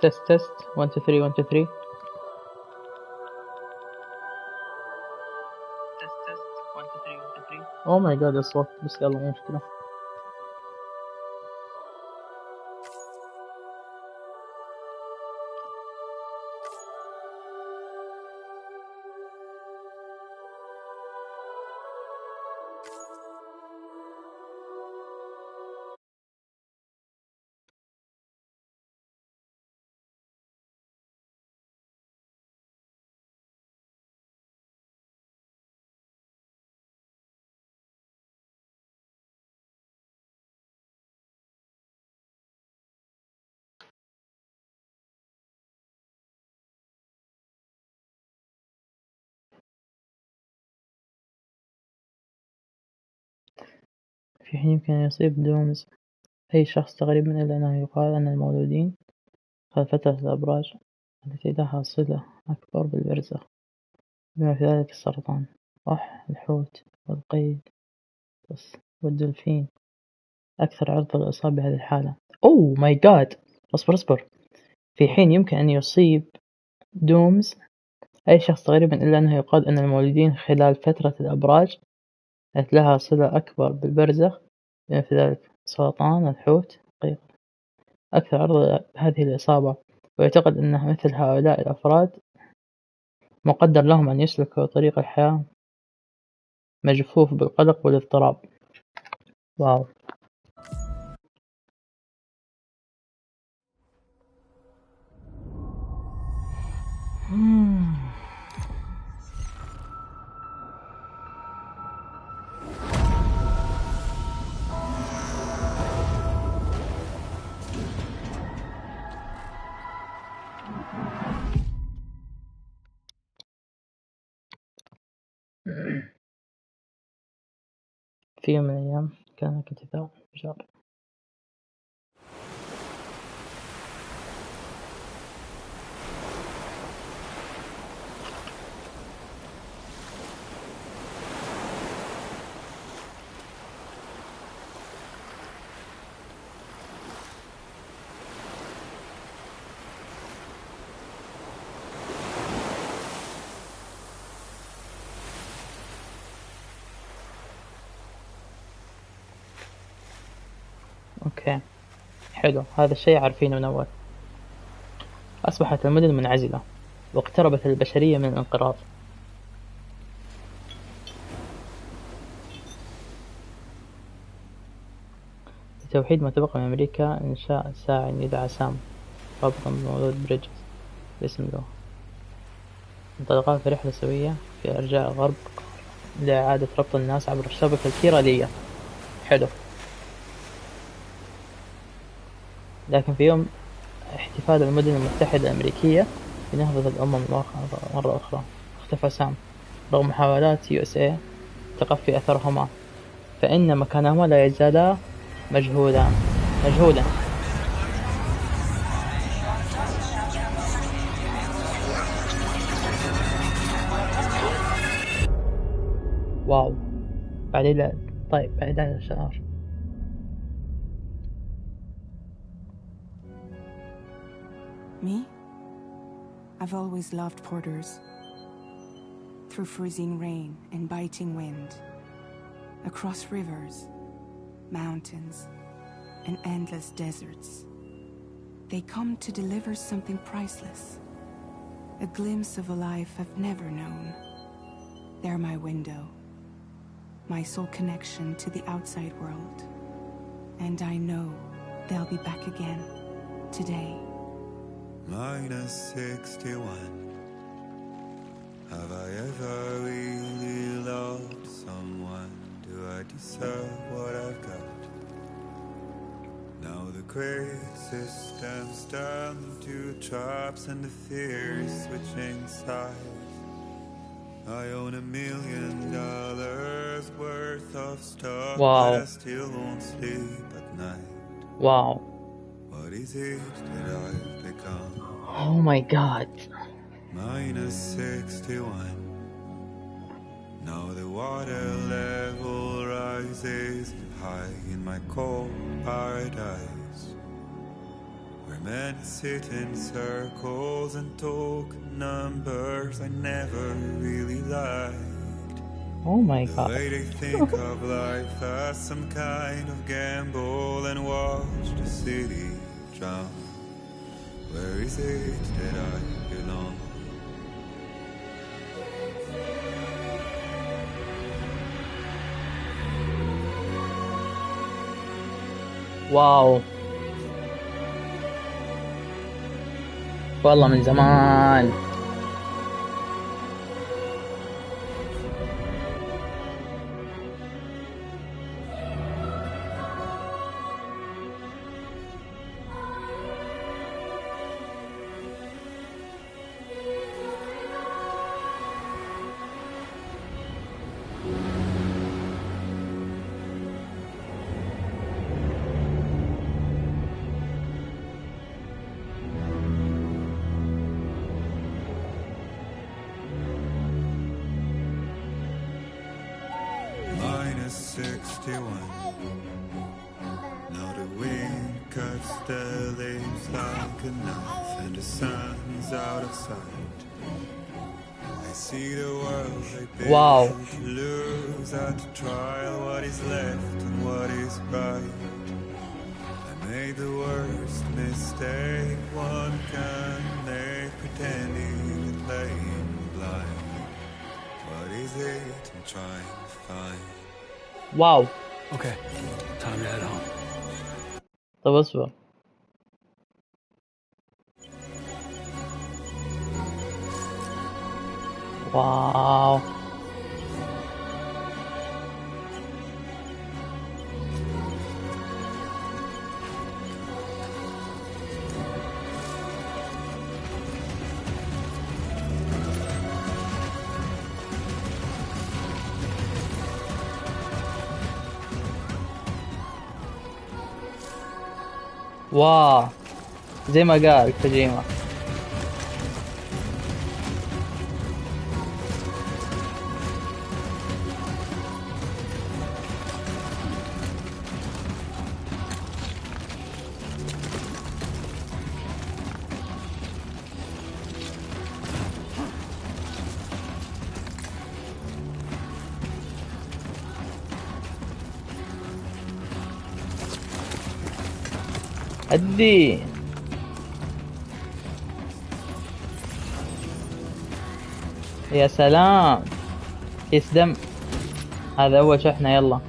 تست 1 2 3 1 2 3. تست 1 2 3 1 2 3. اوه ماي جاد الصوت، بس يلا مو مشكلة. في حين يمكن أن يصيب دومز أي شخص تقريبا، إلا أنه يقال أن المولودين خلال فترة الأبراج التي لها صلة أكبر بالبرزخ، بما في ذلك السرطان، الحوت والقيد والدولفين، أكثر عرضة للإصابة بهذه الحالة. أوه ماي جاد، اصبر. في حين يمكن أن يصيب دومز أي شخص تقريبا، إلا أنه يقال أن المولودين خلال فترة الأبراج التي لها صلة أكبر بالبرزخ، بما في ذلك سرطان الحوت والقيد، أكثر عرضة لهذه الإصابة. ويعتقد أن مثل هؤلاء الأفراد مقدر لهم أن يسلكوا طريق الحياة مجفوف بالقلق والاضطراب. واو. في يوم من الأيام كان كتاب شاب أوكي حلو، هذا الشيء عارفينه من أول. أصبحت المدن منعزلة، واقتربت البشرية من الانقراض. لتوحيد ما تبقى من أمريكا، إنشاء ساعٍ يدعى سام، رابطا بمولود بريدجز باسم له، انطلقا في رحلة سوية في أرجاء غرب لإعادة ربط الناس عبر الشبكة الكيرالية. حلو. لكن في يوم احتفال المدن المتحدة الأمريكية بنهضة الأمم مرة أخرى، اختفى سام رغم محاولات USA تقفي أثرهما، فإن مكانهما لا يزالا مجهولا. واو. بعدين طيب بعدين الشعر. Me? I've always loved porters. Through freezing rain and biting wind, across rivers, mountains, and endless deserts, they come to deliver something priceless, a glimpse of a life I've never known. They're my window, my sole connection to the outside world, and I know they'll be back again today. -61. Have I ever really loved someone? Do I deserve what I've got? Now the great systems turn to traps and the fear is switching sides. I own $1 million worth of stuff, Wow. but I still won't sleep at night. Wow. What is it that I've become? Oh my god. -61. Now the water level rises high in my cold paradise, where where men sit in circles and talk numbers I never really liked. Oh my The god. way they think of life as some kind of gamble and watch the city drown. Where is it that I belong? واو والله من زمان. Minus 61. Now the wind cuts the leaves like a knife, and the sun's out of sight. I see the world I built Wow. to lose at the trial. What is left and what is right? I made the worst mistake one can make, pretending and playing blind. What is it I'm trying to find? واو. Okay, time to head home. طب اصبر. واو. واو زي ما قال كوجيما. أدي يا سلام. كيس دم. هذا أول شحنة. يلا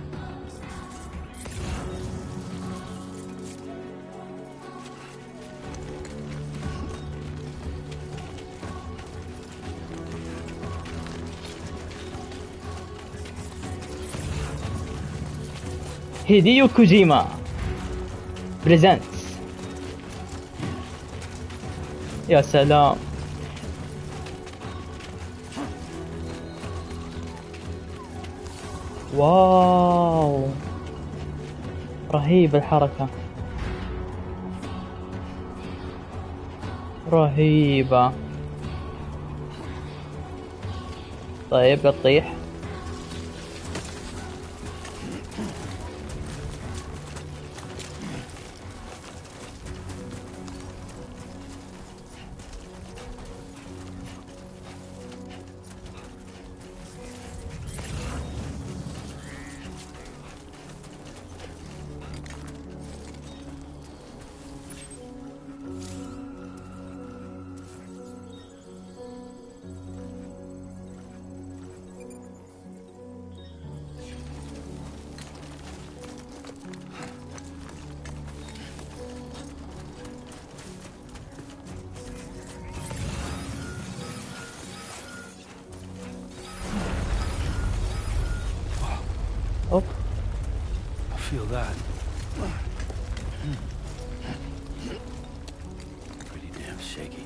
هيديو كوجيما بريزنتس. يا سلام. واو رهيب الحركة، رهيبة. طيب لا تطيح. Oh, I feel that. Pretty damn shaky.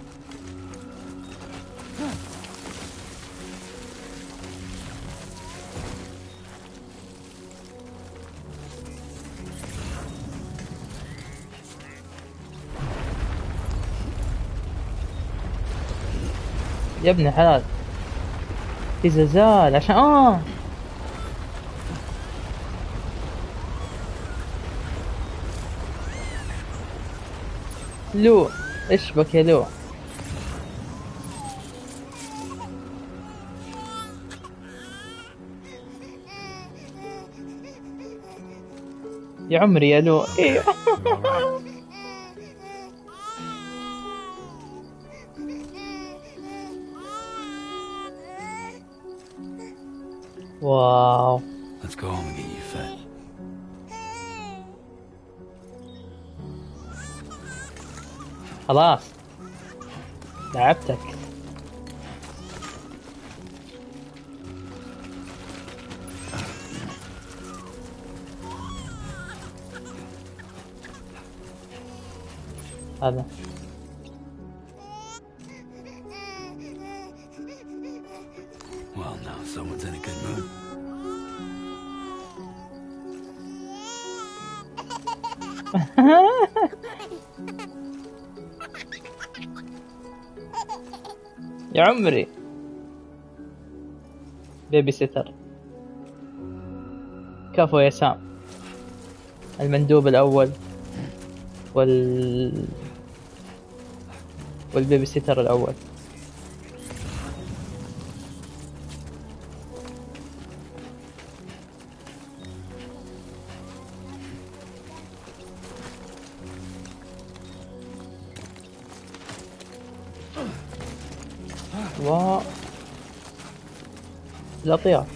يا ابن الحلال في زلزال عشان لو ايش بك يا لو؟ يا عمري يا لو ايه. You're all right. واو Let's go home and get you fed. خلاص لعبتك. هذا Well, now someone's in a good mood. يا عمري بيبي سيتر. كفو يا سام، المندوب الأول والبيبي سيتر الأول. و الأطياف.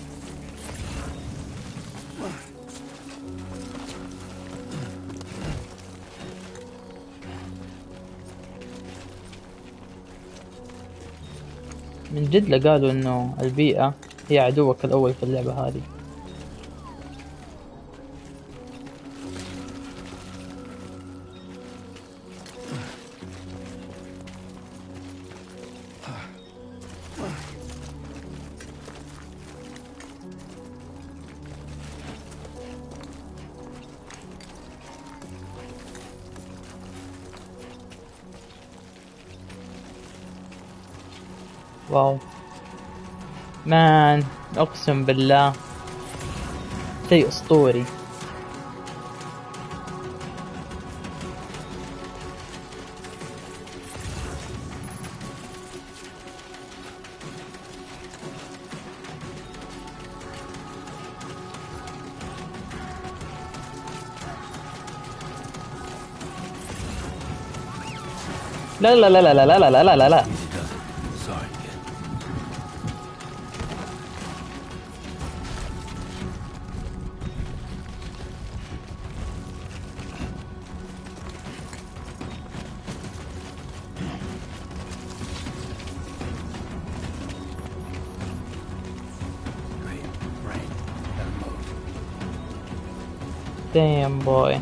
من جد لقالوا انه البيئة هي عدوك الأول في اللعبة هذه. واو مان، اقسم بالله شيء اسطوري. لا لا لا لا لا لا لا لا لا لا. Easy does it. Sorry, kid. Great. Rain. Gotta move. Damn boy.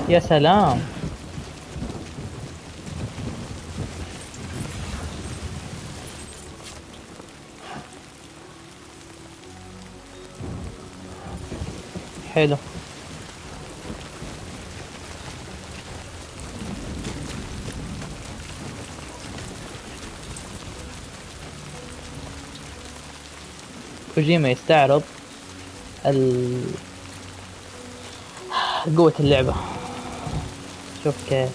يا سلام. حلو. كوجيما يستعرض قوة اللعبة. شوف كيف.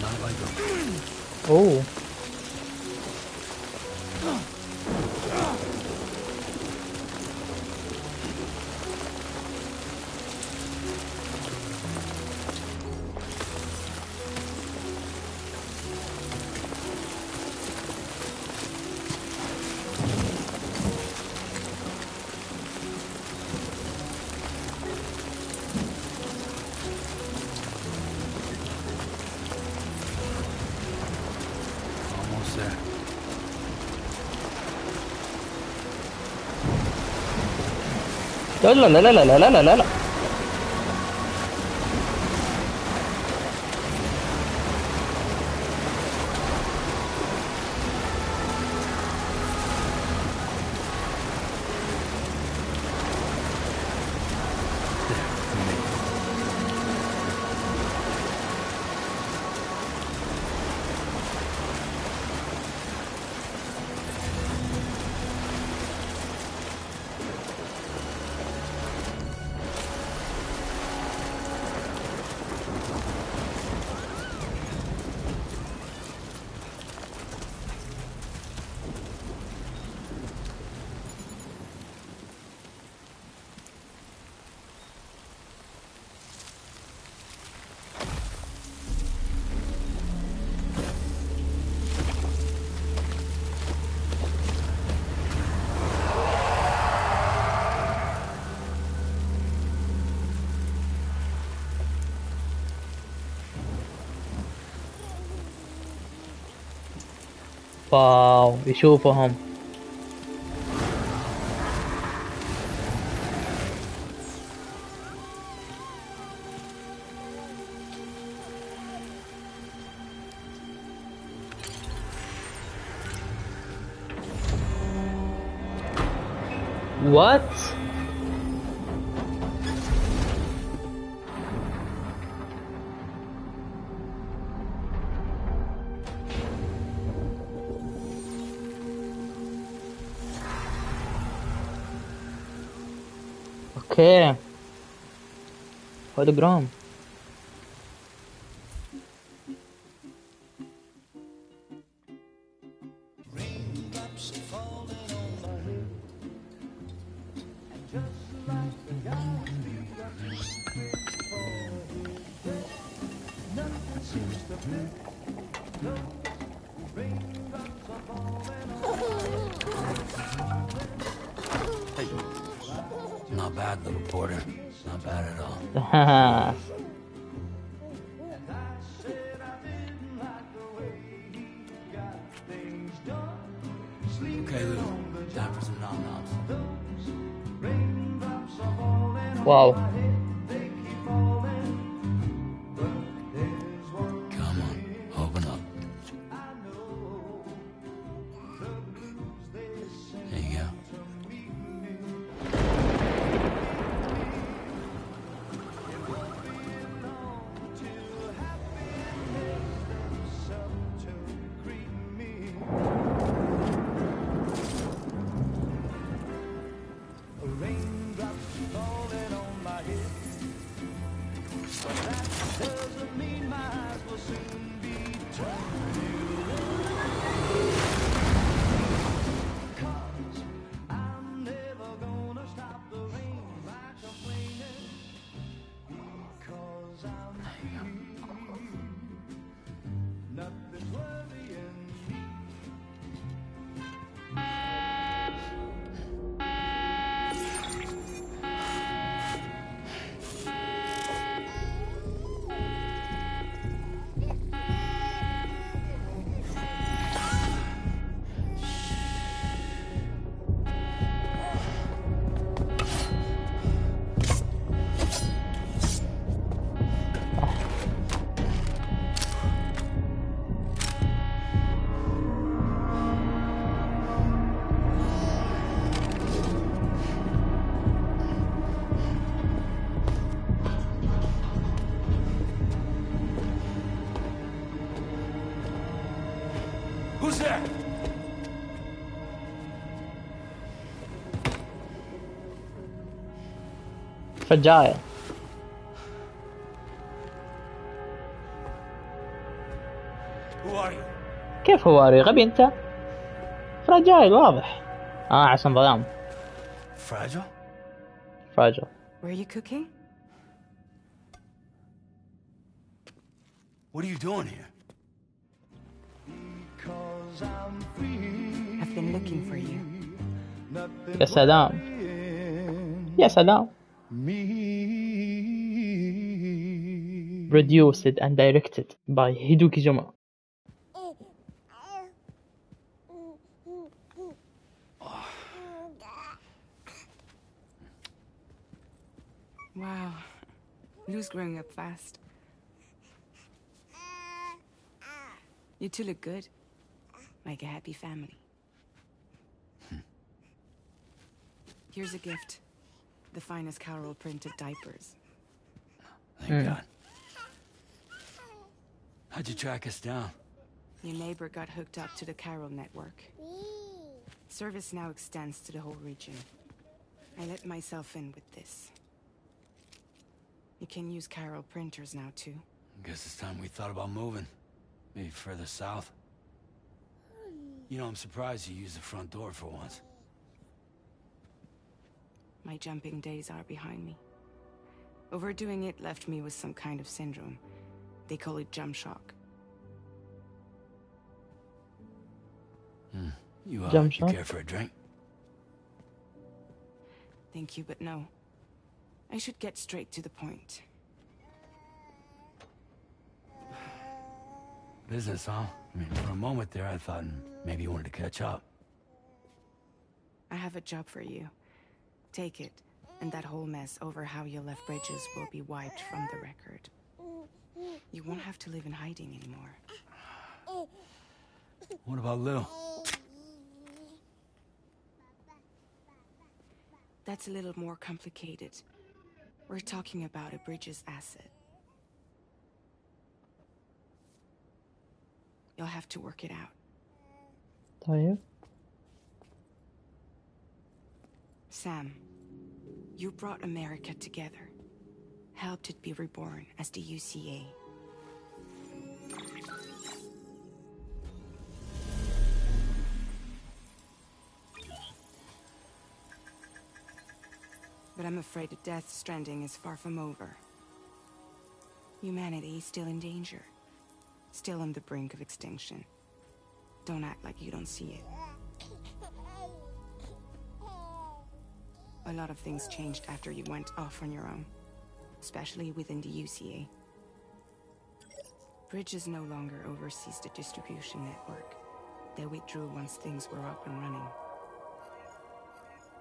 Not like them. اوه What's that? لا لا لا لا لا لا لا لا لا. واو يشوفهم. What? اوكي هولوجرام. Not bad, little porter. Not bad at all. Okay, Lou. Time for some nom-noms. واو. Come on, open up. There you go. Who's there? فجاية. Who are you? كيف هواري غبي انت؟ فراجايل واضح. عشان ظلام. Fragile? فراجل. Were you cooking? What are you doing here? I've been looking for you. يا سلام يا سلام. Produced and directed by Hideki Juma. Lou's growing up fast. You two look good. Like a happy family. Here's a gift. The finest Carol printed diapers. Thank God. How'd you track us down? Your neighbor got hooked up to the Carol network. Service now extends to the whole region. I let myself in with this. You can use Carol printers now too. Guess it's time we thought about moving. Maybe further south. You know, I'm surprised you used the front door for once. My jumping days are behind me. Overdoing it left me with some kind of syndrome. They call it jump shock. You Jump shock? care for a drink? Thank you, but no. I should get straight to the point. Business, huh? I mean, for a moment there, I thought maybe you wanted to catch up. I have a job for you. Take it, and that whole mess over how you left bridges will be wiped from the record. You won't have to live in hiding anymore. What about Lou? That's a little more complicated. We're talking about a bridges asset. You'll have to work it out. طيب. Sam, you brought America together. Helped it be reborn as the UCA. But I'm afraid the death Stranding is far from over. Humanity is still in danger. Still on the brink of extinction. Don't act like you don't see it. A lot of things changed after you went off on your own. Especially within the UCA. Bridges no longer oversees the distribution network. They withdrew once things were up and running.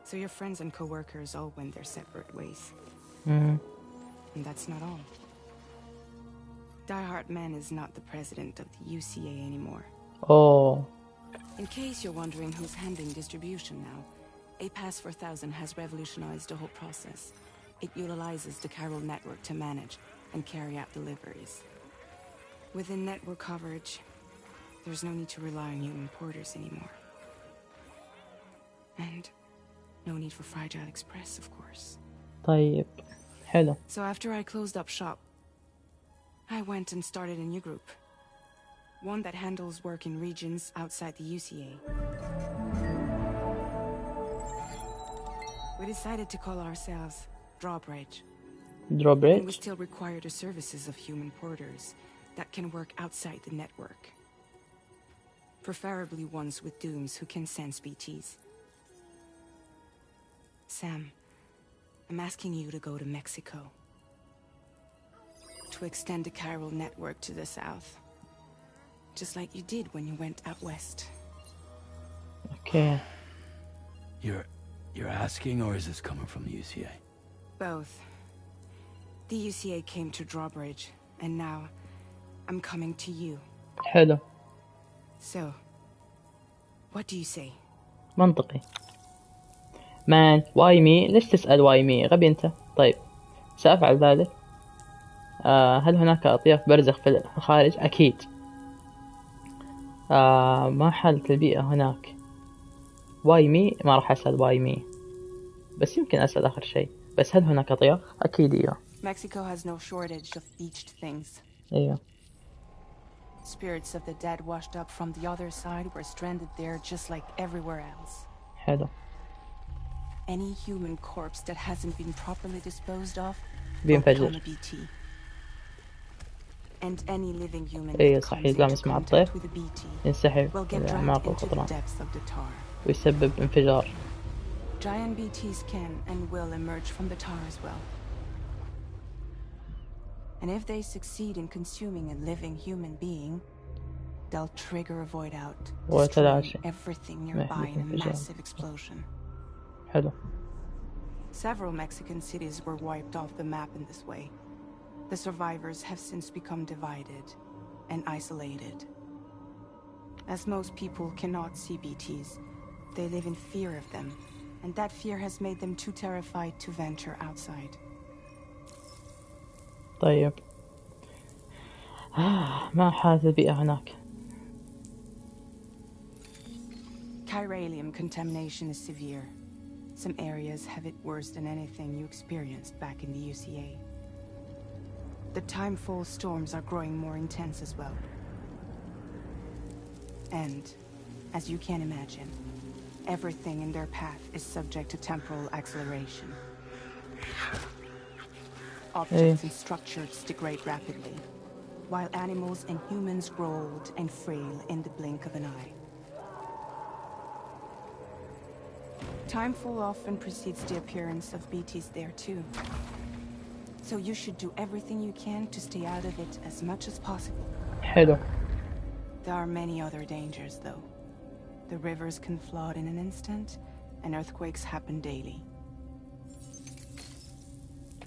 So your friends and co-workers all went their separate ways. And that's not all. Die Hard Man is not the president of the UCA anymore. Oh. In case you're wondering who's handling distribution now, A Pass 4000 has revolutionized the whole process. It utilizes the Carol network to manage and carry out deliveries. Within network coverage, there's no need to rely on human porters anymore. And no need for Fragile Express, of course. طيب. حلو. So after I closed up shop, I went and started a new group. One that handles work in regions outside the UCA. We decided to call ourselves Drawbridge. And we Drawbridge. still require the services of human porters that can work outside the network. Preferably ones with dooms who can sense BTs. Sam, I'm asking you to go to Mexico. To extend the Carol network to the south. Just like you did when you went out west. Okay. You're asking, or is this coming from the UCA? Both. The UCA came to Drawbridge, and now I'm coming to you. حلو. So, what do you say? منطقي. مان واي مي ليش تسأل واي مي غبي أنت. طيب سأفعل ذلك. هل هناك أطياف برزخ في الخارج؟ أكيد. ما حالة البيئة هناك؟ واي مي ما راح أسأل واي مي، بس يمكن أسأل آخر شيء. بس هل هناك أطياف؟ أكيد إيوه. Mexico has no shortage of beached things. إيوه. Spirits of the dead washed up from the other side were stranded there just like everywhere else. حلو. Any human corpse that hasn't been properly disposed of will بينفجر. become a BT. And any living human إيه that صحيح، comes يتلامس into مع contact الطيف with a BT ينسحب will get إلى dragged أعماق into the القطران depths of the tar. ويسبب انفجار. Giant BTs can and will emerge from the tar as well. And if they succeed in consuming a living human being, they'll trigger a void out, destroying ويتلاشى. everything nearby in a انفجار. massive explosion. حلو. Several Mexican cities were wiped off the map in this way. The survivors have since become divided and isolated. As most people cannot see BTs, they live in fear of them, and that fear has made them too terrified to venture outside. طيب ما حالة البيئة هناك؟ Chiralium contamination is severe. Some areas have it worse than anything you experienced back in the UCA. The timefall storms are growing more intense as well. And, as you can imagine, everything in their path is subject to temporal acceleration. Objects and structures degrade rapidly, while animals and humans grow old and frail in the blink of an eye. Timefall often precedes the appearance of BTs there too. So you should do everything you can to stay out of it as much as possible. حلو. There are many other dangers though. The rivers can flood in an instant, and earthquakes happen daily.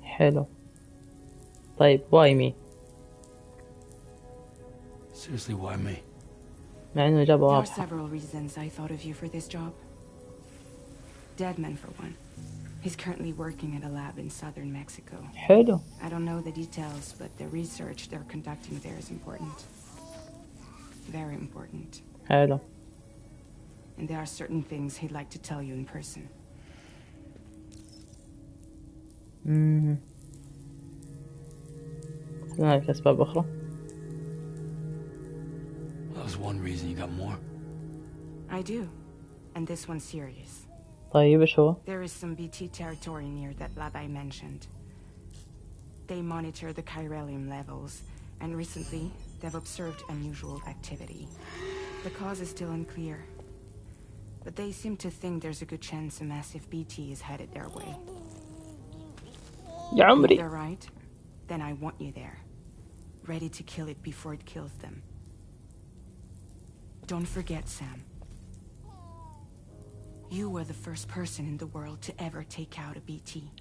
حلو. طيب why me؟ Seriously, why me? مع إنه إجابة There are واضحة. several reasons I thought of you for this job. Deadman for one. He's currently working at a lab in southern Mexico. حلو. I don't know the details, but the research they're conducting there is important. Very important. حلو. And there are certain things he'd like to tell you in person. هناك أسباب أخرى؟ That was one reason. You got more? I do. And this one's serious. طيب إيش هو؟ There is some BT territory near that lab I mentioned. They monitor the chiralium levels, and recently they've observed unusual activity. The cause is still unclear, but they seem to think there's a good chance a massive BT is headed their way. يا If عمري. they're right, then I want you there, ready to kill it before it kills them. Don't forget, Sam. You were the first person in the world to ever take out a BT.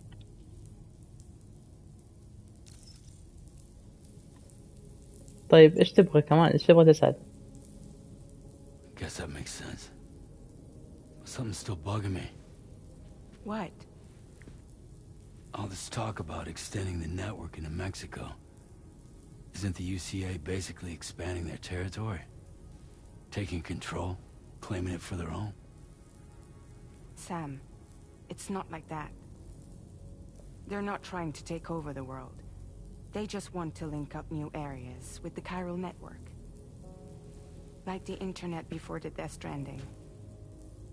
طيب إيش تبغى كمان؟ إيش تبغى تسأل؟ Guess that makes sense. But something's still bugging me. What? All this talk about extending the network into Mexico. Isn't the UCA basically expanding their territory? Taking control? Claiming it for their own? Sam, it's not like that. They're not trying to take over the world. They just want to link up new areas with the chiral network. Like the internet before the Death Stranding.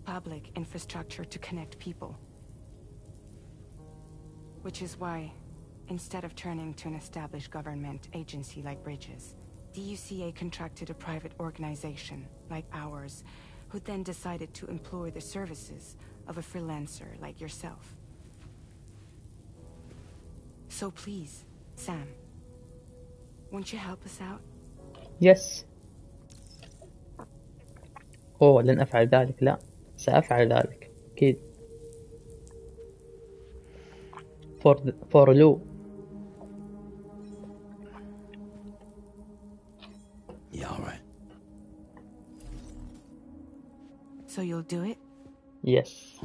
Public infrastructure to connect people. Which is why, instead of turning to an established government agency like Bridges, the UCA contracted a private organization, like ours, who then decided to employ the services of a freelancer like yourself. So please, Sam, won't you help us out? يس. أوه لن أفعل ذلك. لا سأفعل ذلك أكيد. for Lou. Yeah, all right. So you'll do it? Yes.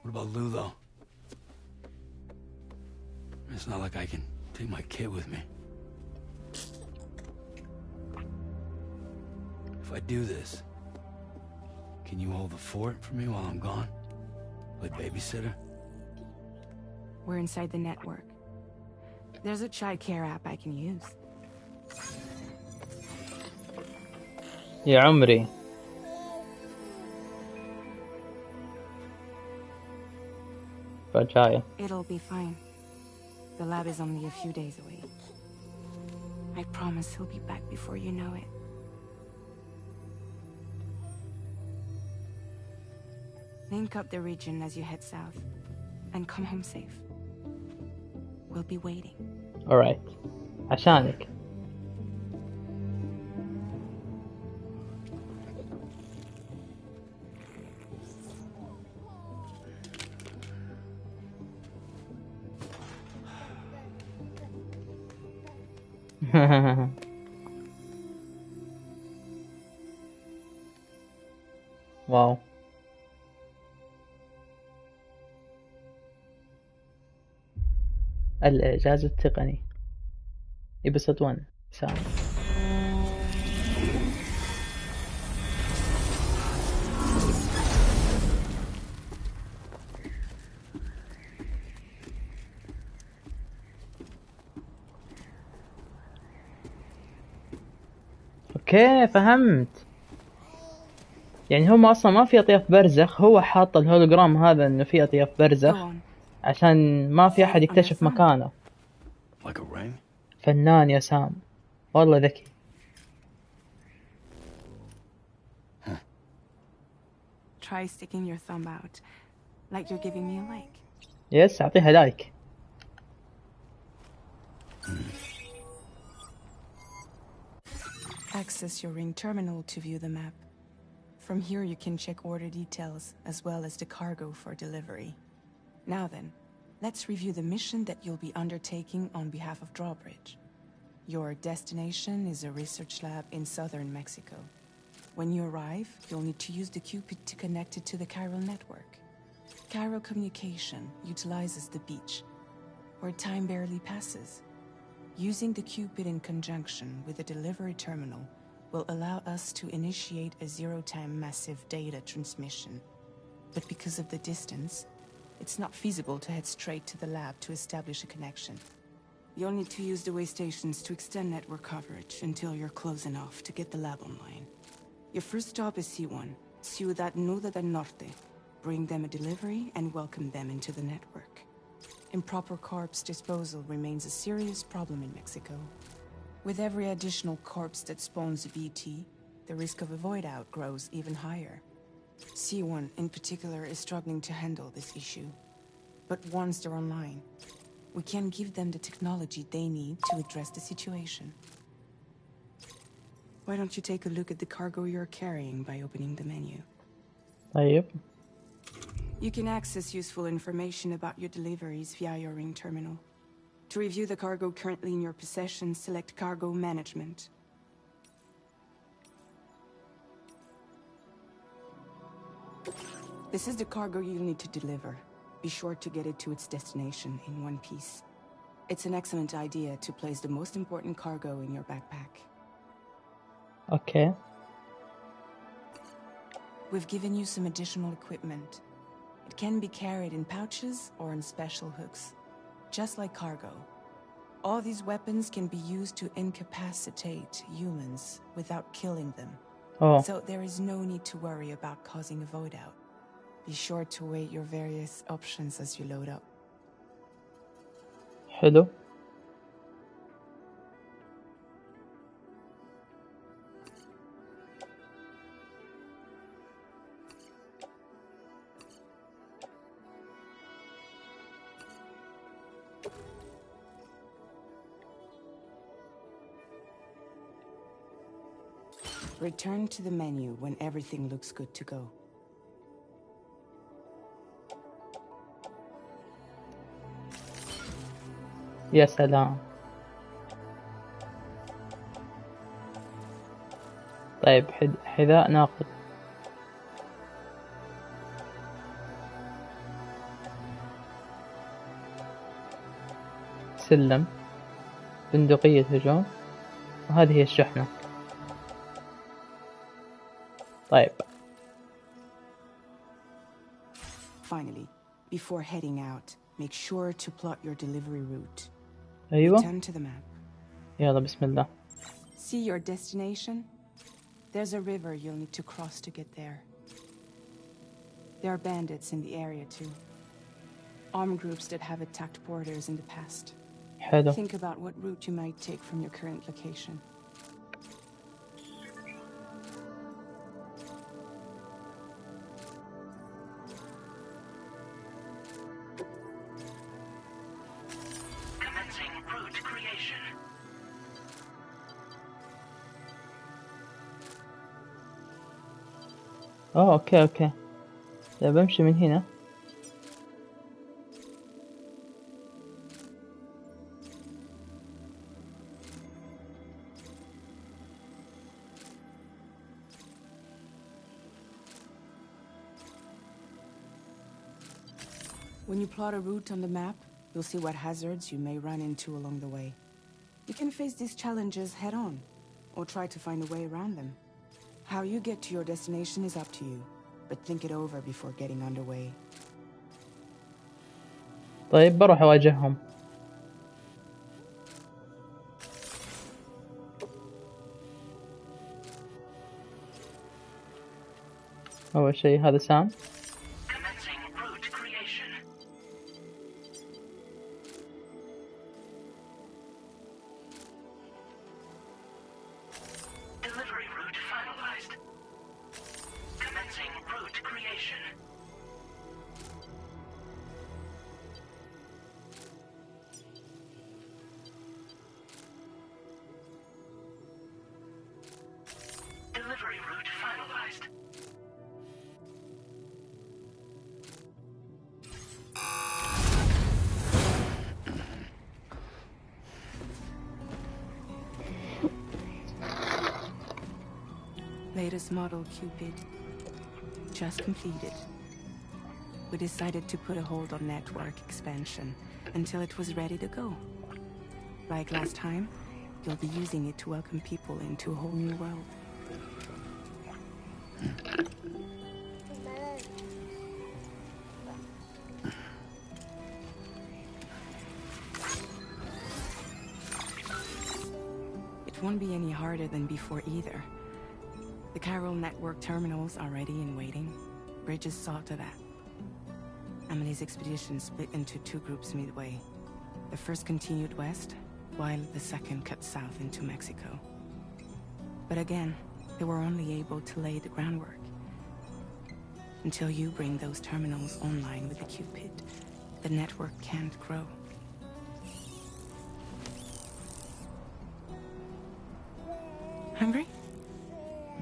What about Lou, though? It's not like I can take my kid with me. If I do this, can you hold the fort for me while I'm gone? Play babysitter? We're inside the network. There's a child care app I can use. يا عمري. fragile. It'll be fine. The lab is only a few days away. I promise he'll be back before you know it. Link up the region as you head south, and come home safe. We'll be waiting. Alright. عشانك. واو. الإعجاز التقني. episode 1 سام. اوكي فهمت. يعني هم اصلا ما في اطياف برزخ، هو حاط الهولوجرام هذا انه في اطياف برزخ عشان ما في احد يكتشف مكانه. فنان يا سام، والله ذكي. Try sticking your thumb out, like you're giving me a like. يس اعطيها لايك. Access your ring terminal to view the map. From here you can check order details as well as the cargo for delivery. Now then, let's review the mission that you'll be undertaking on behalf of Drawbridge. Your destination is a research lab in southern Mexico. When you arrive, you'll need to use the Cupid to connect it to the chiral network. Chiral communication utilizes the beach, where time barely passes. Using the Cupid in conjunction with the delivery terminal will allow us to initiate a zero-time massive data transmission. But because of the distance, it's not feasible to head straight to the lab to establish a connection. You'll need to use the way stations to extend network coverage until you're close enough to get the lab online. Your first stop is C1, Ciudad Nuda del Norte. Bring them a delivery and welcome them into the network. Improper corpse disposal remains a serious problem in Mexico. With every additional corpse that spawns a BT, the risk of a void out grows even higher. C1 in particular is struggling to handle this issue. But once they're online, we can give them the technology they need to address the situation. Why don't you take a look at the cargo you're carrying by opening the menu? طيب. You can access useful information about your deliveries via your ring terminal. To review the cargo currently in your possession, select Cargo Management. This is the cargo you'll need to deliver. Be sure to get it to its destination in one piece. It's an excellent idea to place the most important cargo in your backpack. Okay. We've given you some additional equipment. It can be carried in pouches or in special hooks, just like cargo. All these weapons can be used to incapacitate humans without killing them. Oh. So there is no need to worry about causing a void out. Be sure to weigh your various options as you load up. حلو. Return to the menu when everything looks good to go. يا سلام. طيب حذاء ناقد. سلم. بندقية هجوم. وهذه هي الشحنة. طيب. Finally, before heading out, make sure to plot your delivery route. أيوة. Return to the map. يلا بسم الله. See your destination? There's a river you'll need to cross to get there. There are bandits in the area too. Armed groups that have attacked porters in the past. حلو. Think about what route you might take from your current location. Commencing route creation. اوكي اوكي. لا بمشي من هنا. When you plot a route on the map, you'll see what hazards you may run into along the way. You can face these challenges head-on, or try to find a way around them. How you get to your destination is up to you, but think it over before getting underway. طيب بروح أواجههم. أول شيء هذا سام. Latest model Cupid. Just completed. We decided to put a hold on network expansion until it was ready to go. Like last time, you'll be using it to welcome people into a whole new world. It won't be any harder than before either. The Carol network terminals are ready and waiting. Bridges saw to that. Amelie's expedition split into two groups midway. The first continued west, while the second cut south into Mexico. But again, they were only able to lay the groundwork. Until you bring those terminals online with the Cupid, the network can't grow. Hungry?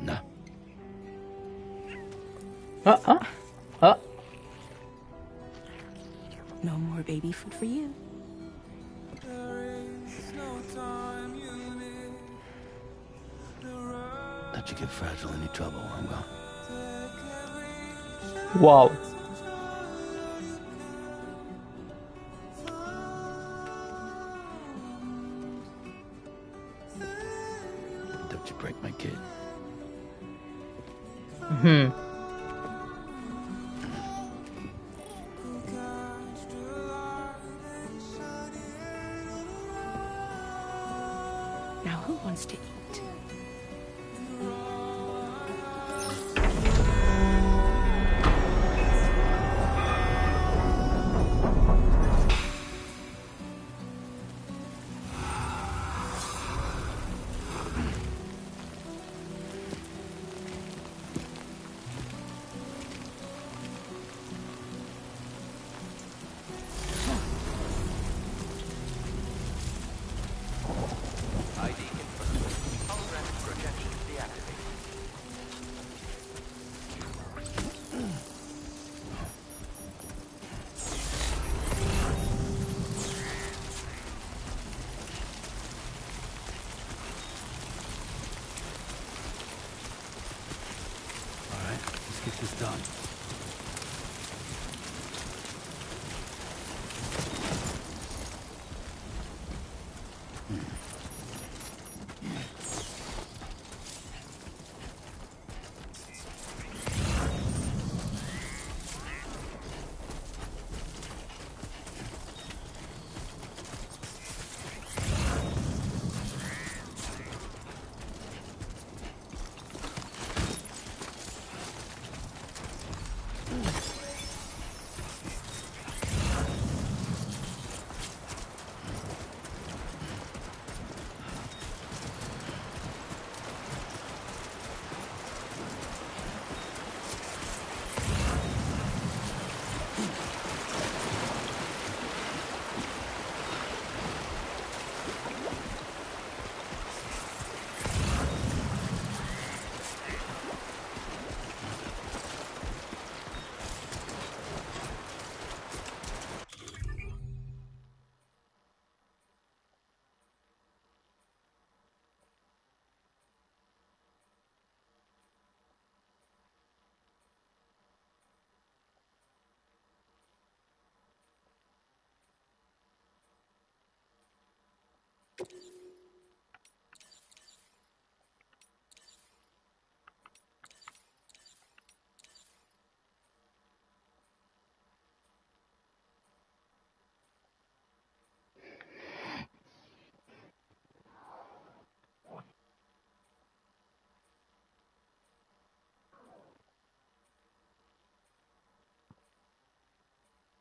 No. No more baby food for you. Don't you get fragile any trouble while I'm gone. واو. Don't you break my kid. Now who wants to eat? Get this done.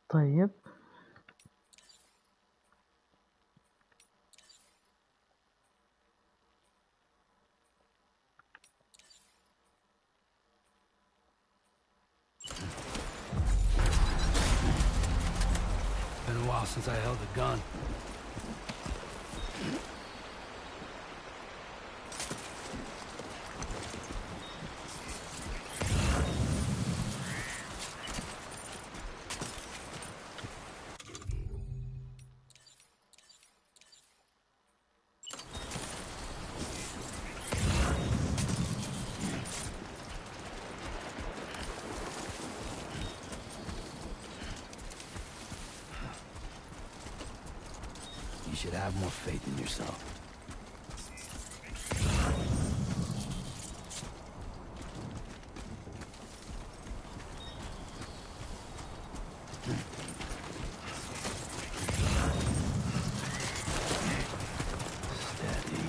طيب Been a while since I held a gun. You should have more faith in yourself. Steady.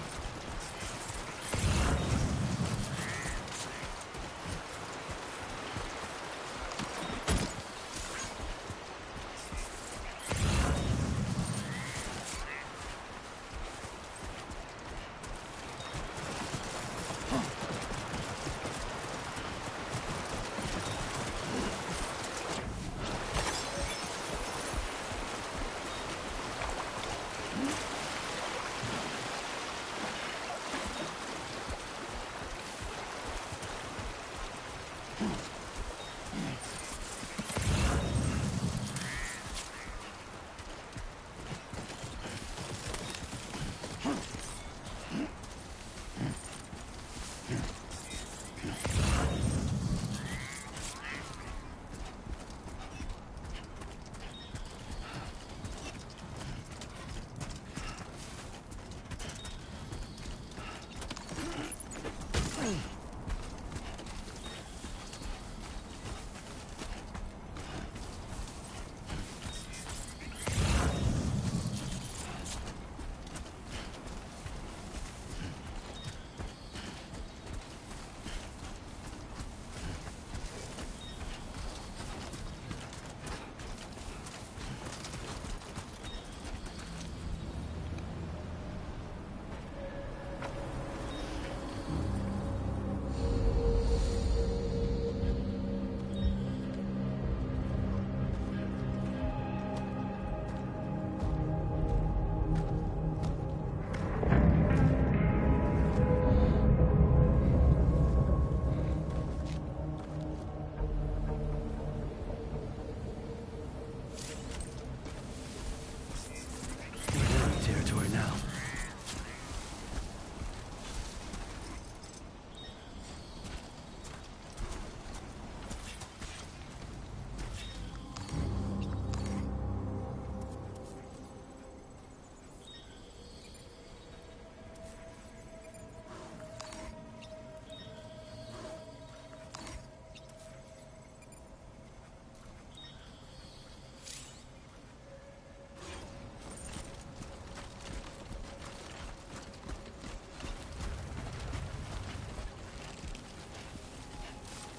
Territory now.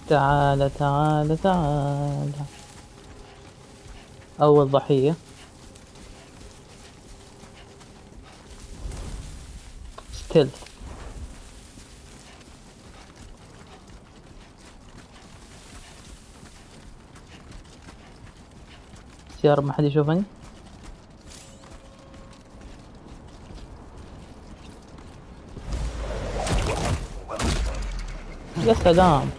تعال تعال تعال. أول ضحية. ستيلث. سيارة ما حد يشوفني. يا سلام.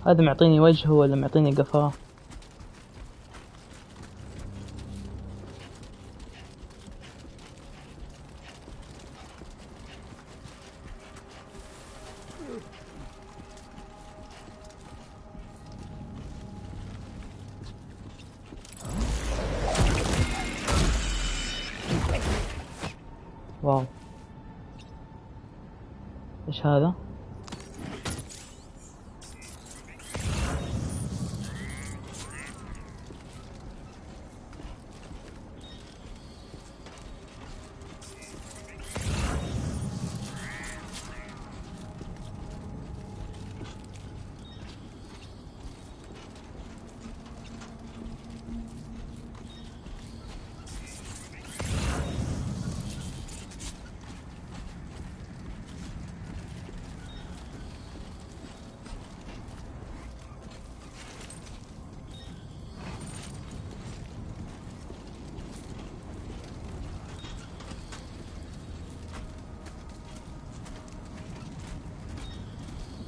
هذا معطيني وجهه ولا معطيني قفاه؟ واو، ايش هذا؟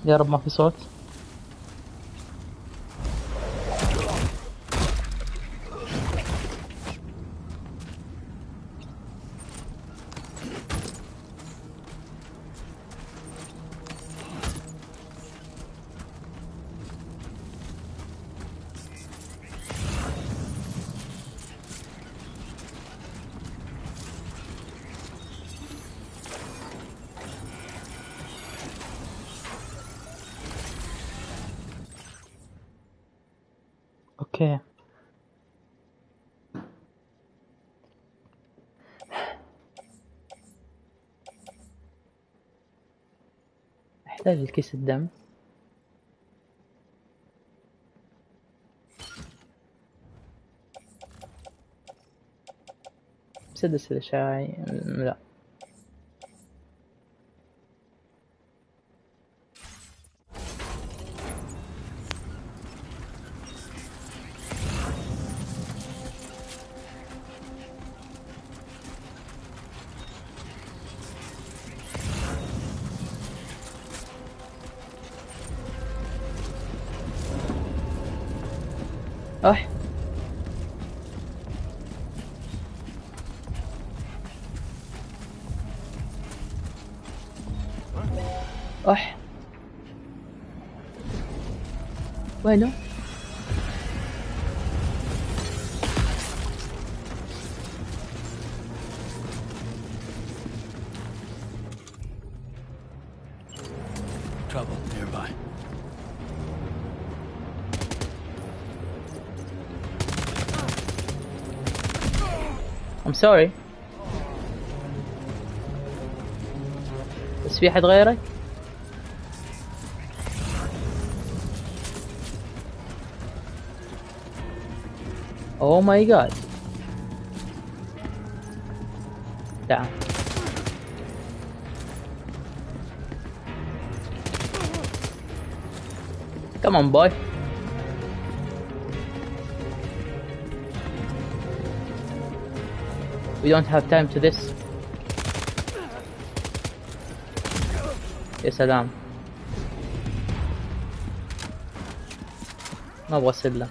يا رب ما في صوت. اوكي، احتاج الكيس الدم. مسدس الاشعاعي لا. اح اح وينه؟ Trouble nearby. I'm sorry. بس في حد غيرك؟ Oh my god. تعال. Come on boy. We don't have time to this. يا سلام، ما ابغى سلة.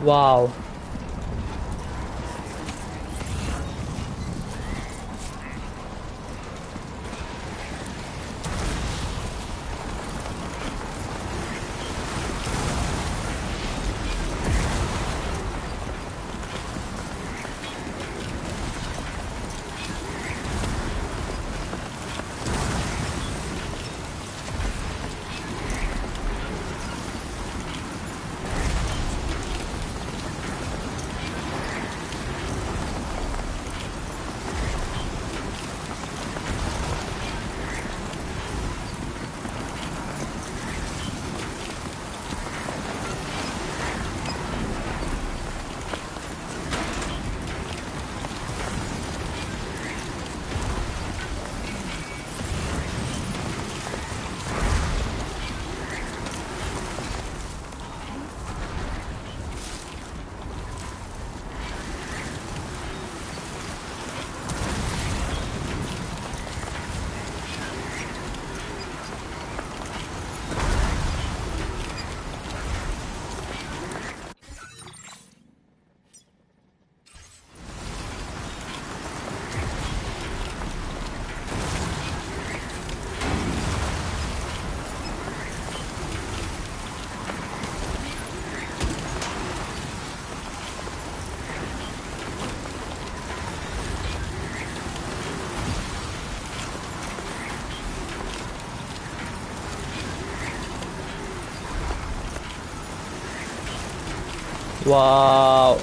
واو. واو.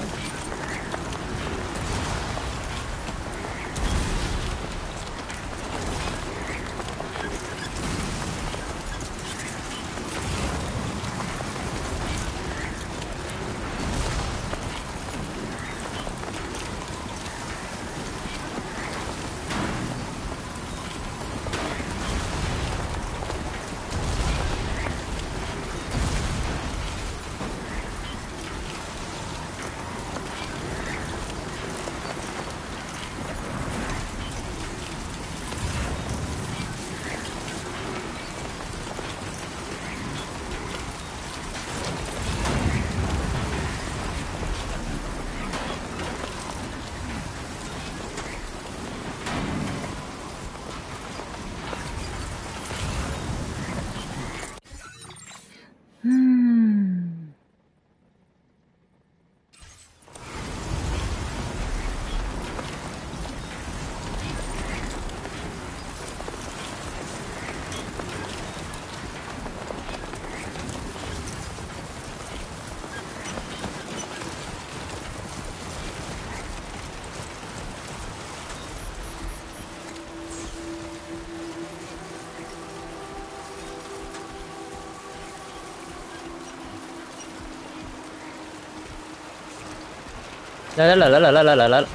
لا لا لا لا لا لا لا لا.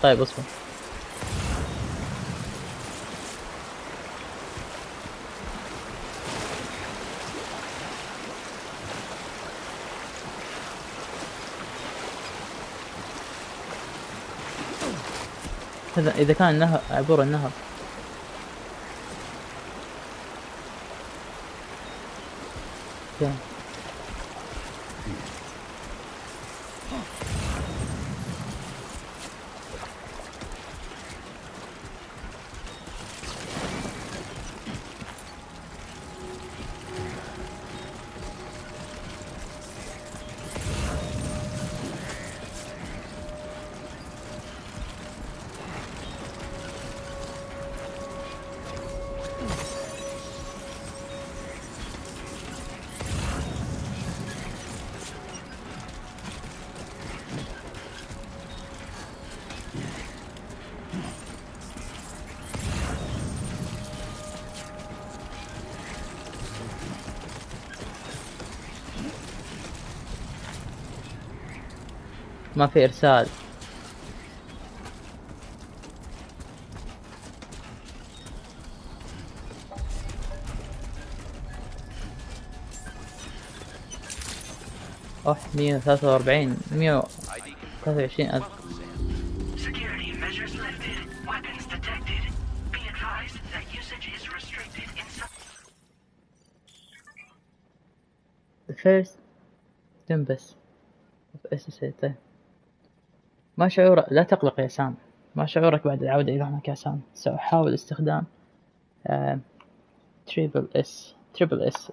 طيب اصبر. هذا إذا كان النهر عبور النهر. كان. ما في إرسال. أوح 143 123 ألف. Security measures lifted. Weapons detected. Be advised that usage is restricted in some... The first تنبس. طيب. ما شعورك؟ لا تقلق يا سام. ما شعورك بعد العودة إلى هناك يا سام؟ سأحاول استخدام تريبل اس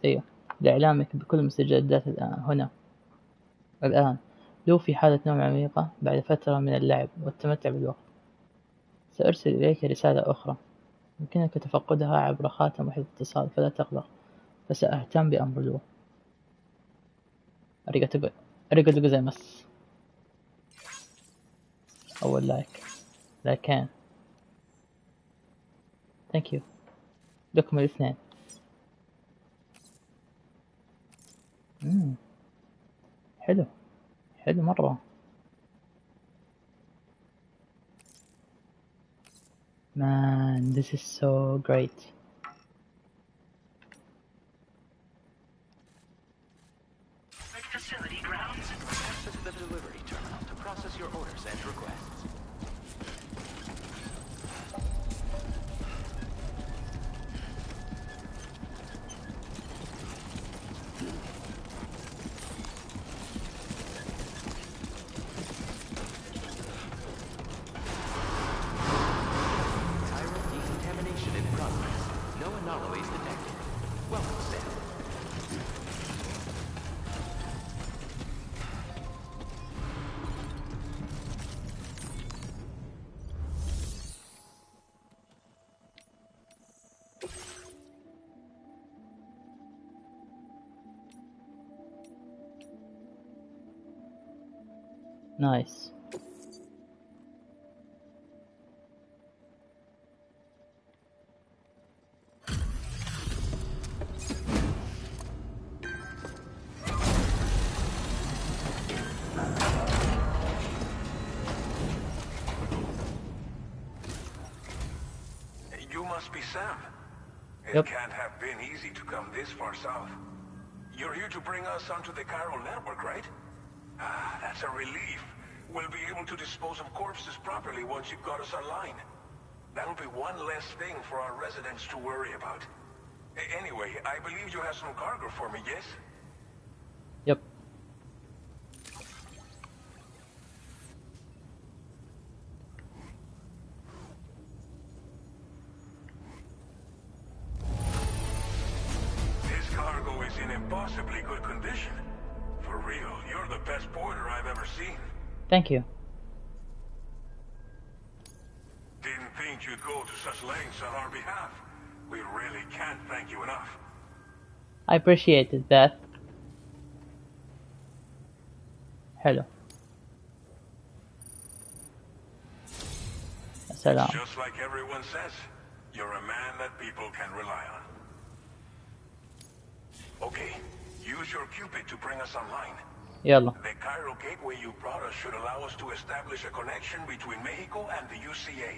أيوه لإعلامك بكل مستجدات الآن لو في حالة نوم عميقة بعد فترة من اللعب والتمتع بالوقت. سأرسل إليك رسالة أخرى يمكنك تفقدها عبر خاتم وحدة اتصال، فلا تقلق، فسأهتم بأمر لو. أريغاتو جوزايماس. أول لايك كان. ثانك يو لكم الاثنين. حلو مرة. Man, this is so great. Facility grounds. Access the delivery terminal to process your orders and requests. Chiral decontamination in progress. No anomalies detected. Welcome, Sam. Nice. You must be Sam. It Yep. can't have been easy to come this far south. You're here to bring us onto the chiral network, right? Ah, that's a relief. We'll be able to dispose of corpses properly once you've got us online. That'll be one less thing for our residents to worry about. Anyway, I believe you have some cargo for me, yes? Yep. This cargo is in impossibly good condition. For real, you're the best porter I've ever seen. Thank you. Didn't think you'd go to such lengths on our behalf. We really can't thank you enough. I appreciated that. Hello. Salam. It's just like everyone says. You're a man that people can rely on. Okay, use your Cupid to bring us online. يلا. The chiral gateway you brought us should allow us to establish a connection between Mexico and the UCA.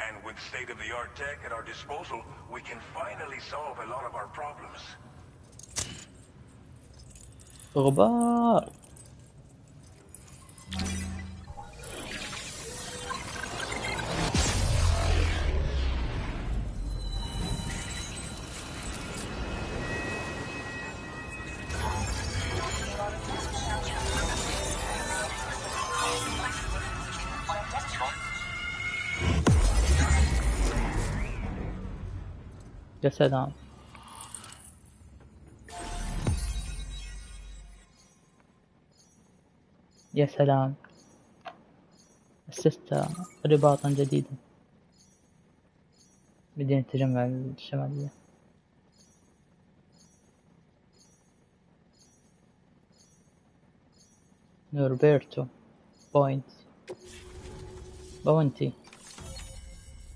And with state-of-the-art tech at our disposal, we can finally solve a lot of our problems. غبار. يا سلام. يا سلام. أسست رباطا جديدا. مدينة التجمع الشمالية. نوربرتو باونتي.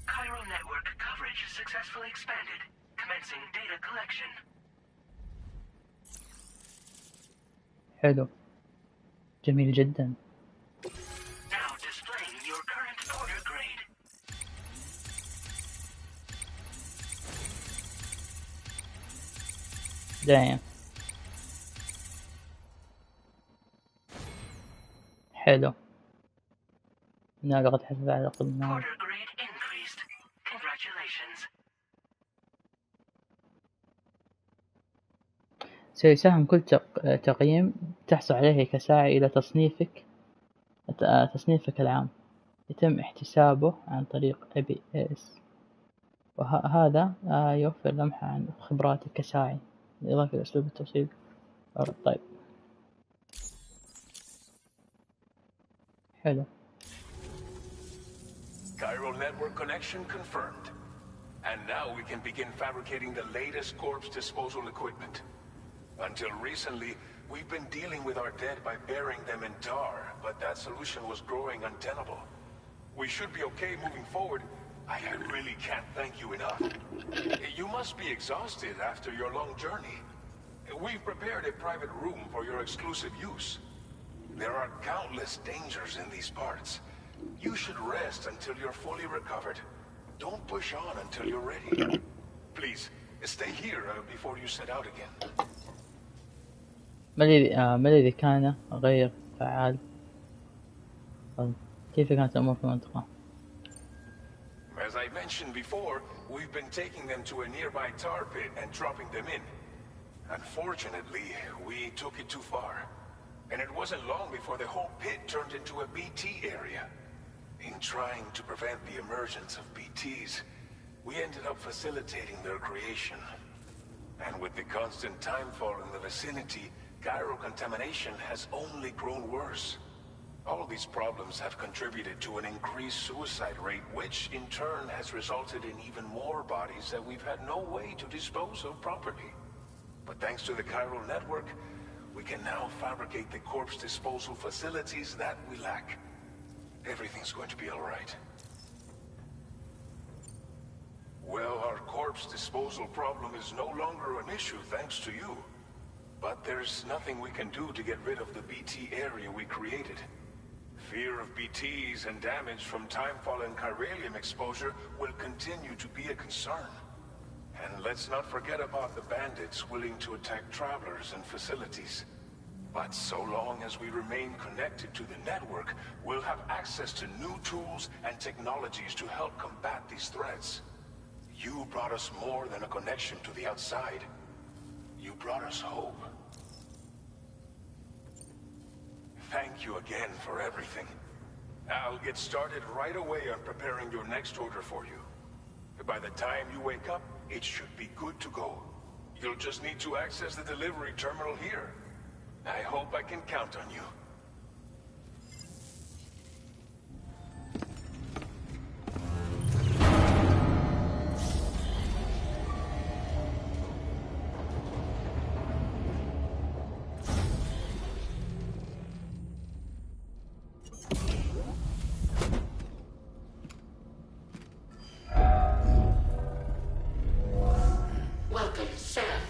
Chiral network coverage successfully expanded. Commencing data collection. حلو. جميل جدا. Now displaying your current porter grade. دايم. حلو. نالغت حسب على قدمنا. Porter grade increased. Congratulations. تسوي سهم كل تقييم تحصل عليه كساعي إلى تصنيفك العام، يتم احتسابه عن طريق ABS، وهذا يوفر لمحة عن خبراتك كساعي بالإضافة إلى أسلوب التوصيل. طيب حلو. Chiral network connection confirmed. And now we can begin fabricating the latest corpse disposal equipment. Until recently, we've been dealing with our dead by burying them in tar, but that solution was growing untenable. We should be okay moving forward. I really can't thank you enough. You must be exhausted after your long journey. We've prepared a private room for your exclusive use. There are countless dangers in these parts. You should rest until you're fully recovered. Don't push on until you're ready. Please, stay here before you set out again. ما الذي كان غير فعال؟ كيف كانت الأمور في المنطقة؟ As I mentioned before, we've been taking them to a nearby tar pit and dropping them in. Unfortunately, we took it too far. And it wasn't long before the whole pit turned into a BT area. In trying to prevent the emergence of BTs, we ended up facilitating their creation. And with the constant timefall in the vicinity, chiral contamination has only grown worse. All these problems have contributed to an increased suicide rate, which in turn has resulted in even more bodies that we've had no way to dispose of properly. But thanks to the chiral network, we can now fabricate the corpse disposal facilities that we lack. Everything's going to be all right. Well, our corpse disposal problem is no longer an issue thanks to you. But there's nothing we can do to get rid of the BT area we created. Fear of BTs and damage from timefall and chiralium exposure will continue to be a concern. And let's not forget about the bandits willing to attack travelers and facilities. But so long as we remain connected to the network, we'll have access to new tools and technologies to help combat these threats. You brought us more than a connection to the outside. You brought us hope. Thank you again for everything. I'll get started right away on preparing your next order for you. By the time you wake up, it should be good to go. You'll just need to access the delivery terminal here. I hope I can count on you. Welcome, Sam.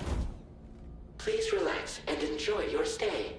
Please relax and enjoy your stay.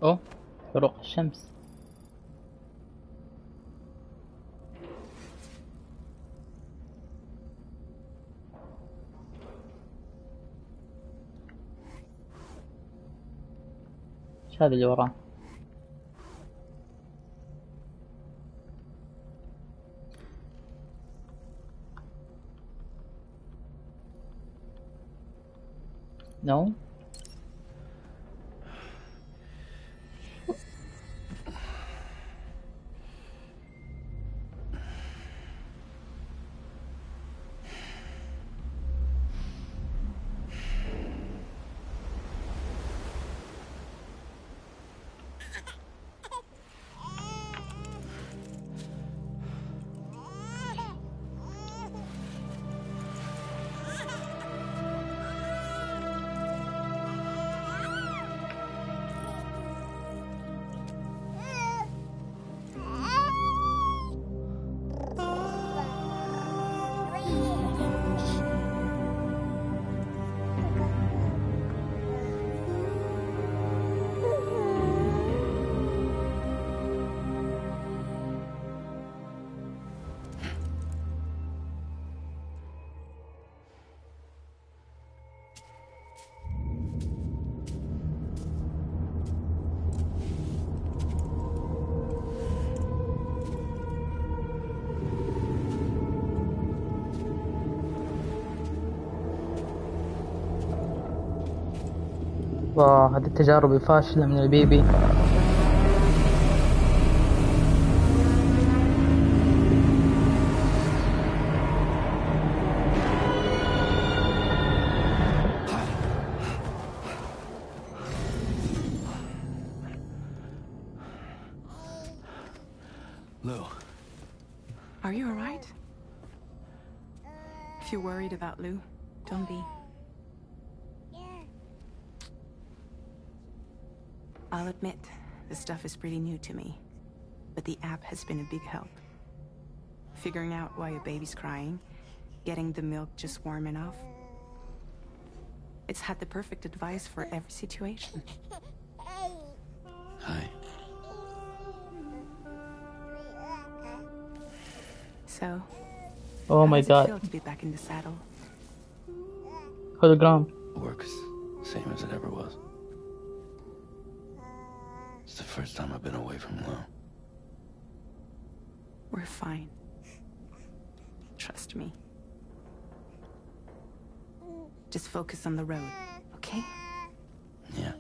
أوه، حروق الشمس. إيش هذا اللي وراه؟ No. هذه التجارب الفاشلة من البيبي. Lou. Are you alright? If you're worried about Lou, don't be. I'll admit, this stuff is pretty new to me, but the app has been a big help. Figuring out why a baby's crying, getting the milk just warm enough. It's had the perfect advice for every situation. Hi. So, Oh how my does it god. feel to be back in the saddle? Hologram. Works same as it ever was. It's the first time I've been away from Lou. We're fine. Trust me. Just focus on the road, okay? Yeah.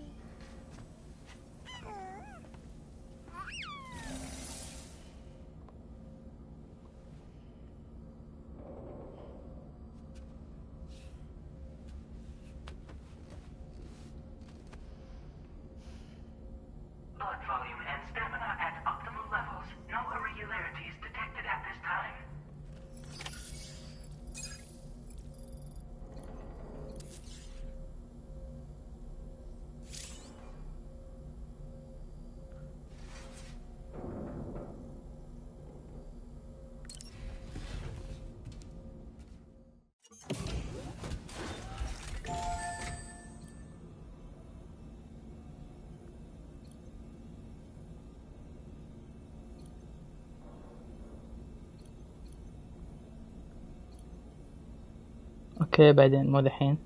Blood volume and stamina at optimal levels. No irregularities detected at this time. اوكي بعدين مو دحين.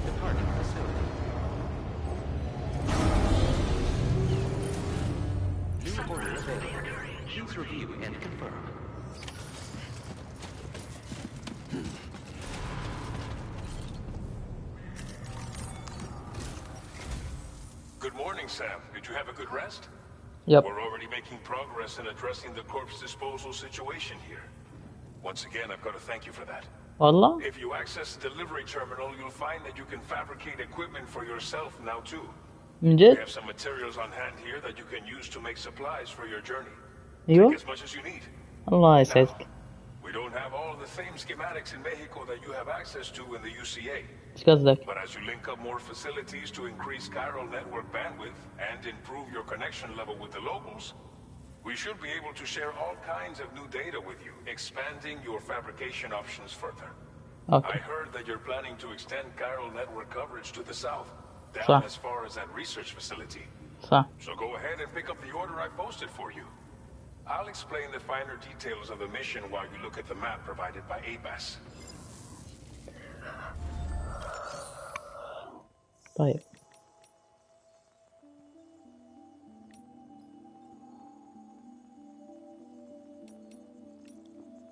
Departing facility. New order available. Please review and confirm. Good morning, Sam. Did you have a good rest? Yep. We're already making progress in addressing the corpse disposal situation here. Once again, I've got to thank you for that. والله. If you access the delivery terminal, you'll find that you can fabricate equipment for yourself now too. من We جد. have some materials on hand here that you can use to make supplies for your journey. ايوه. Take as much as you need. الله يسعدك. We don't have all the same schematics in Mexico that you have access to in the UCA. ايش قصدك؟ But as you link up more facilities to increase chiral network bandwidth and improve your connection level with the locals, we should be able to share all kinds of new data with you, expanding your fabrication options further. I اوكي. heard that you're planning to extend chiral network coverage to the south, down صح. as far as that research facility. صح. So go ahead and pick up the order I posted for you. I'll explain the finer details of the mission while you look at the map provided by ABAS. طيب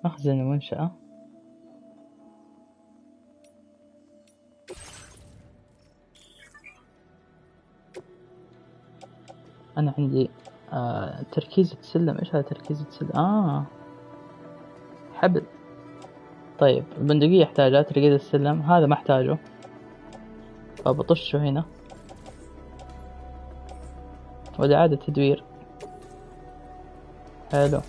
مخزن المنشأة. أنا عندي تركيزة سلم. إيش هذا تركيزة سلم؟ حبل. طيب البندقية يحتاجها، تركيزة السلم هذا ما احتاجه، فبطشه هنا وإعادة تدوير. حلو.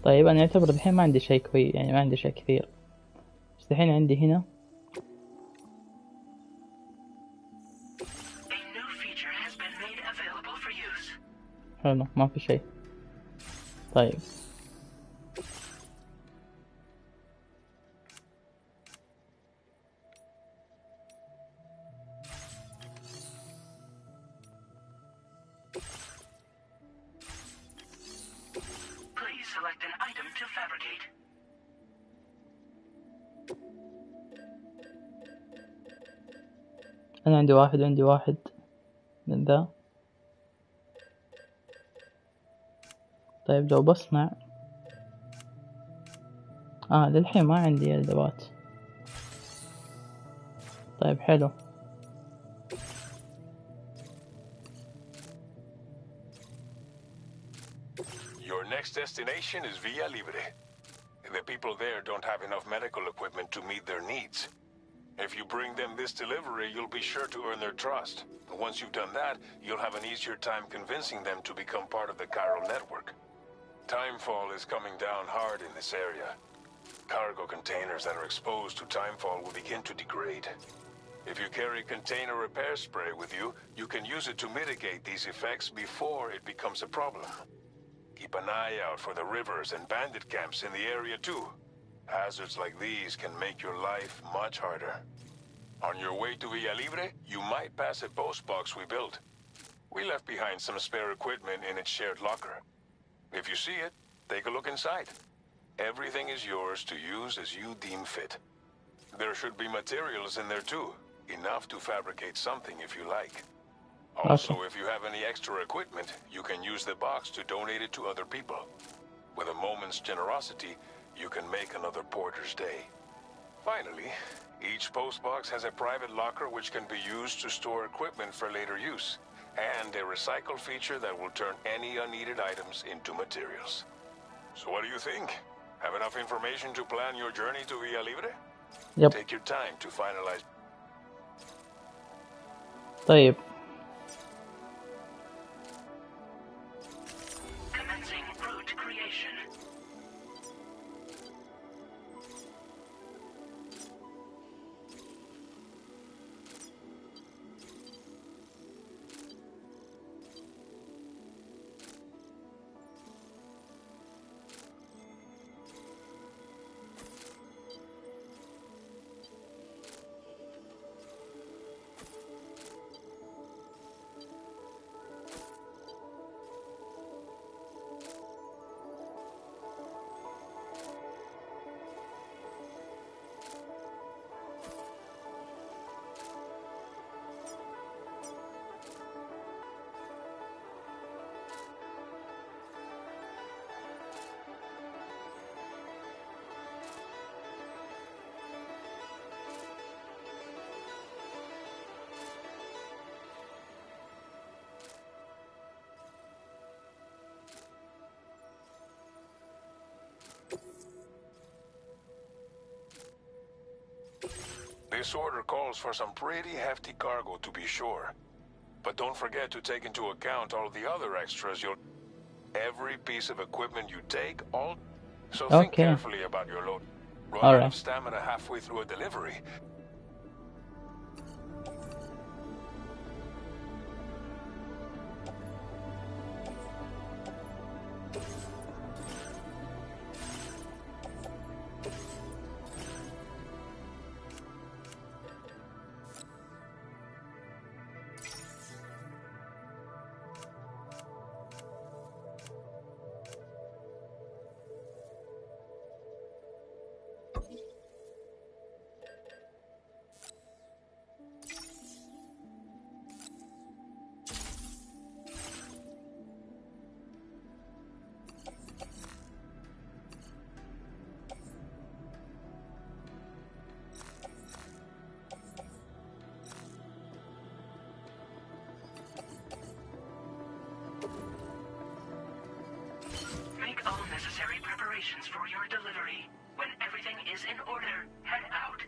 طيب أنا أعتبر الحين ما عندي شيء كويس، يعني ما عندي شيء كثير، بس الحين عندي هنا حلو ما في شيء. طيب Select an item to fabricate. أنا عندي واحد وعندي واحد من ذا. طيب لو بصنع للحين ما عندي أدوات. طيب حلو. Your next destination is Villa Libre. The people there don't have enough medical equipment to meet their needs. If you bring them this delivery, you'll be sure to earn their trust. Once you've done that, you'll have an easier time convincing them to become part of the chiral network. Timefall is coming down hard in this area. Cargo containers that are exposed to timefall will begin to degrade. If you carry container repair spray with you, you can use it to mitigate these effects before it becomes a problem. Keep an eye out for the rivers and bandit camps in the area too. Hazards like these can make your life much harder. On your way to Villa Libre, you might pass a post box we built. We left behind some spare equipment in its shared locker. If you see it, take a look inside. Everything is yours to use as you deem fit. There should be materials in there too, enough to fabricate something if you like. Also, if you have any extra equipment, you can use the box to donate it to other people. With a moment's generosity, you can make another porter's day. Finally, each postbox has a private locker which can be used to store equipment for later use, and a recycle feature that will turn any unneeded items into materials. So what do you think? Have enough information to plan your journey to Villa Libre? Yep. Take your time to finalize. طيب Commencing route creation. This order calls for some pretty hefty cargo to be sure. But don't forget to take into account all the other extras you'll... Every piece of equipment you take, all... So think carefully about your load. Run out of stamina halfway through a delivery. Necessary preparations for your delivery. When everything is in order, head out.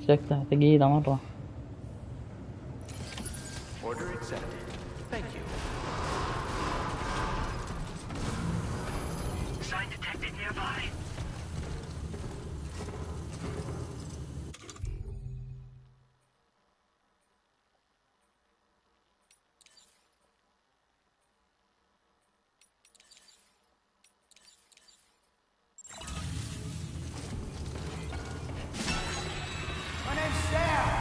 شكلها ثقيلة مرة. Order accepted. Thank you. Sign detected nearby. My name's Sam.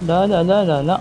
لا لا لا لا لا.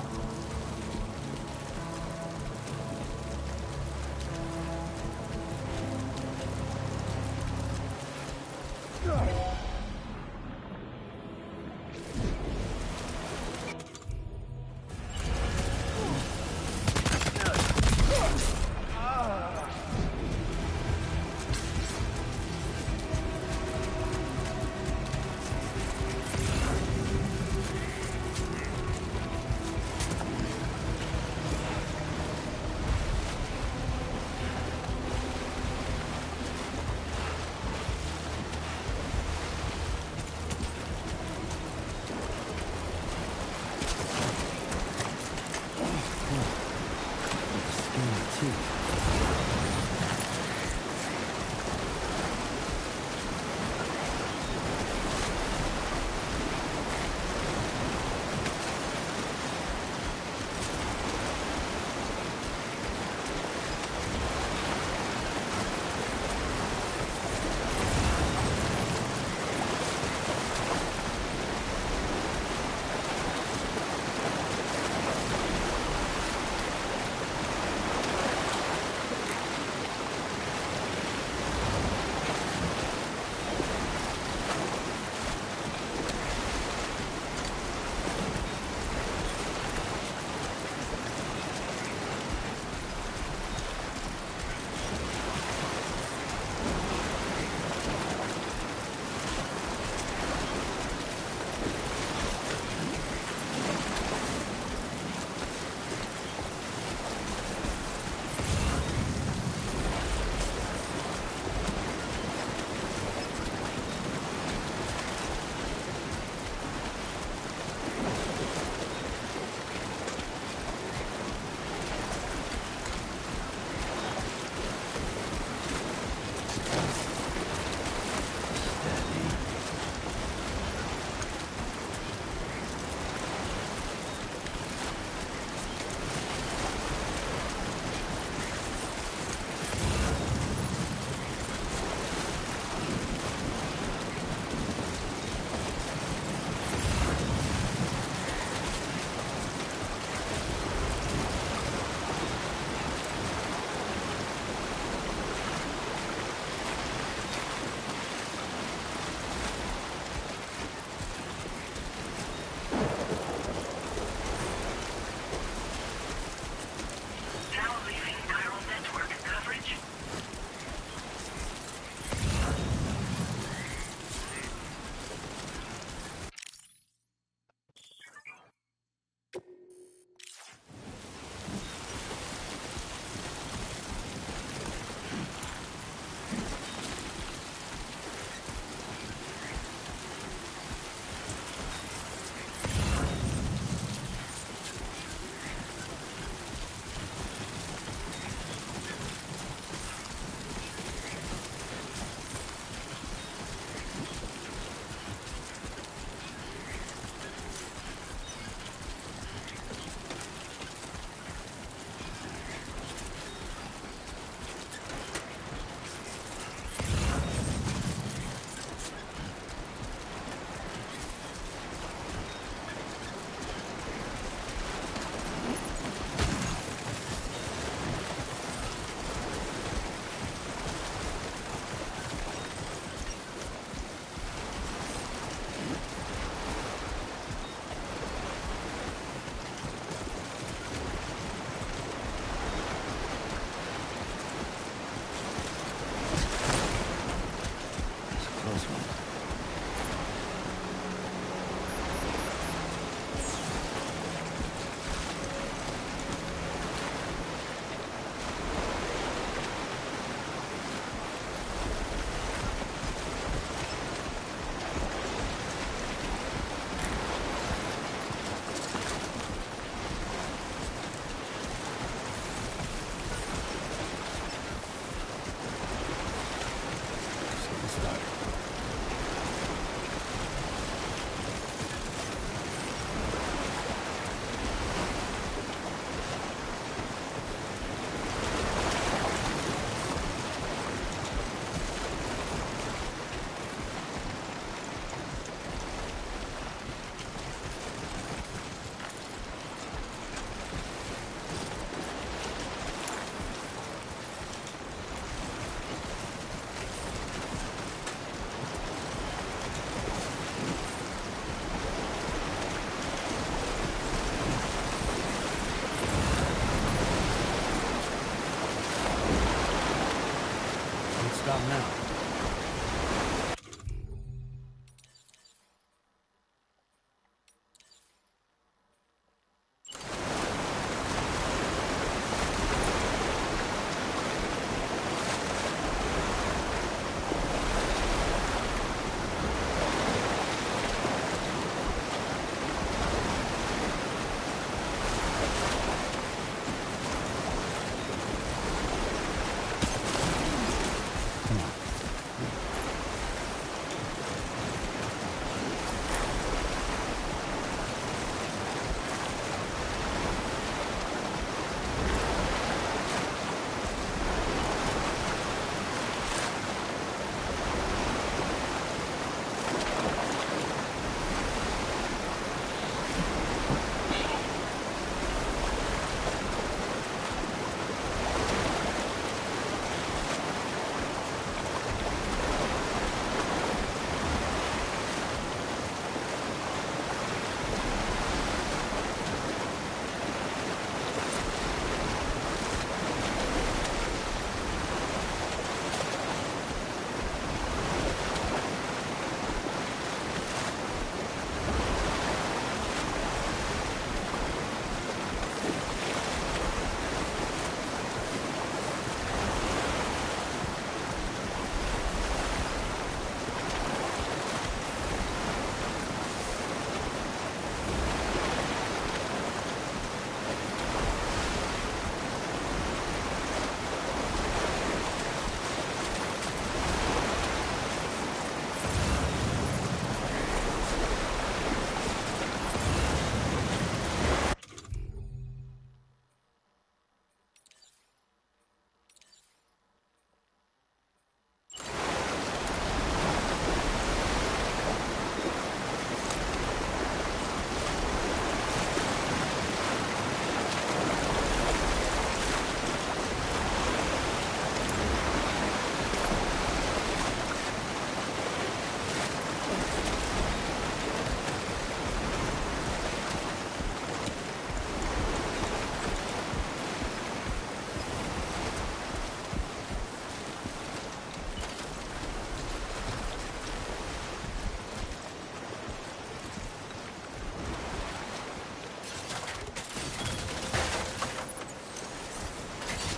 now.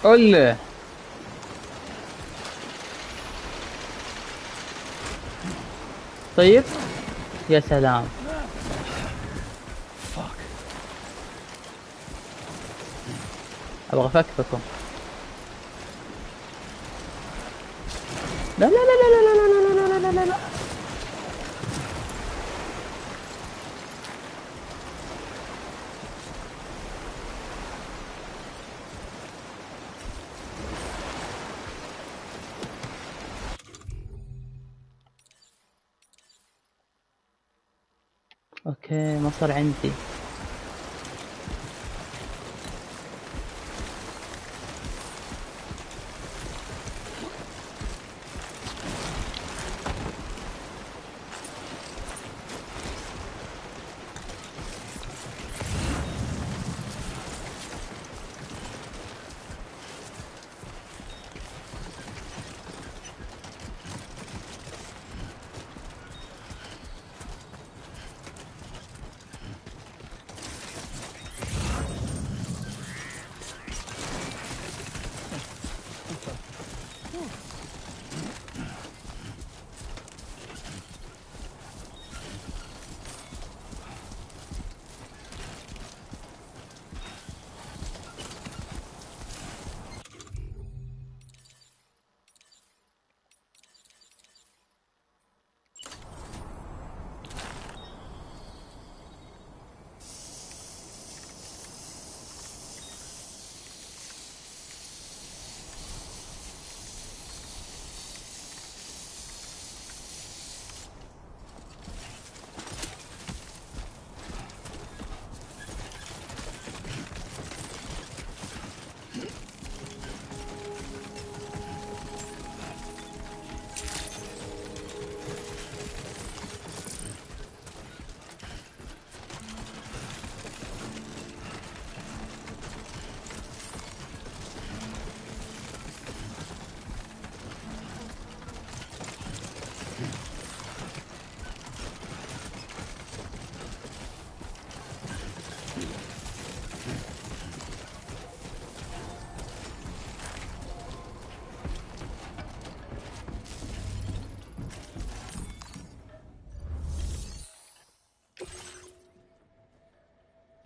قول له. طيب يا سلام. ابغى افكفكم. لا لا لا لا لا لا لا لا لا لا لا. اوكي ما صار عندي.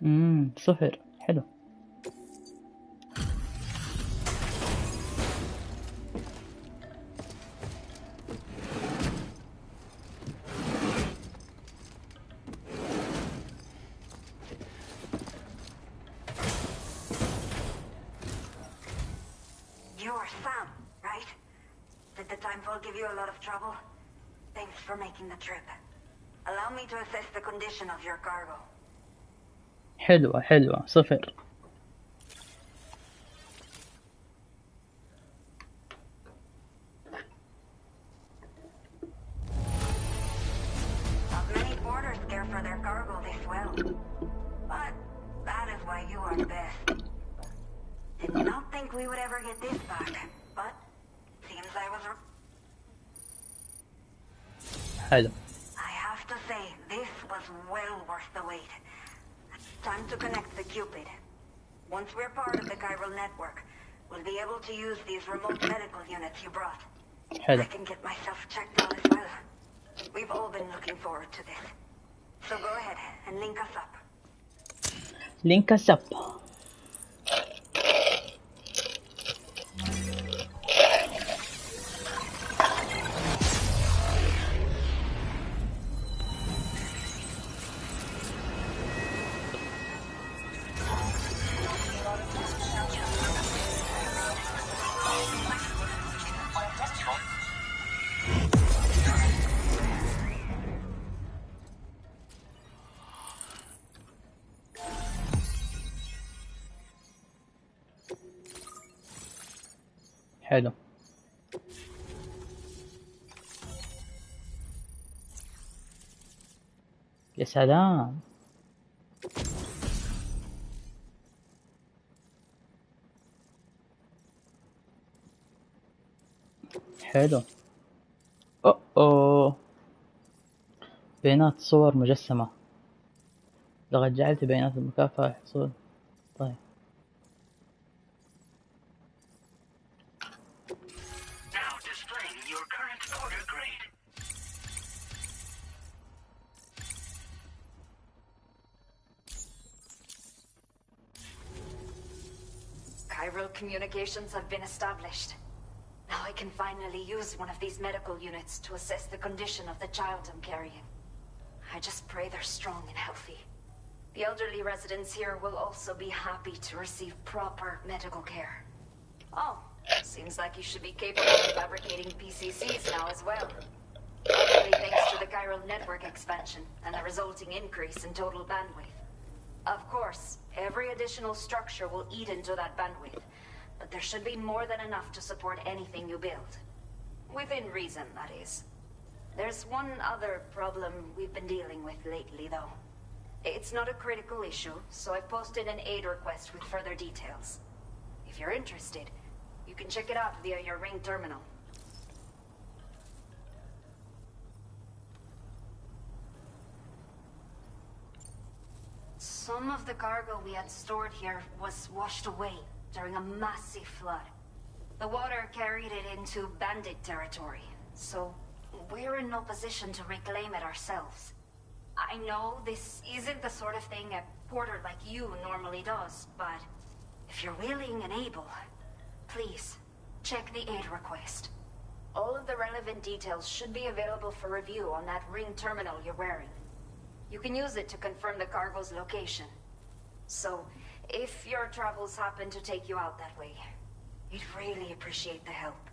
صفر. حلو. You're Sam, right? Did the timefall give you a lot of trouble? Thanks for making the trip. Allow me to assess the condition of your cargo. حلوة حلوة. صفر. Not many porters care for their cargo this well. But that is why you are the best. Did not think we would ever get this back, but seems I was حلو. I have to say, this was well worth the wait. Time to connect the Cupid. Once we're part of the chiral network, we'll be able to use these remote medical units you brought. حلو. I can get myself checked out as well. We've all been looking forward to this. So go ahead and link us up. Link us up. حلو. يا سلام. حلو. أوه. بيانات صور مجسمة. لقد جعلت بيانات المكافأة حصول. طيب. Now displaying your current porter grade. Chiral communications have been established. Now I can finally use one of these medical units to assess the condition of the child I'm carrying. I just pray they're strong and healthy. The elderly residents here will also be happy to receive proper medical care. Oh, seems like you should be capable of fabricating PCCs now as well. Probably thanks to the chiral network expansion and the resulting increase in total bandwidth. Of course, every additional structure will eat into that bandwidth, but there should be more than enough to support anything you build. Within reason, that is. There's one other problem we've been dealing with lately, though. It's not a critical issue, so I've posted an aid request with further details. If you're interested, you can check it out via your ring terminal. Some of the cargo we had stored here was washed away during a massive flood. The water carried it into bandit territory, so we're in no position to reclaim it ourselves. I know this isn't the sort of thing a porter like you normally does, but if you're willing and able, please, check the aid request. All of the relevant details should be available for review on that ring terminal you're wearing. You can use it to confirm the cargo's location. So, if your travels happen to take you out that way, we'd really appreciate the help.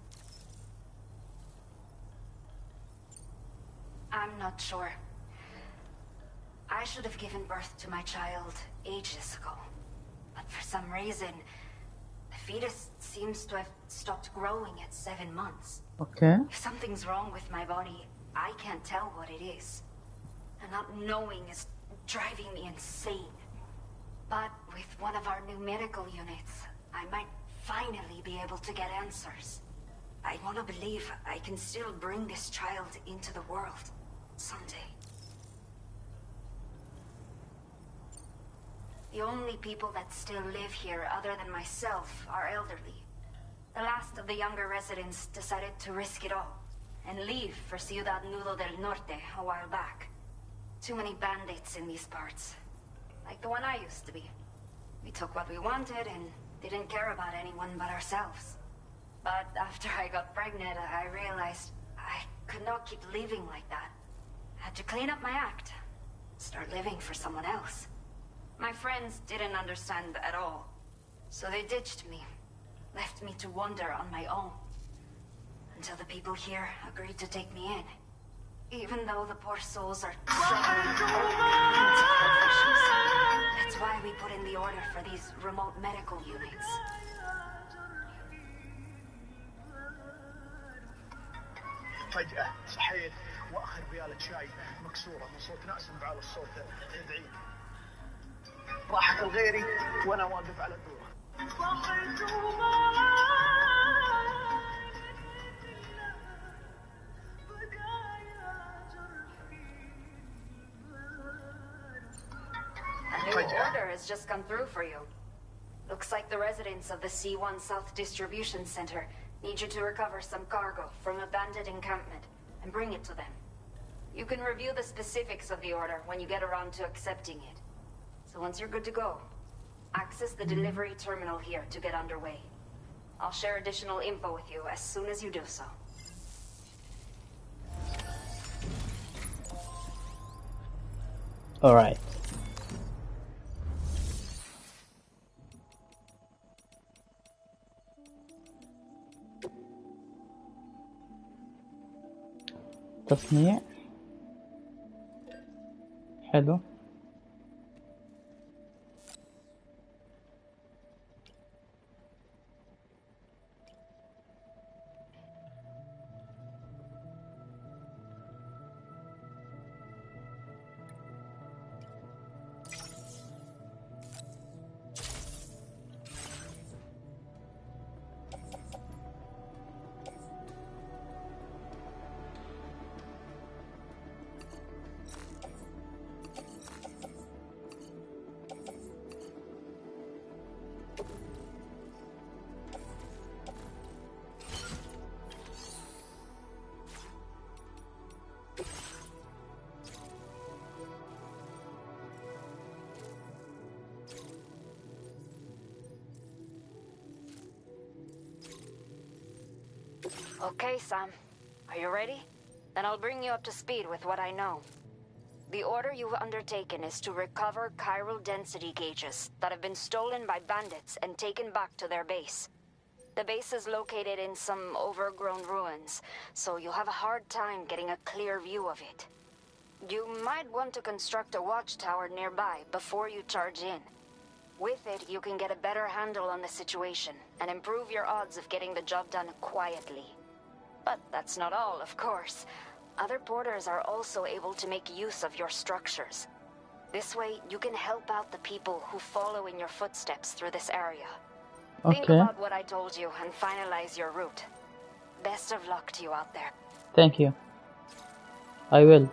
I'm not sure. I should have given birth to my child ages ago. But for some reason, the fetus seems to have stopped growing at 7 months. Okay. If something's wrong with my body, I can't tell what it is. And not knowing is driving me insane. But with one of our new medical units, I might finally be able to get answers. I want to believe I can still bring this child into the world someday. The only people that still live here other than myself are elderly. The last of the younger residents decided to risk it all and leave for Ciudad Nudo del Norte a while back. Too many bandits in these parts. like the one I used to be. We took what we wanted and didn't care about anyone but ourselves. But after I got pregnant, I realized I could not keep living like that. I had to clean up my act, start living for someone else. My friends didn't understand at all, so they ditched me, left me to wander on my own. Until the people here agreed to take me in. Even though the poor souls are struggling with health issues. That's why we put in the order for these remote medical units. فجأة صحيت وآخر بيالة شاي مكسورة من صوت ناس على الصوت تدعي. راحت لغيري وأنا واقف على الدورة. A new order has just come through for you. Looks like the residents of the C1 South Distribution Center need you to recover some cargo from a bandit encampment and bring it to them. You can review the specifics of the order when you get around to accepting it. So once you're good to go, access the delivery terminal here to get underway. I'll share additional info with you as soon as you do so. All right. تصنيع حلو. Okay, Sam. Are you ready? Then I'll bring you up to speed with what I know. The order you've undertaken is to recover chiral density gauges that have been stolen by bandits and taken back to their base. The base is located in some overgrown ruins, so you'll have a hard time getting a clear view of it. You might want to construct a watchtower nearby before you charge in. With it, you can get a better handle on the situation and improve your odds of getting the job done quietly. But that's not all, of course. Other porters are also able to make use of your structures. This way, you can help out the people who follow in your footsteps through this area. Think about what I told you and finalize your route. Best of luck to you out there. Thank you. I will.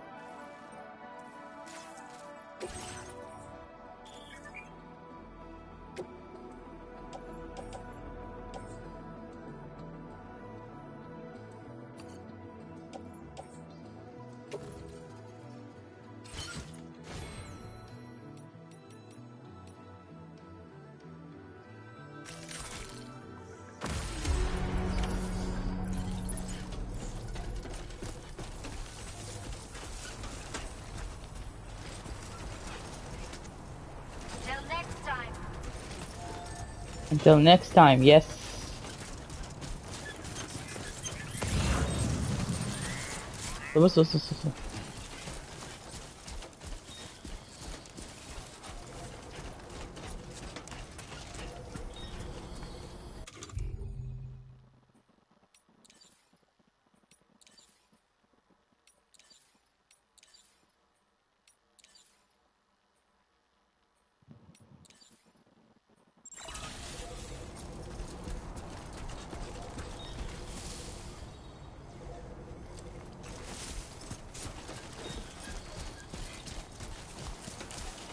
Until next time, yes. بص.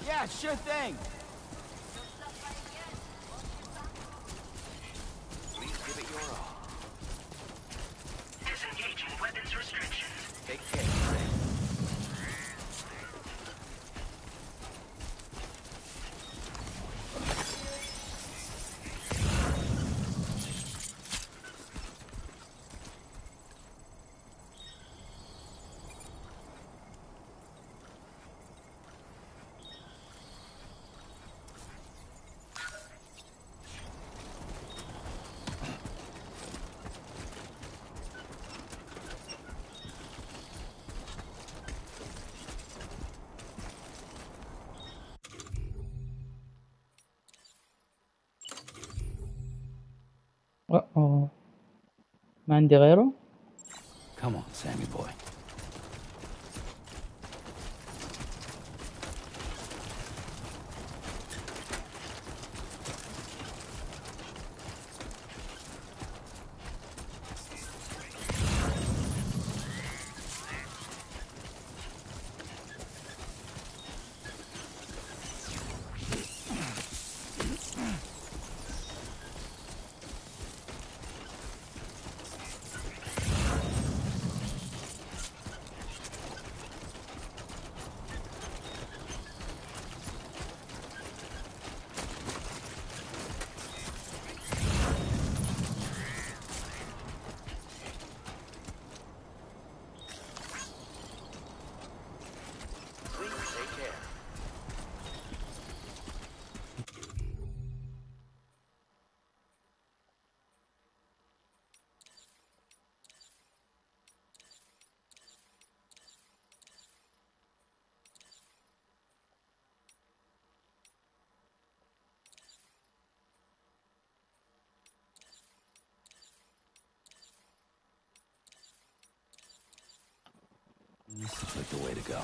Yeah, sure thing. Please give it your all. Disengaging weapons restrictions. Take care. أوه. ما عندي غيره. Come on, Sammy boy. Please take care. This looks like the way to go.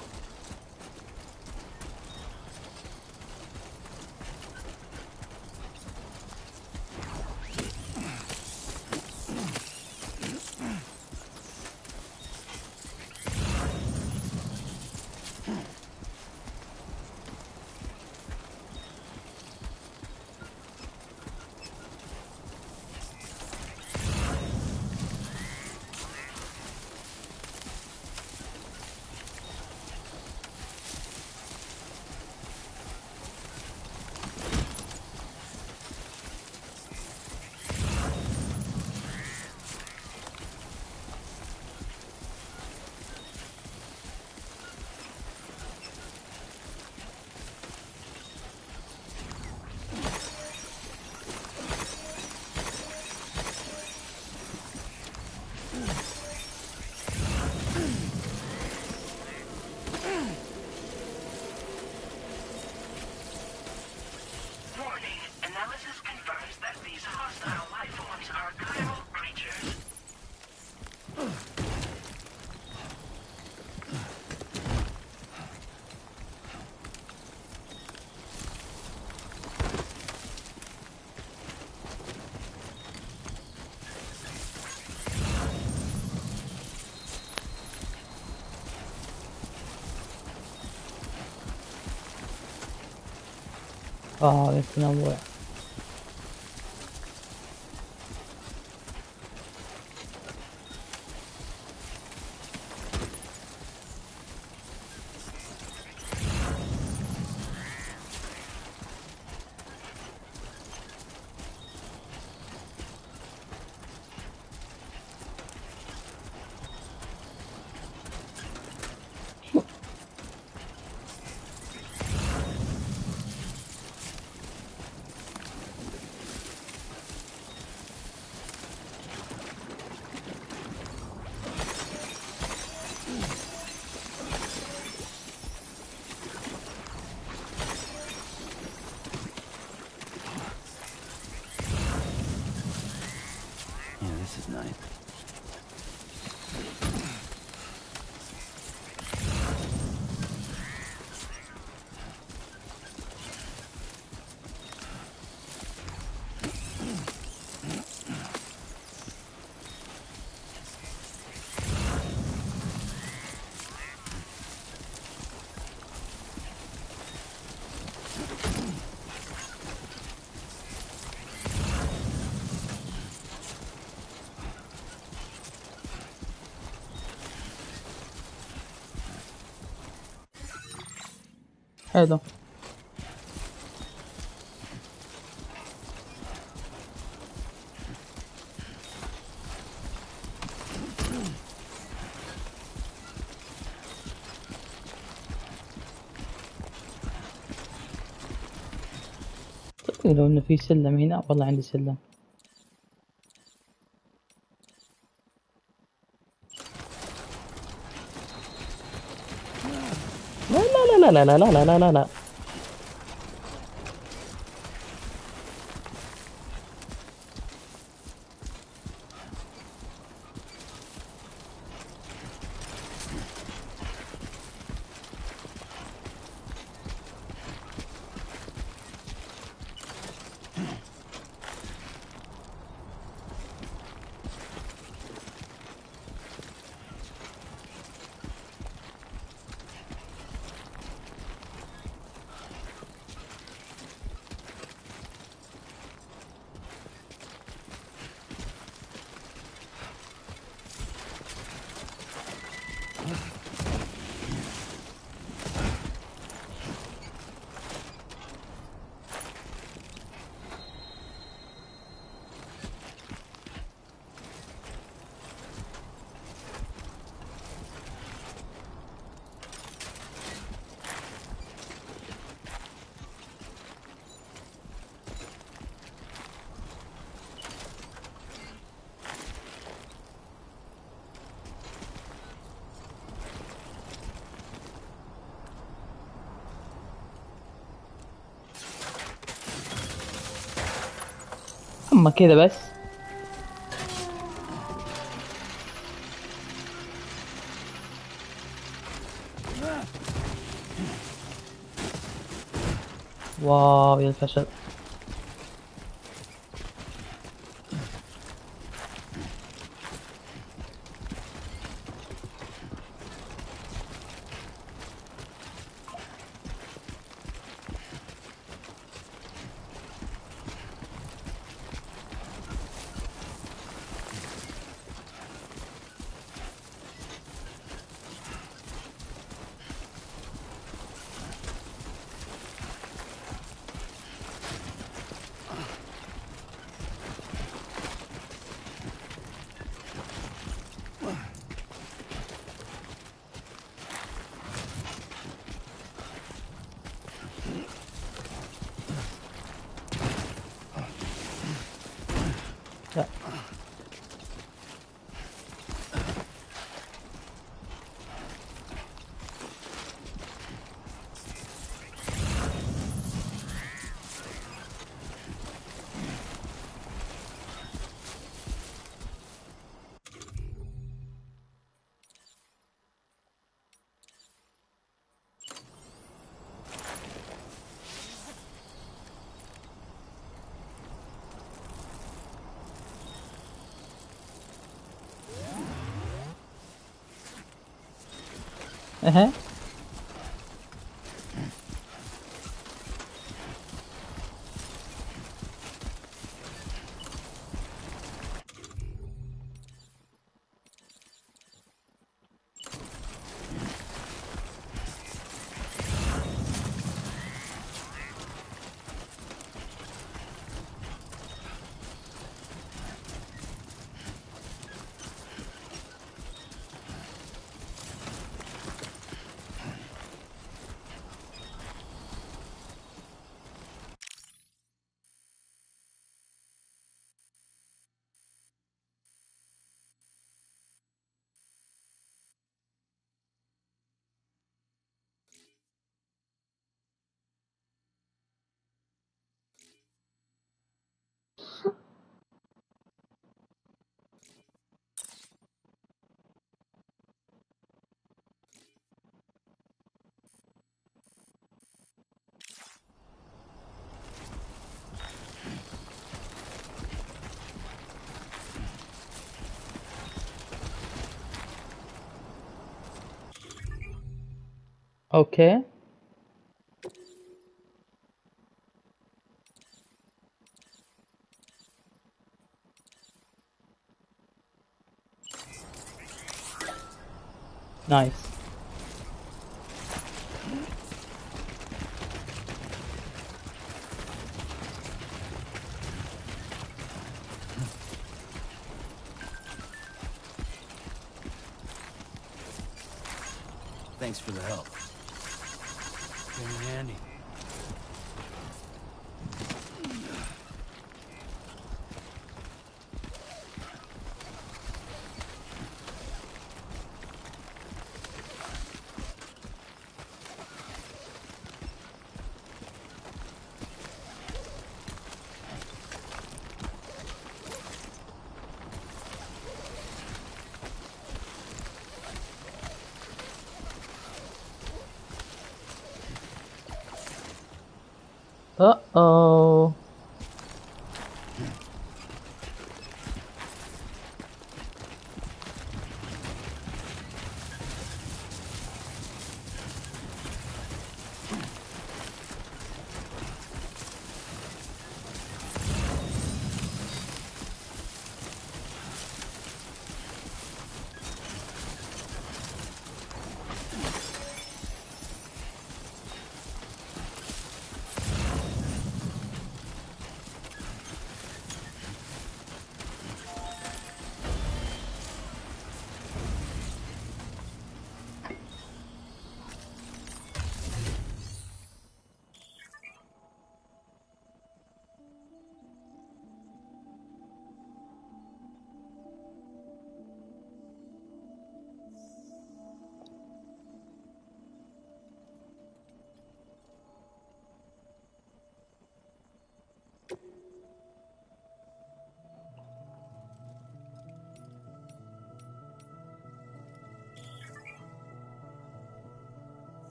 Warning. Analysis confirms that these hostile life forms are chiral creatures. يتنوع. Yeah, this is nice. حلو. لو انه في سلم هنا، والله عندي سلم. لا لا لا لا لا لا لا لا لا لا. اما كذا بس. واو يا الفشل. لا. اها. اوكي. نايس. Thanks for the help. Came in handy. Uh-oh.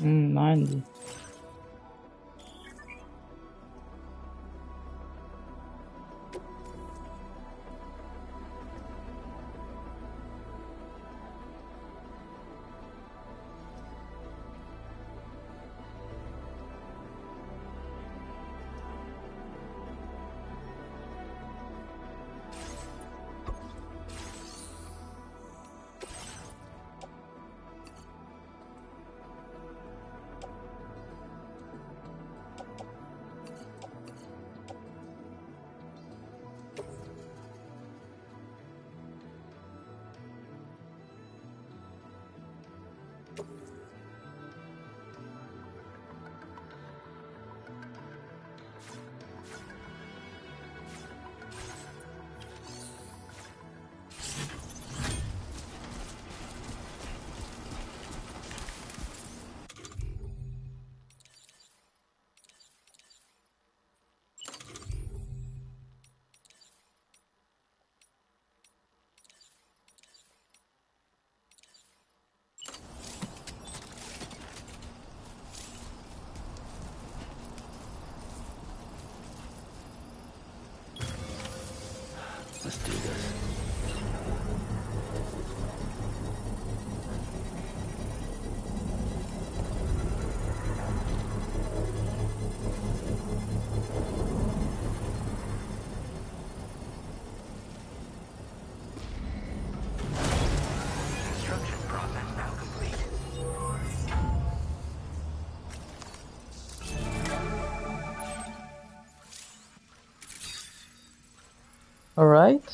ما عندي. Let's do this. Construction process now complete. All right.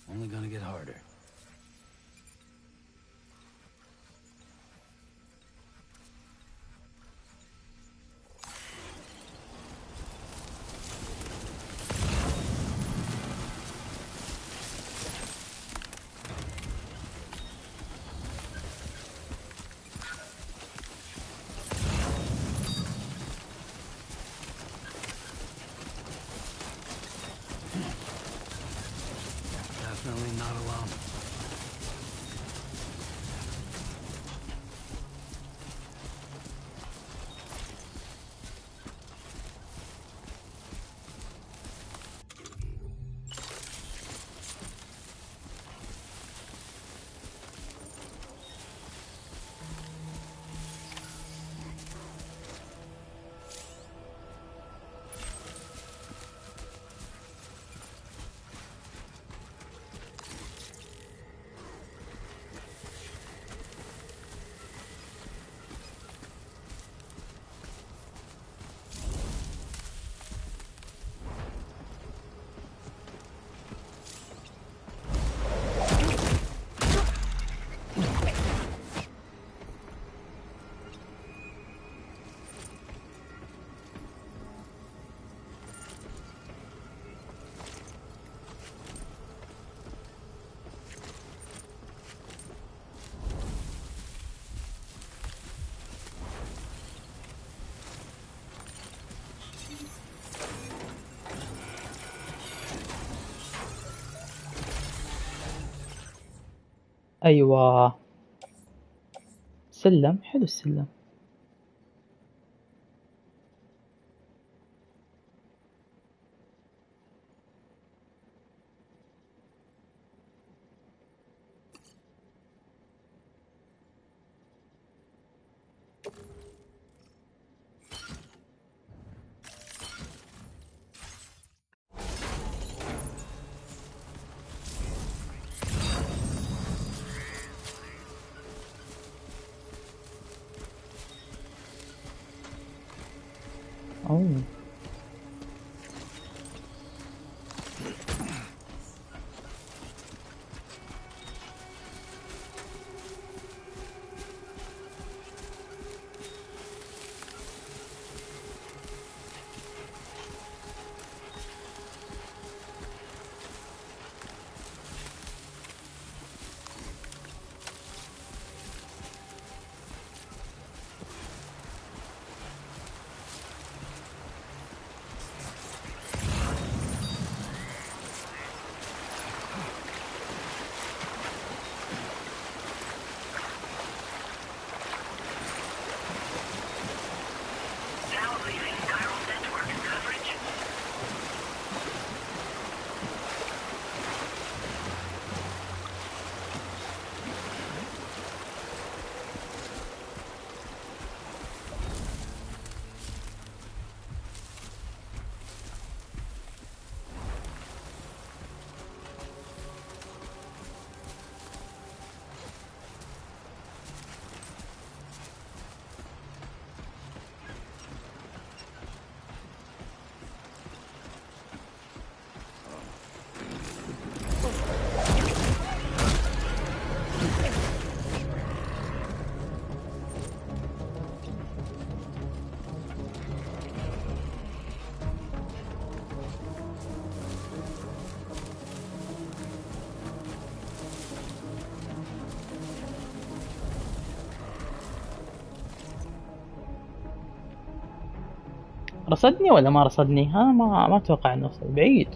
Only gonna get harder. Definitely not alone. أيوة. سلم، حلو السلم. أوه. رصدني ولا ما رصدني؟ ها ما اتوقع انه وصل بعيد.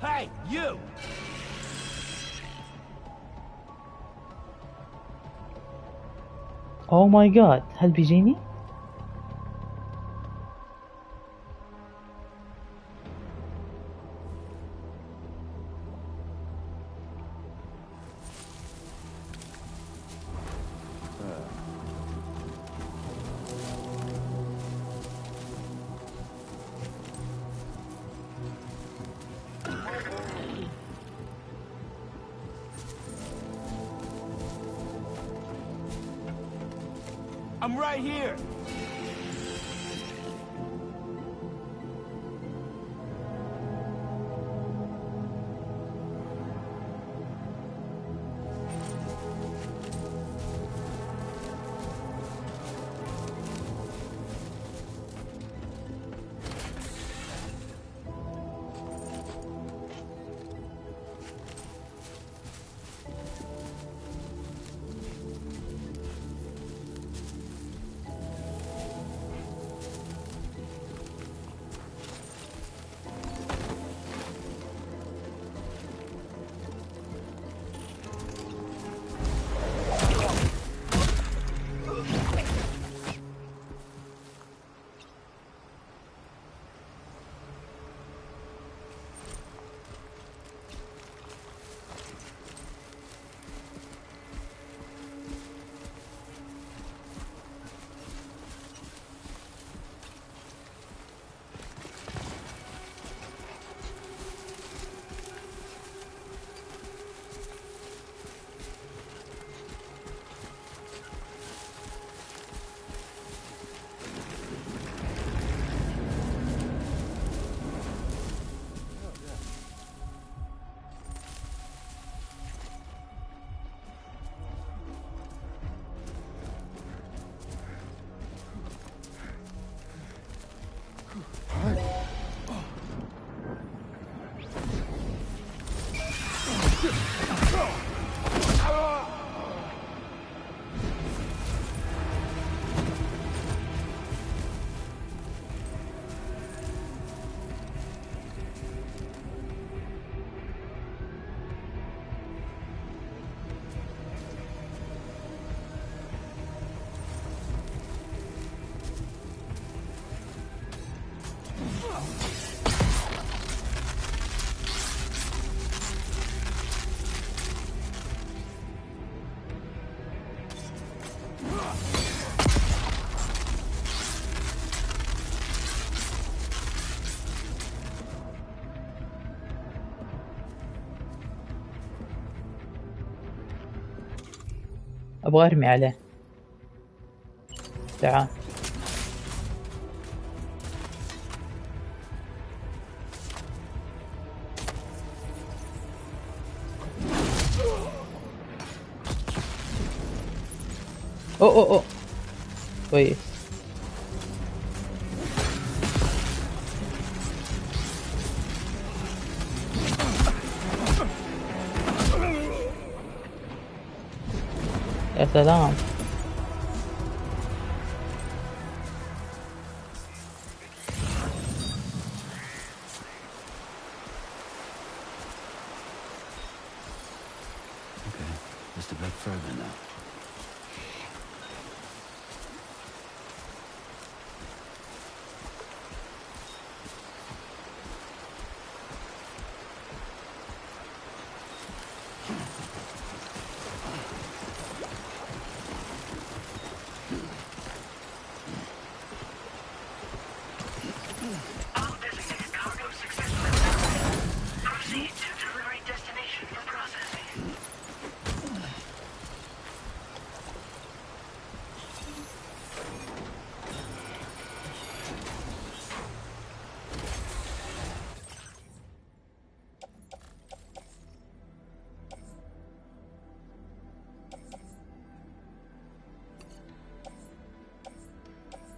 Hey, you! اوه ماي جاد، هل بيجيني؟ I'm right here! ابغى ارمي عليه. تعال. اوه كويس. يا سلام. Okay, just a bit further now. All designated cargo successfully. Proceed to delivery destination for processing.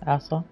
عصا.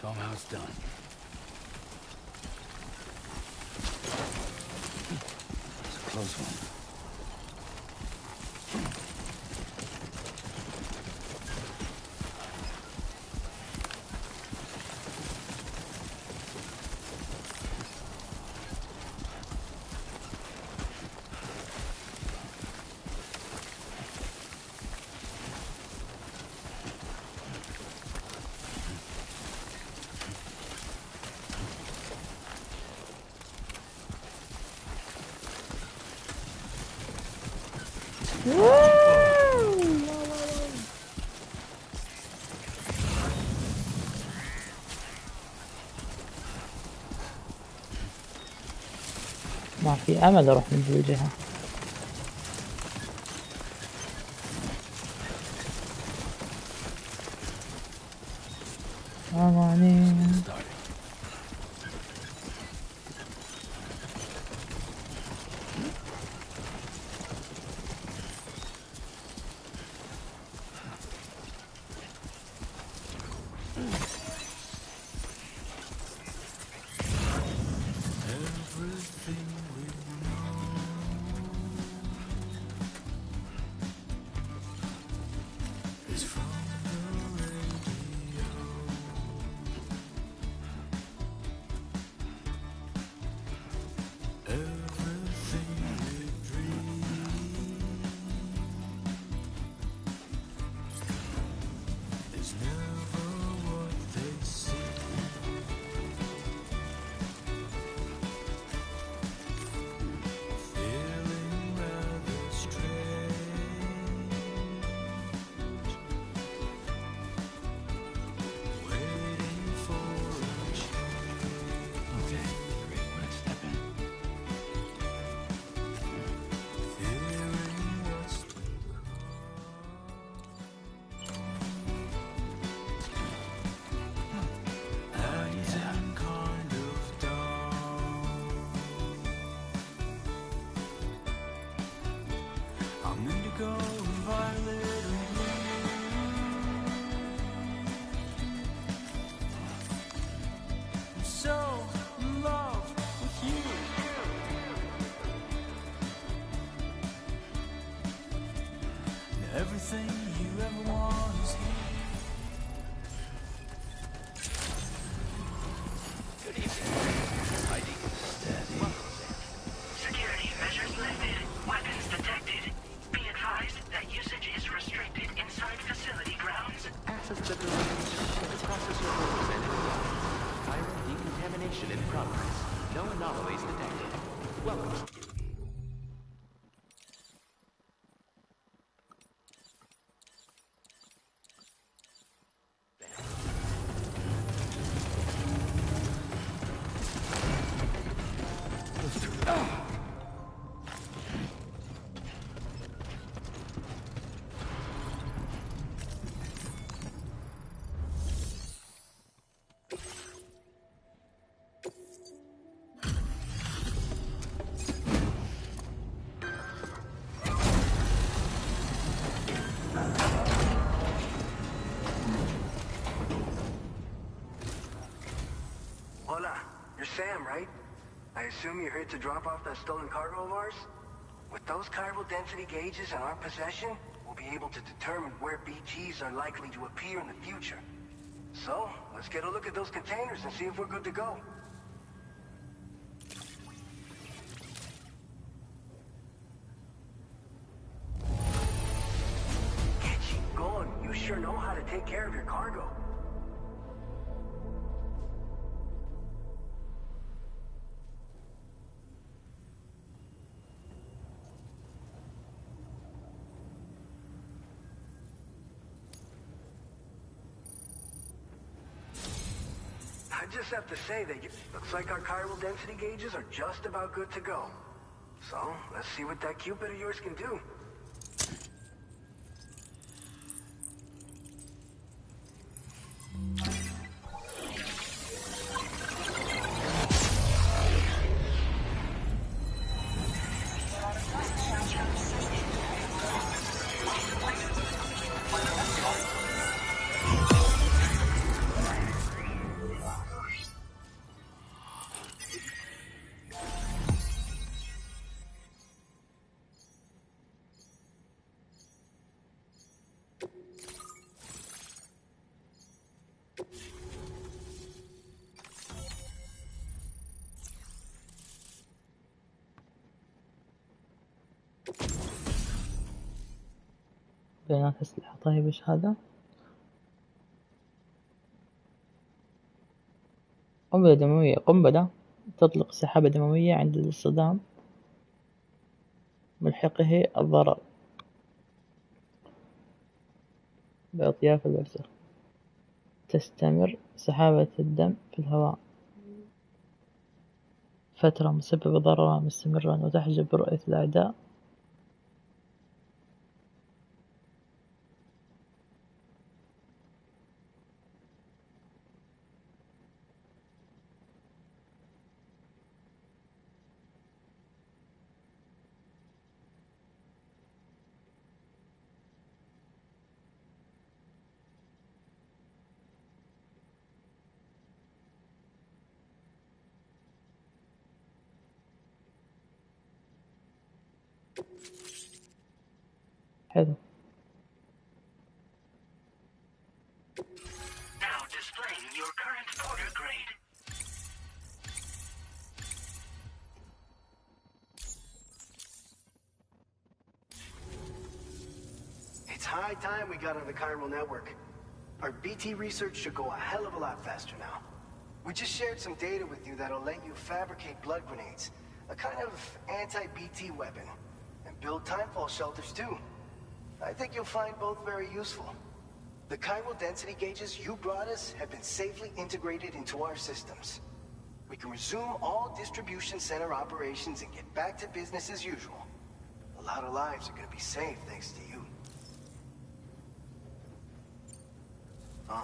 Show 'em how it's done. It's a close one. ما في أمل أروح من ذي الجهة. أماني. Everything you ever want is here. Good evening. Hiding steady. Security measures lifted. Weapons detected. Be advised that usage is restricted inside facility grounds. Access to the building to process your orders and viral decontamination in progress. No anomalies detected. Welcome. Hola, you're Sam, right? I assume you're here to drop off that stolen cargo of ours? With those chiral density gauges in our possession, we'll be able to determine where BGs are likely to appear in the future. So, let's get a look at those containers and see if we're good to go. Get you going. You sure know how to take care of your cargo. I just have to say that looks like our chiral density gauges are just about good to go. So, let's see what that Cupid of yours can do. بيانات أسلحة. طيب إيش هذا؟ قنبلة دموية. قنبلة تطلق سحابة دموية عند الاصطدام ملحقه الضرر بأطياف البرزخ. تستمر سحابة الدم في الهواء فترة مسببة ضررا مستمرا وتحجب رؤية الأعداء. حلو. Now displaying your current porter grade. It's high time we got on the chiral network. Our BT research should go a hell of a lot faster now. We just shared some data with you that'll let you fabricate blood grenades, a kind of anti-BT weapon, and build timefall shelters too. I think you'll find both very useful. The chiral density gauges you brought us have been safely integrated into our systems. We can resume all distribution center operations and get back to business as usual. A lot of lives are gonna be saved thanks to you.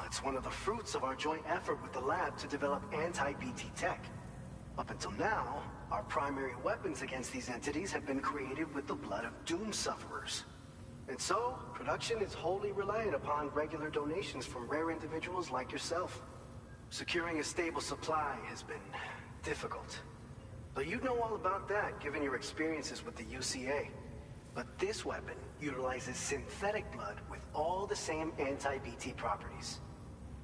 It's one of the fruits of our joint effort with the lab to develop anti-BT tech. Up until now, our primary weapons against these entities have been created with the blood of doom sufferers. And so, production is wholly reliant upon regular donations from rare individuals like yourself. Securing a stable supply has been difficult. But you know all about that, given your experiences with the UCA. But this weapon utilizes synthetic blood with all the same anti-BT properties.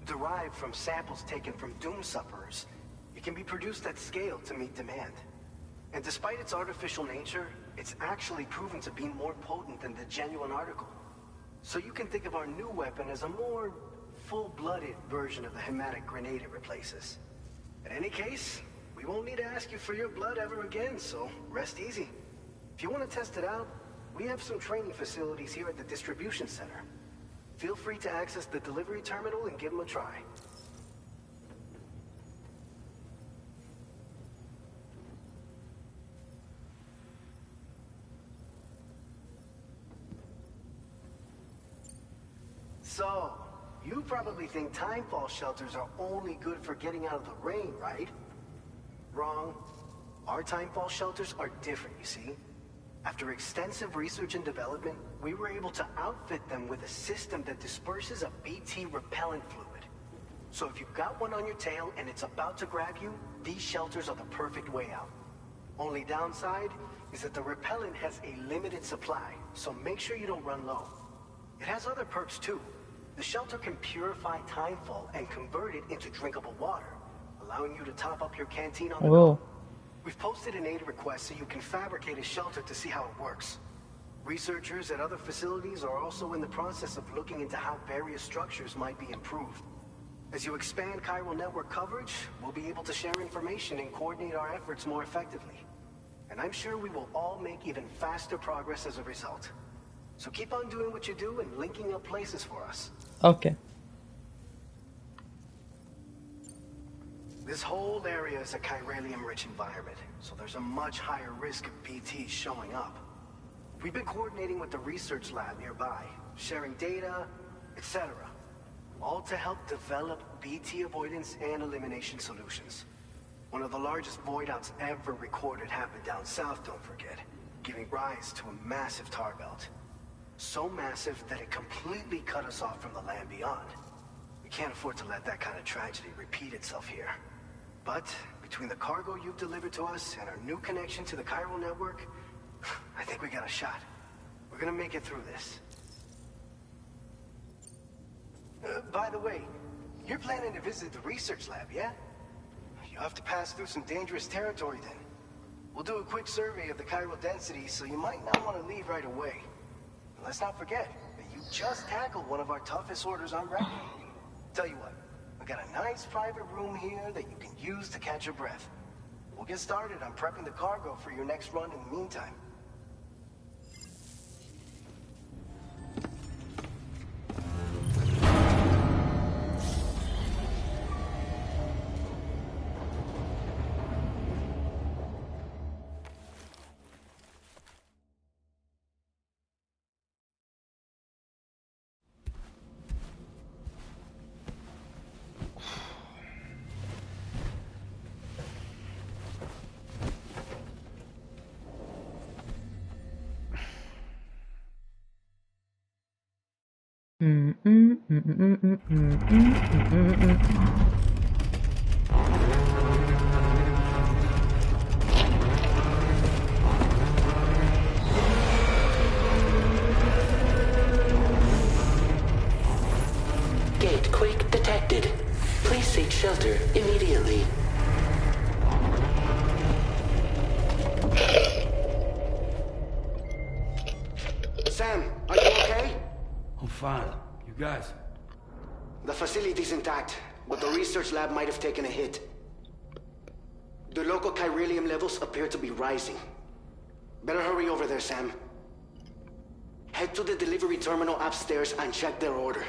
Derived from samples taken from doom sufferers, it can be produced at scale to meet demand. And despite its artificial nature, it's actually proven to be more potent than the genuine article. So you can think of our new weapon as a more full-blooded version of the hematic grenade it replaces. In any case, we won't need to ask you for your blood ever again, so rest easy. If you want to test it out, we have some training facilities here at the distribution center. Feel free to access the delivery terminal and give them a try. So, you probably think timefall shelters are only good for getting out of the rain, right? Wrong. Our timefall shelters are different, you see. After extensive research and development, we were able to outfit them with a system that disperses a BT repellent fluid. So if you've got one on your tail and it's about to grab you, these shelters are the perfect way out. Only downside is that the repellent has a limited supply, so make sure you don't run low. It has other perks too. The shelter can purify timefall and convert it into drinkable water, allowing you to top up your canteen on the go. We've posted an aid request so you can fabricate a shelter to see how it works. Researchers at other facilities are also in the process of looking into how various structures might be improved. As you expand chiral network coverage, we'll be able to share information and coordinate our efforts more effectively. And I'm sure we will all make even faster progress as a result. So keep on doing what you do and linking up places for us. Okay. This whole area is a chiralium-rich environment, so there's a much higher risk of BTs showing up. We've been coordinating with the research lab nearby, sharing data, etc. All to help develop BT avoidance and elimination solutions. One of the largest void outs ever recorded happened down south, don't forget, giving rise to a massive tar belt. So massive that it completely cut us off from the land beyond. We can't afford to let that kind of tragedy repeat itself here. But between the cargo you've delivered to us and our new connection to the chiral network, I think we got a shot. We're gonna make it through this. By the way, you're planning to visit the research lab, yeah? You'll have to pass through some dangerous territory then. We'll do a quick survey of the chiral density, so you might not want to leave right away. And let's not forget that you just tackled one of our toughest orders on record. Tell you what, we got a nice private room here that you can use to catch your breath. We'll get started on prepping the cargo for your next run in the meantime. Gate quake detected. Please seek shelter immediately. Sam, are you okay? I'm fine. You guys? The facility's intact, but the research lab might have taken a hit. The local chiralium levels appear to be rising. Better hurry over there, Sam. Head to the delivery terminal upstairs and check their order.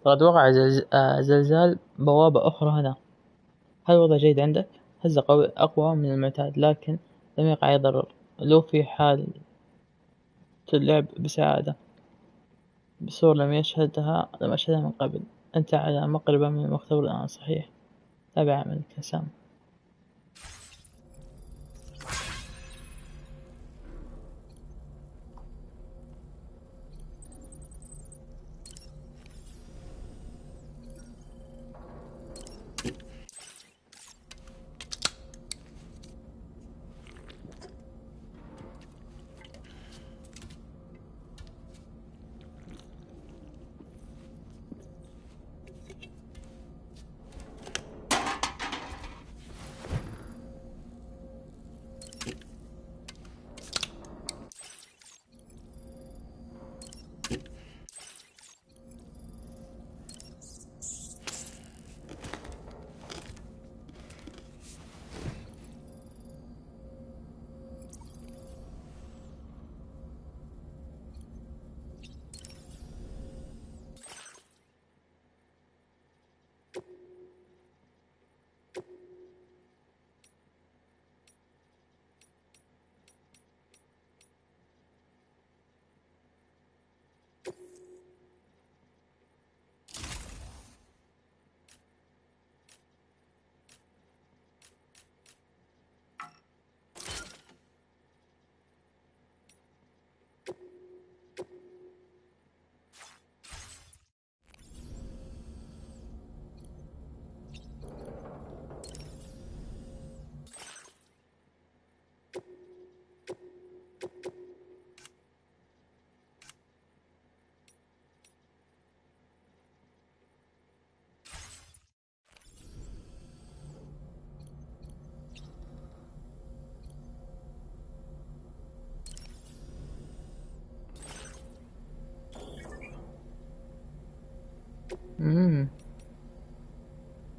ترى أتوقع زلزال بوابة أخرى هنا. هل الوضع جيد عندك؟ هزة أقوى من المعتاد، لكن لم يقع أي ضرر. لو في حالة اللعب بسعادة بصورة لم أشهدها من قبل. أنت على مقربة من المختبر الآن، صحيح؟ تابع عملك يا سام.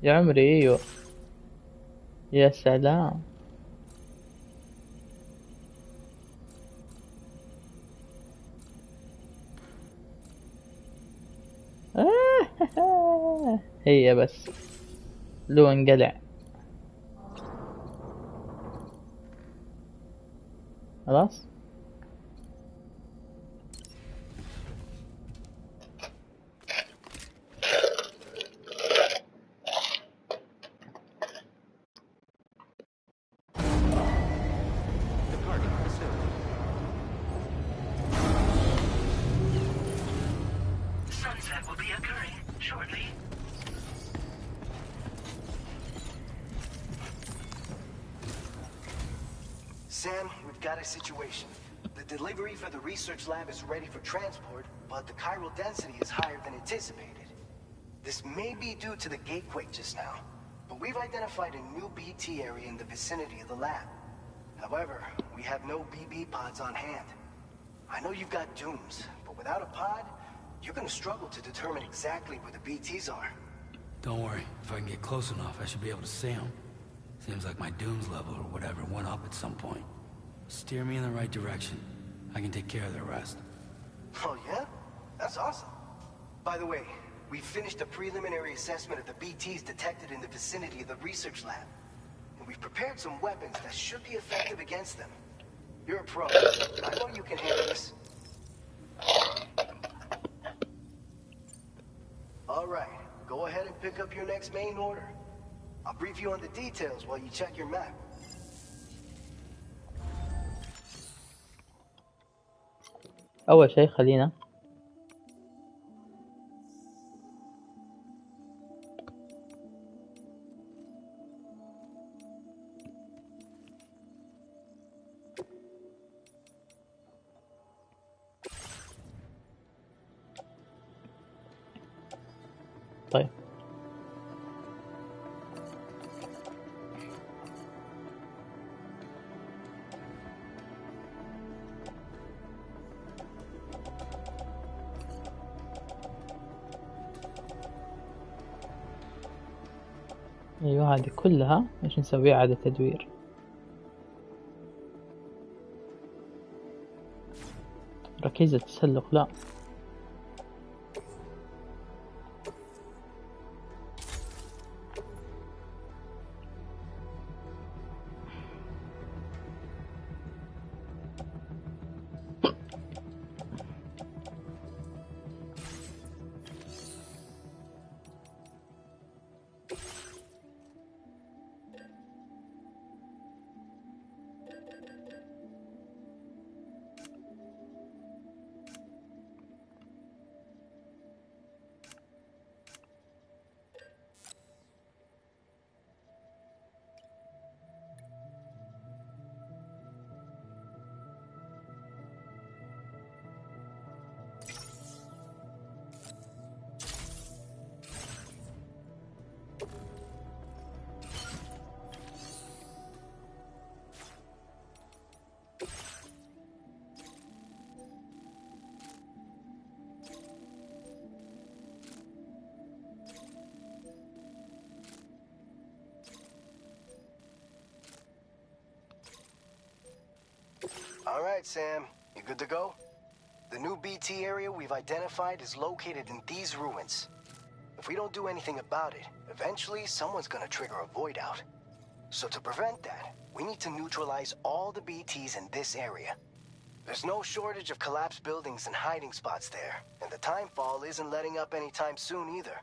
يا عمري ايوه. يا سلام. هي بس لو انقلع خلاص. Sunset will be occurring shortly. Sam, we've got a situation. The delivery for the research lab is ready for transport, but the chiral density is higher than anticipated. This may be due to the gatequake just now, but we've identified a new BT area in the vicinity of the lab. However, we have no BB pods on hand. I know you've got dooms, but without a pod, you're gonna struggle to determine exactly where the BTs are. Don't worry. If I can get close enough, I should be able to see them. Seems like my dooms level or whatever went up at some point. Steer me in the right direction. I can take care of the rest. Oh yeah? That's awesome. By the way, we finished a preliminary assessment of the BTs detected in the vicinity of the research lab. And we've prepared some weapons that should be effective against them. You're a pro. I know you can handle this. All right, go ahead and pick up your next main order. I'll brief you on the details while you check your map. اول شيء خلينا طيب. ايوه هذه كلها ايش نسويها إعادة تدوير. ركيزة تسلق لا. All right, Sam. You good to go? The new BT area we've identified is located in these ruins. If we don't do anything about it, eventually someone's gonna trigger a void out. So to prevent that, we need to neutralize all the BTs in this area. There's no shortage of collapsed buildings and hiding spots there, and the timefall isn't letting up anytime soon either.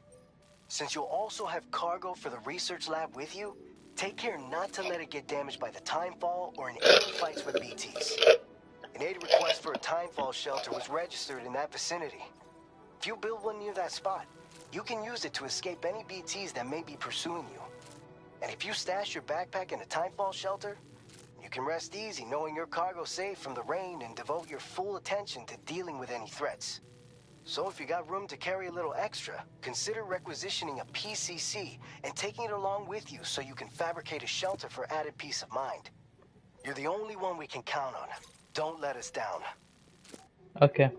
Since you'll also have cargo for the research lab with you, take care not to let it get damaged by the timefall or in any fights with BTs. An aid request for a timefall shelter was registered in that vicinity. If you build one near that spot, you can use it to escape any BTs that may be pursuing you. And if you stash your backpack in a timefall shelter, you can rest easy knowing your cargo's safe from the rain and devote your full attention to dealing with any threats. So if you got room to carry a little extra, consider requisitioning a PCC and taking it along with you so you can fabricate a shelter for added peace of mind. You're the only one we can count on. Don't let us down. اوكي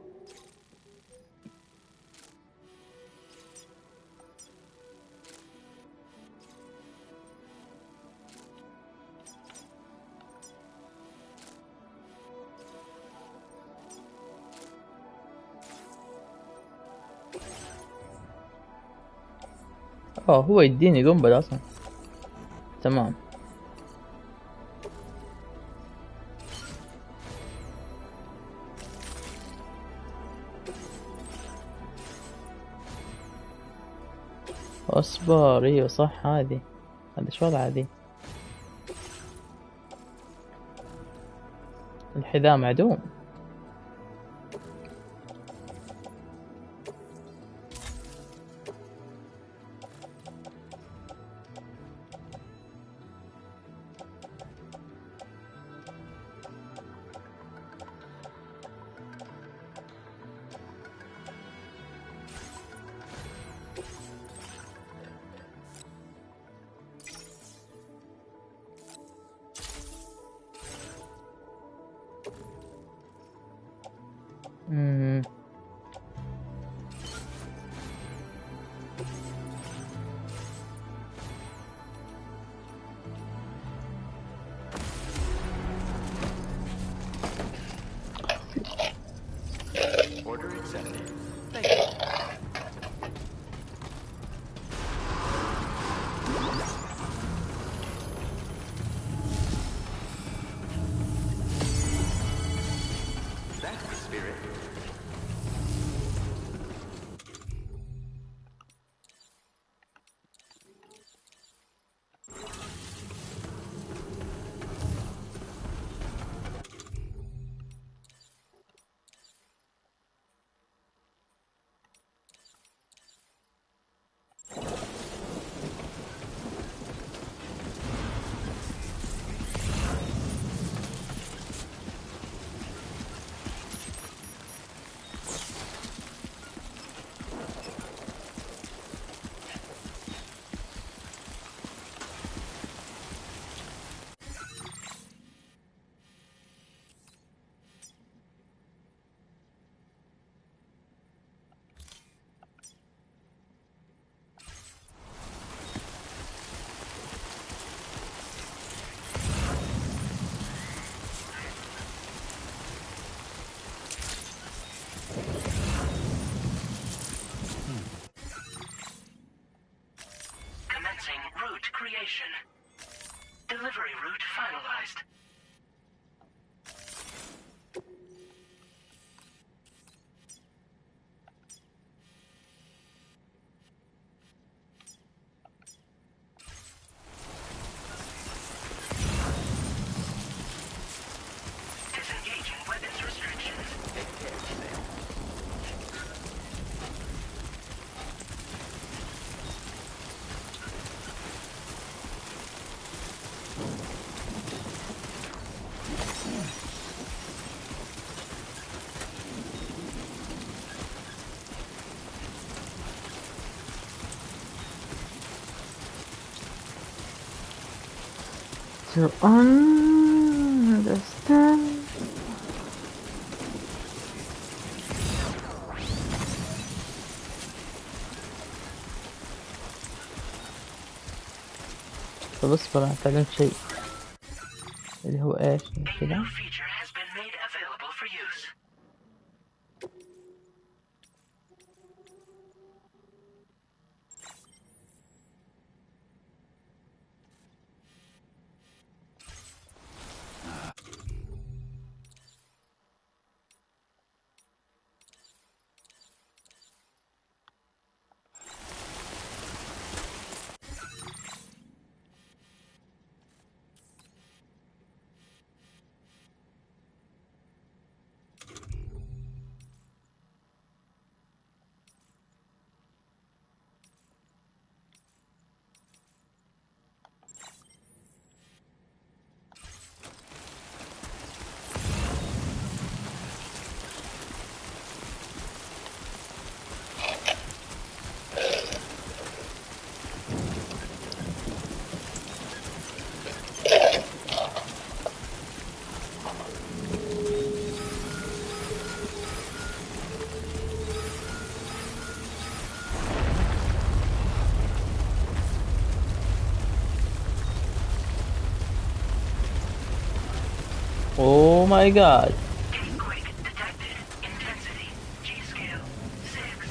هو يديني قنبلة اصلا. تمام. اصبر، ايوه صح، هذه شو هذه؟ الحذاء معدوم. Order accepted. Thank you. That's the spirit. Commencing route creation. Delivery route finalized. Disengaging weapons restrictions. Take care, Sam. To understand. طب اصبر، انا تعلمت شيء اللي هو ايش كذا. Feature has been made available for use. Oh my god. Earthquake detected. Intensity. G scale 6.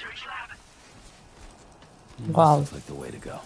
research lab. Wow. This looks like the way to go.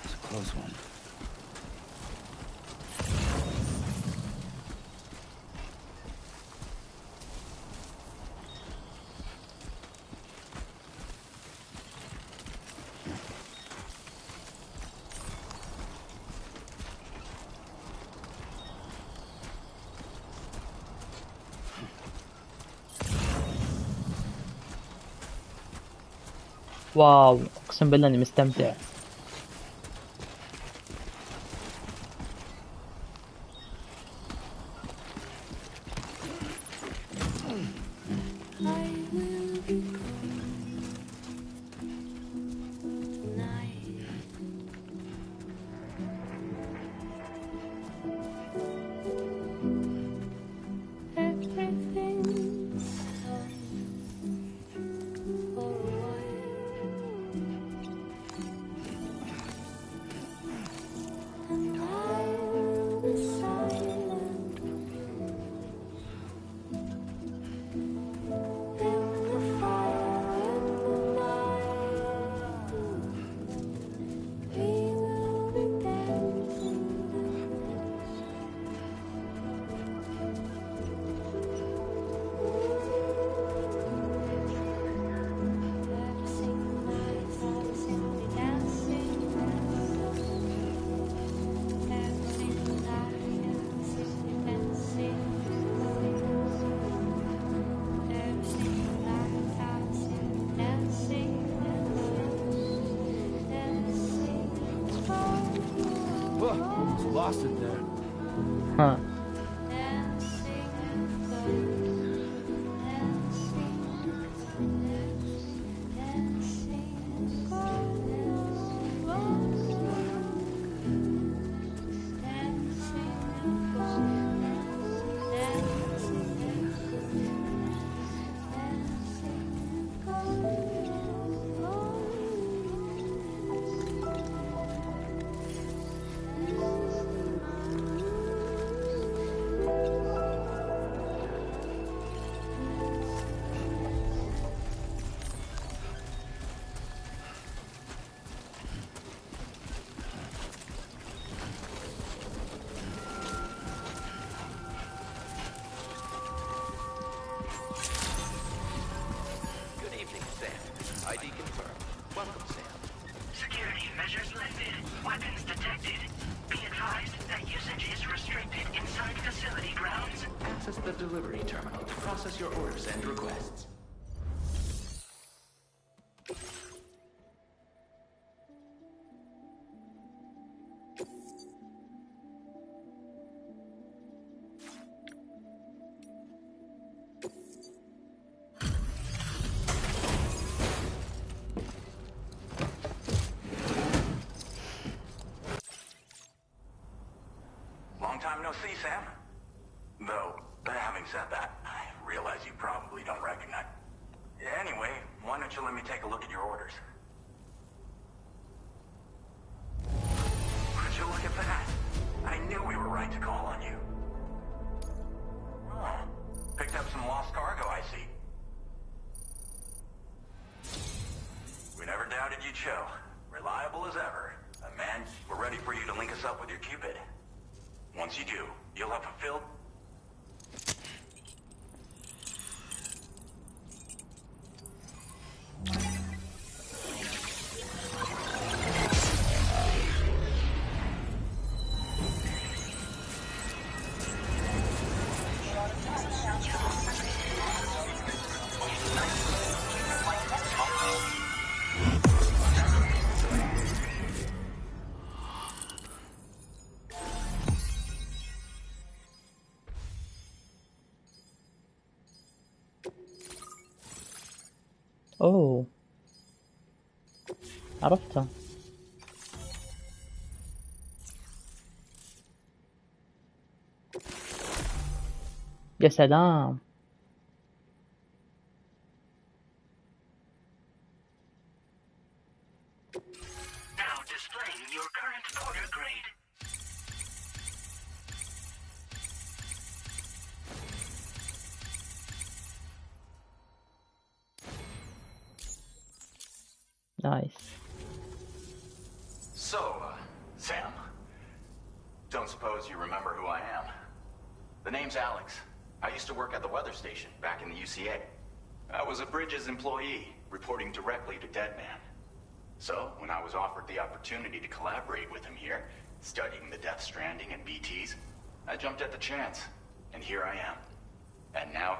That's a close one. واو، اقسم بالله اني مستمتع. Almost lost it there. Huh. Good evening, Sam. ID confirmed. Welcome, Sam. Security measures lifted. Weapons detected. Be advised that usage is restricted inside facility grounds. Access the delivery terminal to process your orders and requests. Long time no see, Sam. Though, having said that, I realize you probably don't recognize. Anyway, why don't you let me take a look at your orders? Would you look at that? I knew we were right to call on you. Oh, picked up some lost cargo, I see. We never doubted you'd show. Reliable as ever. Man, we're ready for you to link us up with your Cupid. Once you do, you'll have fulfilled... اوه عرفتها. يا سلام. Now displaying your current porter grade. نايس. So, Sam, don't suppose you remember who I am? The name's Alex. I used to work at the weather station back in the UCA. I was a Bridges employee, reporting directly to Deadman. So, when I was offered the opportunity to collaborate with him here, studying the Death Stranding and BTs, I jumped at the chance, and here I am. And now,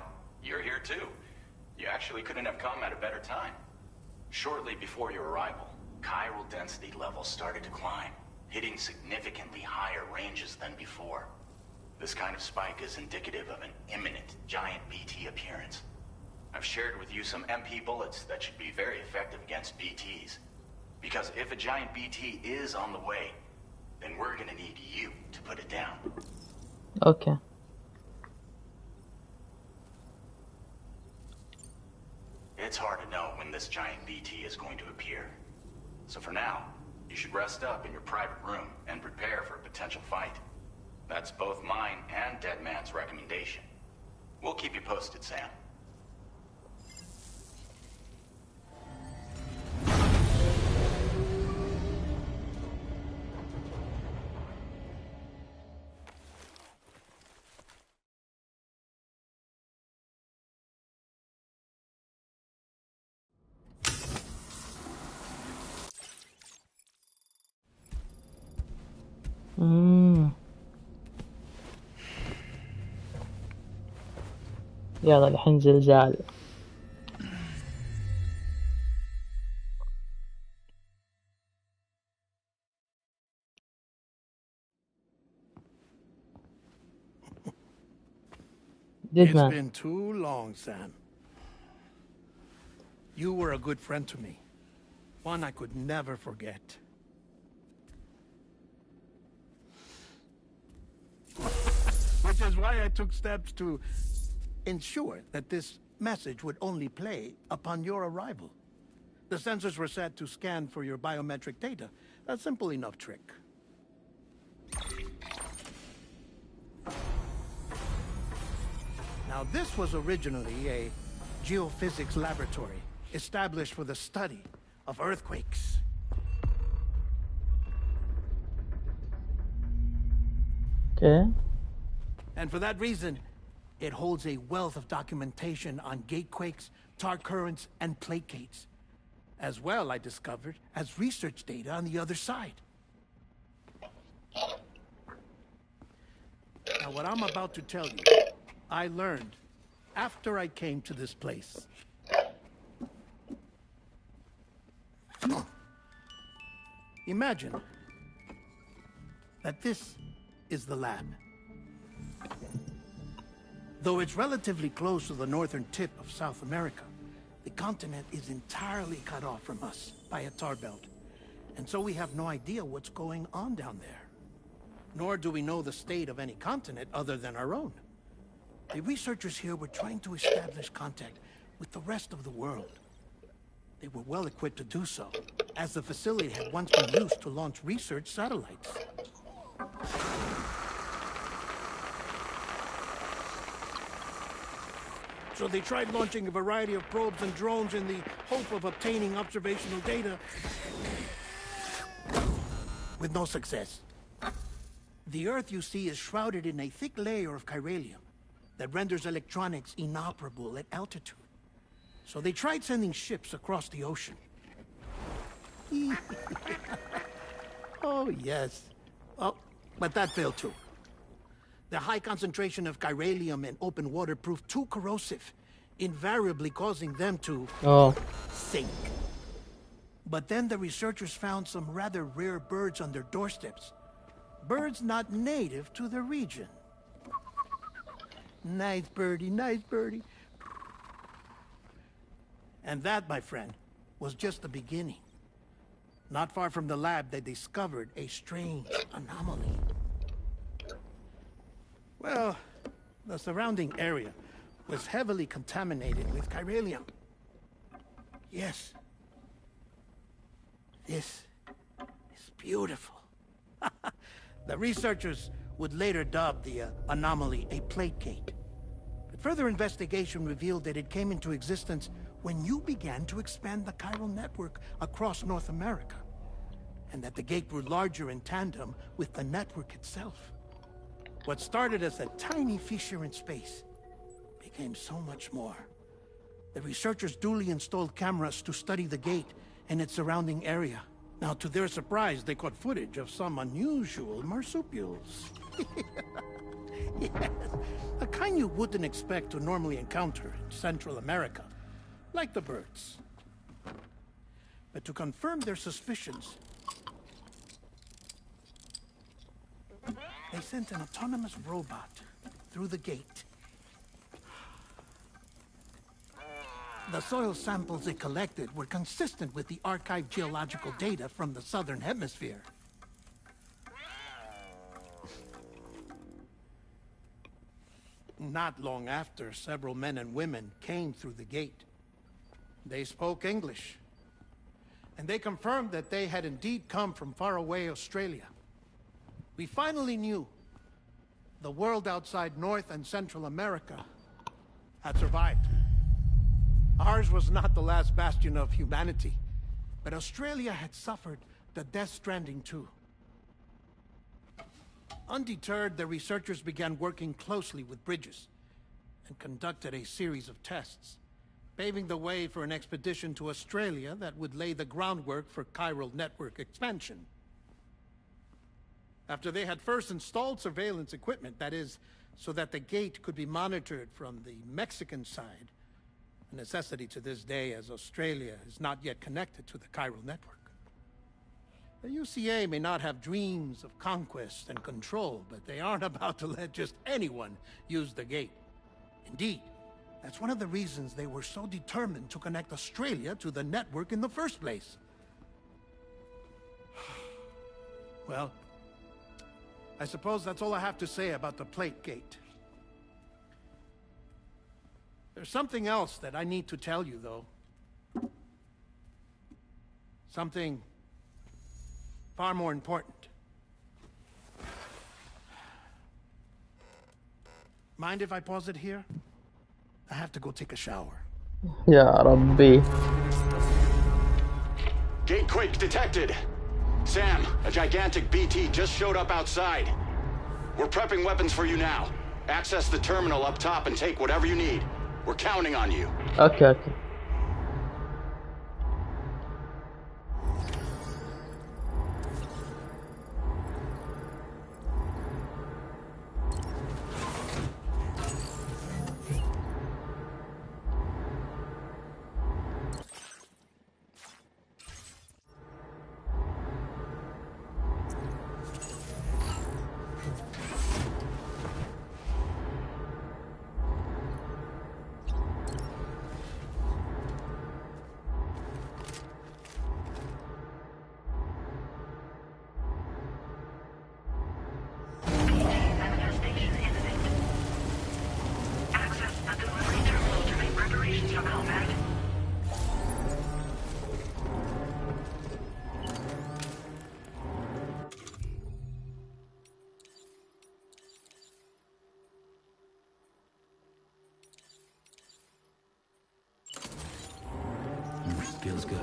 you're here too. You actually couldn't have come at a better time. Shortly before your arrival, chiral density levels started to climb, hitting significantly higher ranges than before. This kind of spike is indicative of an imminent giant BT appearance. I've shared with you some MP bullets that should be very effective against BTs. Because if a giant BT is on the way, then we're gonna need you to put it down. اوكي. It's hard to know when this giant BT is going to appear. So for now, you should rest up in your private room and prepare for a potential fight. That's both mine and Deadman's recommendation. We'll keep you posted, Sam. يلا الحين زلزال. It's Deadman. been too long, Sam. You were a good friend to me. One I could never forget. Which is why I took steps to ensure that this message would only play upon your arrival. The sensors were set to scan for your biometric data. A simple enough trick. Now, this was originally a geophysics laboratory established for the study of earthquakes. Okay. And for that reason, it holds a wealth of documentation on gatequakes, tar currents, and placates. As well, I discovered, as research data on the other side. Now, what I'm about to tell you, I learned after I came to this place. Imagine that this is the lab. Though it's relatively close to the northern tip of South America, the continent is entirely cut off from us by a tar belt. And so we have no idea what's going on down there. Nor do we know the state of any continent other than our own. The researchers here were trying to establish contact with the rest of the world. They were well equipped to do so, as the facility had once been used to launch research satellites. So they tried launching a variety of probes and drones in the hope of obtaining observational data, with no success. The Earth, you see, is shrouded in a thick layer of chiralium that renders electronics inoperable at altitude. So they tried sending ships across the ocean. Oh, yes. Oh, but that failed too. The high concentration of chiralium in open water proved too corrosive, invariably causing them to sink. But then the researchers found some rather rare birds on their doorsteps. Birds not native to the region. Nice birdie, nice birdie. And that, my friend, was just the beginning. Not far from the lab, they discovered a strange anomaly. Well, the surrounding area was heavily contaminated with chiralium. Yes. This is beautiful. The researchers would later dub the anomaly a plate gate. But further investigation revealed that it came into existence when you began to expand the chiral network across North America, and that the gate grew larger in tandem with the network itself. What started as a tiny fissure in space became so much more. The researchers duly installed cameras to study the gate and its surrounding area. Now, to their surprise, they caught footage of some unusual marsupials. Yes, a kind you wouldn't expect to normally encounter in Central America, like the birds. But to confirm their suspicions, they sent an autonomous robot through the gate. The soil samples it collected were consistent with the archived geological data from the southern hemisphere. Not long after, several men and women came through the gate. They spoke English, and they confirmed that they had indeed come from faraway Australia. We finally knew the world outside North and Central America had survived. Ours was not the last bastion of humanity, but Australia had suffered the death stranding too. Undeterred, the researchers began working closely with Bridges and conducted a series of tests, paving the way for an expedition to Australia that would lay the groundwork for chiral network expansion. After they had first installed surveillance equipment, that is, so that the gate could be monitored from the Mexican side, a necessity to this day as Australia is not yet connected to the chiral network. The UCA may not have dreams of conquest and control, but they aren't about to let just anyone use the gate. Indeed, that's one of the reasons they were so determined to connect Australia to the network in the first place. Well, I suppose that's all I have to say about the plate gate. There's something else that I need to tell you, though. Something far more important. Mind if I pause it here? I have to go take a shower. يا ربي. Gate quake detected. Sam, a gigantic BT just showed up outside. We're prepping weapons for you now. Access the terminal up top and take whatever you need. We're counting on you. اوكي اوكي. Feels good.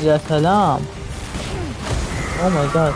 يا سلام. او ماي جاد.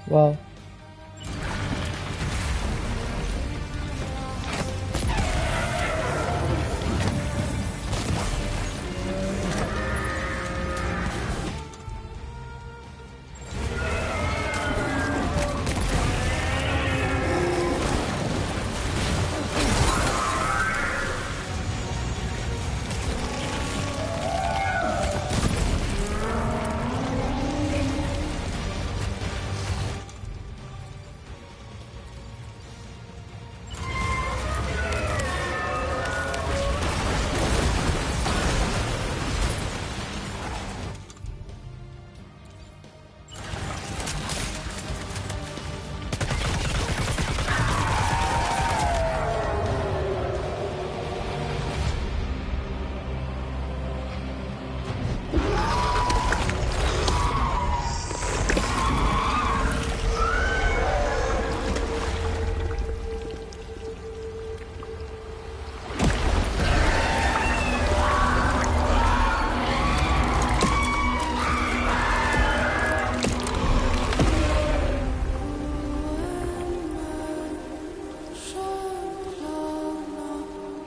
واو.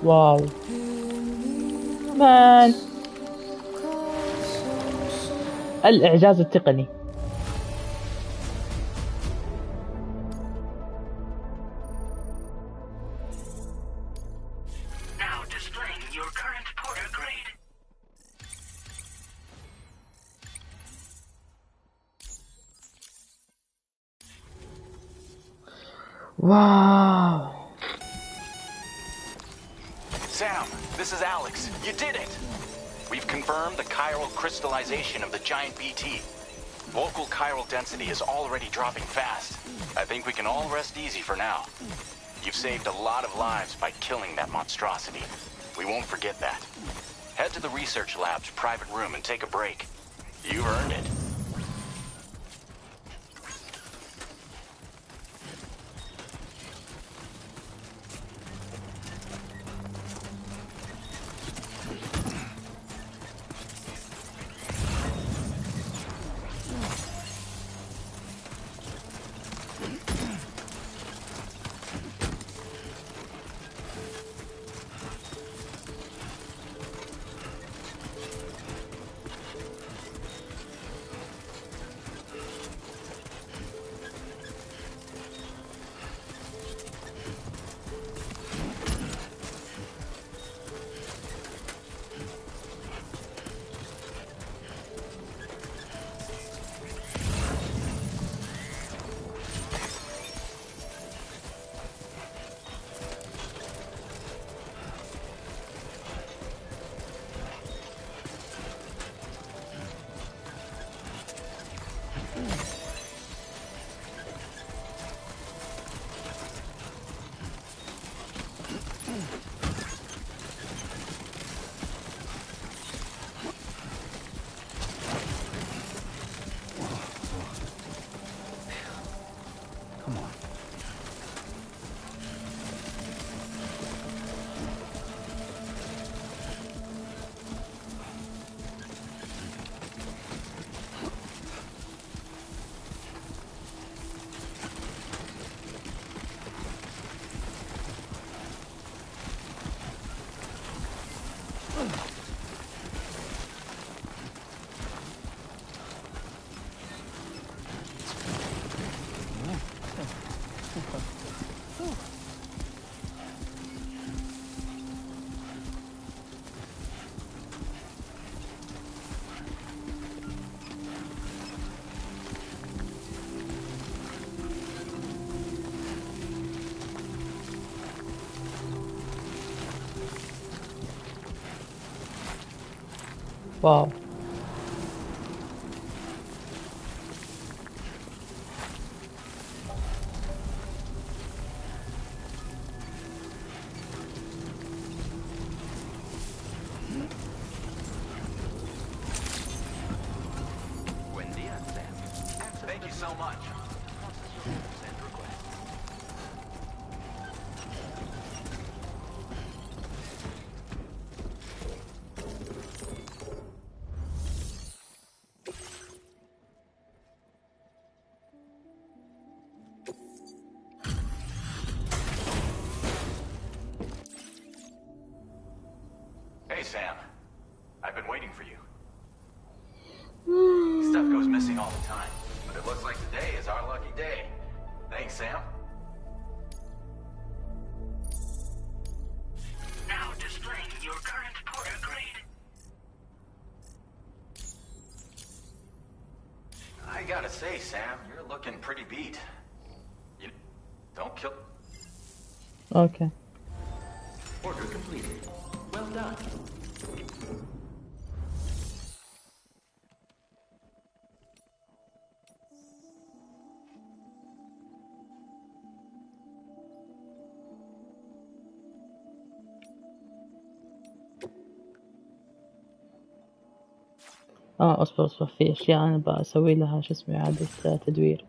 واو مان، الإعجاز التقني. Now displaying your current porter grade. واو. Sam, this is Alex. You did it! We've confirmed the chiral crystallization of the giant BT. Local chiral density is already dropping fast. I think we can all rest easy for now. You've saved a lot of lives by killing that monstrosity. We won't forget that. Head to the research lab's private room and take a break. You've earned it. واو. Buen dia, Sam. Thank you so much. Process your orders and requests. Hey, Sam. I've been waiting for you. Stuff goes missing all the time, but it looks like today is our lucky day. Thanks, Sam. Now displaying your current porter grade. I gotta say, Sam, you're looking pretty beat. You don't kill... اوكي. Order completed. Well done. اصبر في اشياء انا بسوي لها شو اسمه اعادة تدوير.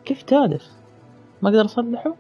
كيف تالف؟ ما اقدر اصلحه؟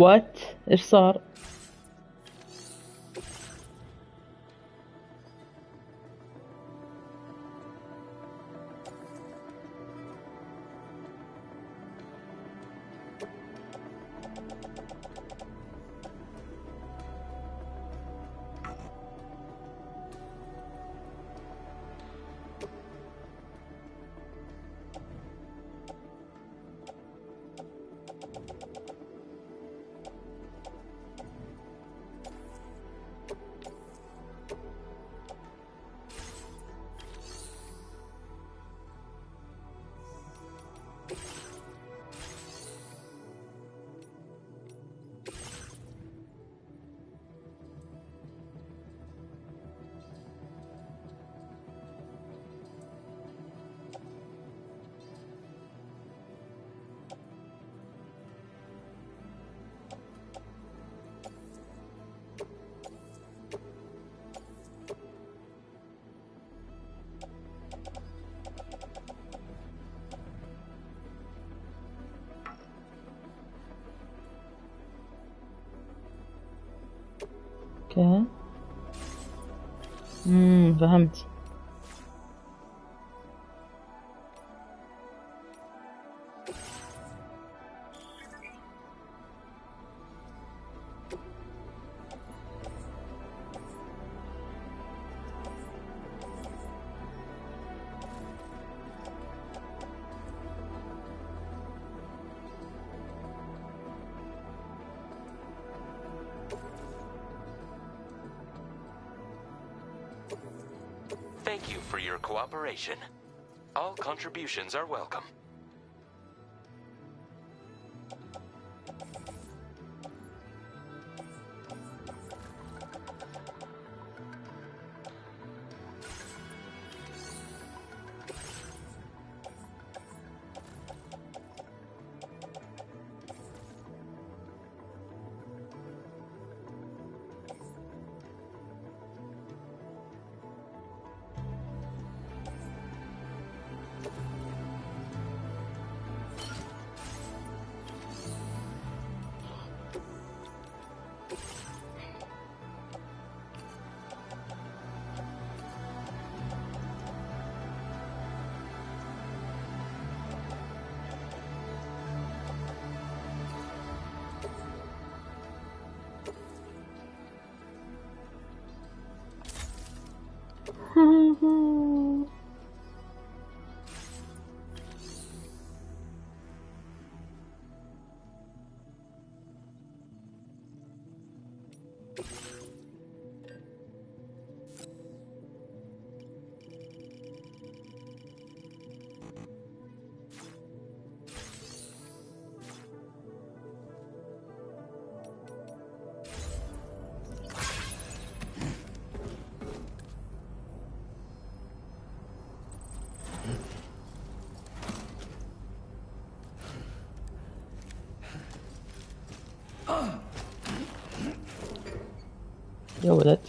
وات ايش صار؟ اوكي فهمت. Thank you for your cooperation. All contributions are welcome. يا ولد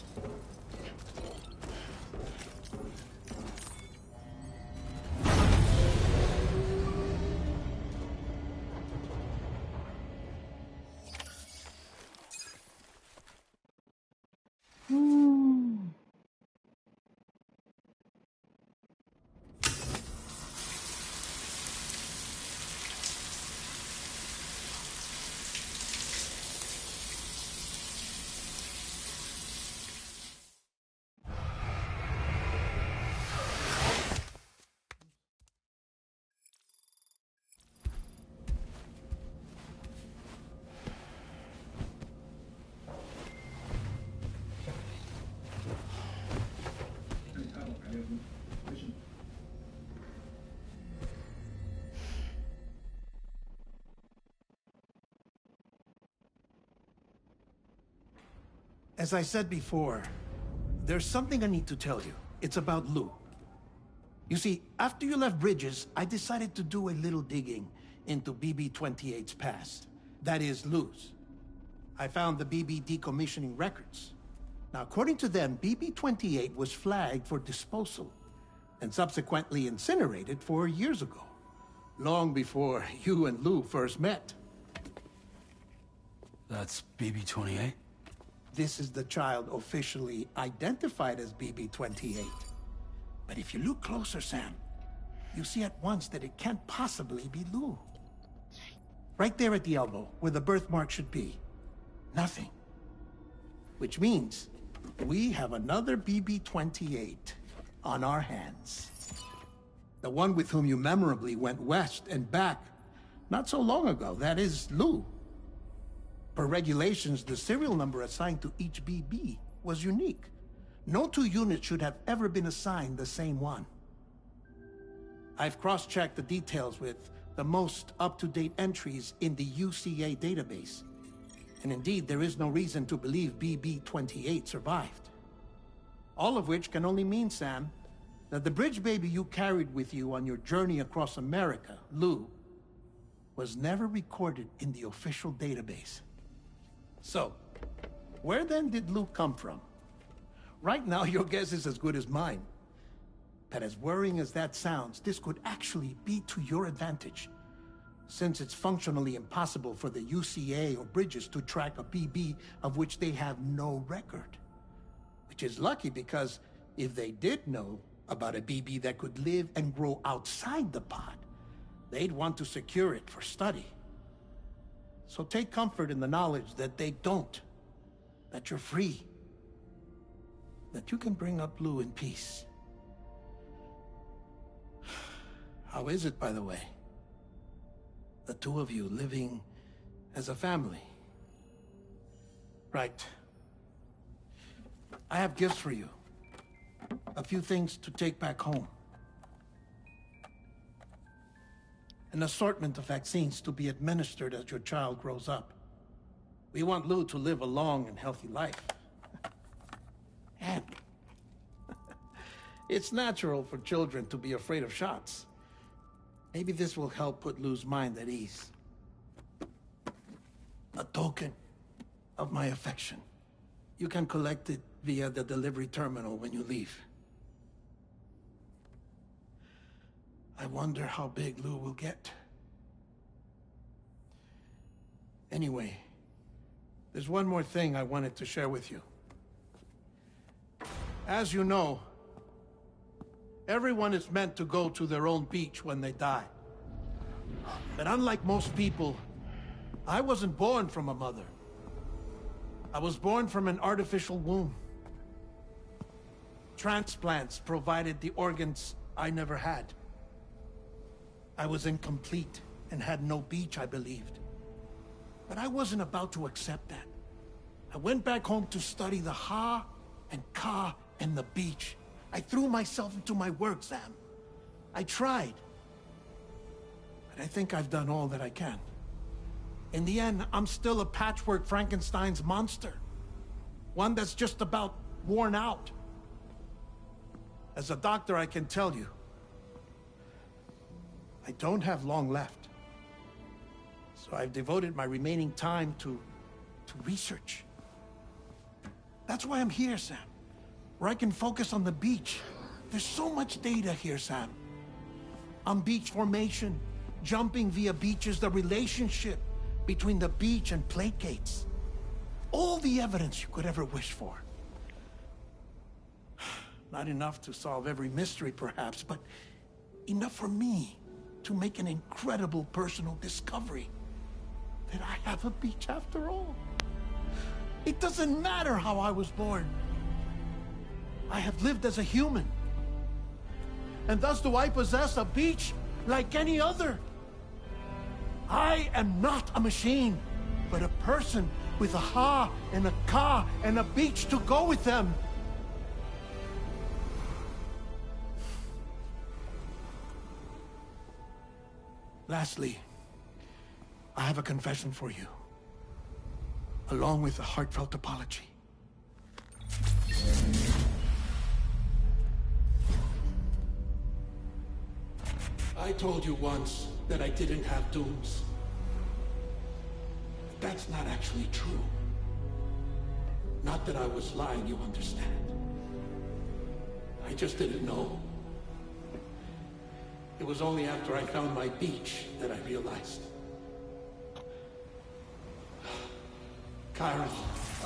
As I said before, there's something I need to tell you. It's about Lou. You see, after you left Bridges, I decided to do a little digging into BB-28's past. That is, Lou's. I found the BB decommissioning records. Now, according to them, BB-28 was flagged for disposal and subsequently incinerated 4 years ago, long before you and Lou first met. That's BB-28? This is the child officially identified as BB-28. But if you look closer, Sam, you see at once that it can't possibly be Lou. Right there at the elbow, where the birthmark should be. Nothing. Which means we have another BB-28 on our hands. The one with whom you memorably went west and back not so long ago. That is Lou. Per regulations, the serial number assigned to each BB was unique. No two units should have ever been assigned the same one. I've cross-checked the details with the most up-to-date entries in the UCA database. And indeed, there is no reason to believe BB-28 survived. All of which can only mean, Sam, that the bridge baby you carried with you on your journey across America, Lou, was never recorded in the official database. So, where then did Lou come from? Right now, your guess is as good as mine. But as worrying as that sounds, this could actually be to your advantage, since it's functionally impossible for the UCA or Bridges to track a BB of which they have no record. Which is lucky, because if they did know about a BB that could live and grow outside the pod, they'd want to secure it for study. So take comfort in the knowledge that they don't, that you're free, that you can bring up Lou in peace. How is it, by the way? The two of you living as a family. Right. I have gifts for you. A few things to take back home. An assortment of vaccines to be administered as your child grows up. We want Lou to live a long and healthy life. And it's natural for children to be afraid of shots. Maybe this will help put Lou's mind at ease. A token of my affection. You can collect it via the delivery terminal when you leave. I wonder how big Lou will get. Anyway, there's one more thing I wanted to share with you. As you know, everyone is meant to go to their own beach when they die. But unlike most people, I wasn't born from a mother. I was born from an artificial womb. Transplants provided the organs I never had. I was incomplete and had no beach, I believed. But I wasn't about to accept that. I went back home to study the Ha and Ka and the beach. I threw myself into my work, Sam. I tried. But I think I've done all that I can. In the end, I'm still a patchwork Frankenstein's monster. One that's just about worn out. As a doctor, I can tell you, I don't have long left. So I've devoted my remaining time to research. That's why I'm here, Sam. Where I can focus on the beach. There's so much data here, Sam. On beach formation, jumping via beaches, the relationship between the beach and plate gates. All the evidence you could ever wish for. Not enough to solve every mystery, perhaps, but enough for me to make an incredible personal discovery. That I have a beach after all. It doesn't matter how I was born. I have lived as a human. And thus do I possess a beach like any other. I am not a machine, but a person with a Ha and a Ka and a beach to go with them. Lastly, I have a confession for you, along with a heartfelt apology. I told you once that I didn't have dooms. But that's not actually true. Not that I was lying, you understand. I just didn't know. It was only after I found my beach that I realized. Kyra's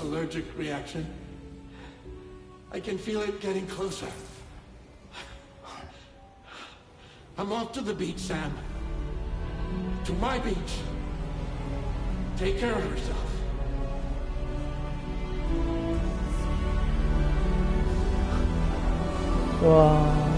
allergic reaction. I can feel it getting closer. I'm off to the beach, Sam. To my beach. Take care of yourself. Wow.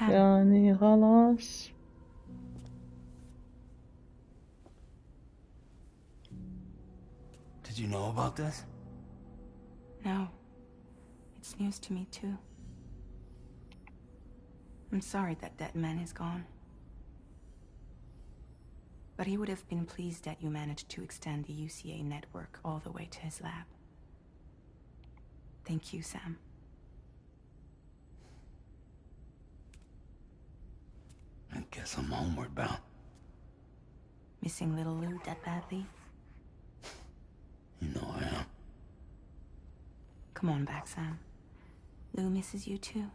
يعني خلاص. Did you know about this? No. It's news to me, too. I'm sorry that man is gone. But he would have been pleased that you managed to extend the UCA network all the way to his lab. Thank you, Sam. I guess I'm homeward bound. Missing little Lou that badly? You know I am. Come on back, Sam. Lou misses you too.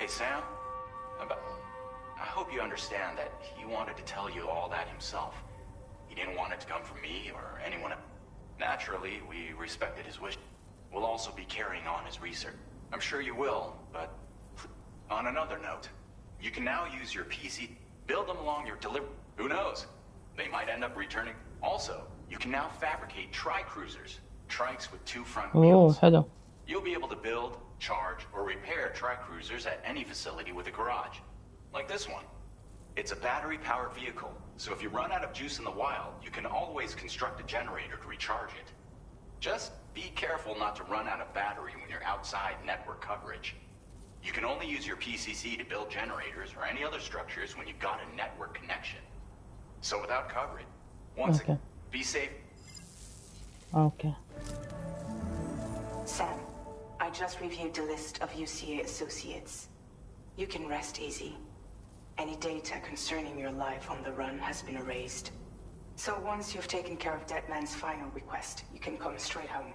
Sam? I hope you understand that he wanted to tell you all that himself. He didn't want it to come from me or anyone else. Naturally, we respected his wish. We'll also be carrying on his research. I'm sure you will, but on another note, you can now use your PC, build them along your delivery. Who knows? They might end up returning. Also, you can now fabricate tri-cruisers, trikes with 2 front wheels. حلو. You'll be able to build, charge, or repair tri-cruisers at any facility with a garage. Like this one. It's a battery-powered vehicle, so if you run out of juice in the wild, you can always construct a generator to recharge it. Just be careful not to run out of battery when you're outside network coverage. You can only use your PCC to build generators or any other structures when you've got a network connection. So without coverage, once again, be safe. Okay. Sam, I just reviewed the list of UCA associates. You can rest easy. Any data concerning your life on the run has been erased. So once you've taken care of Deadman's final request, you can come straight home.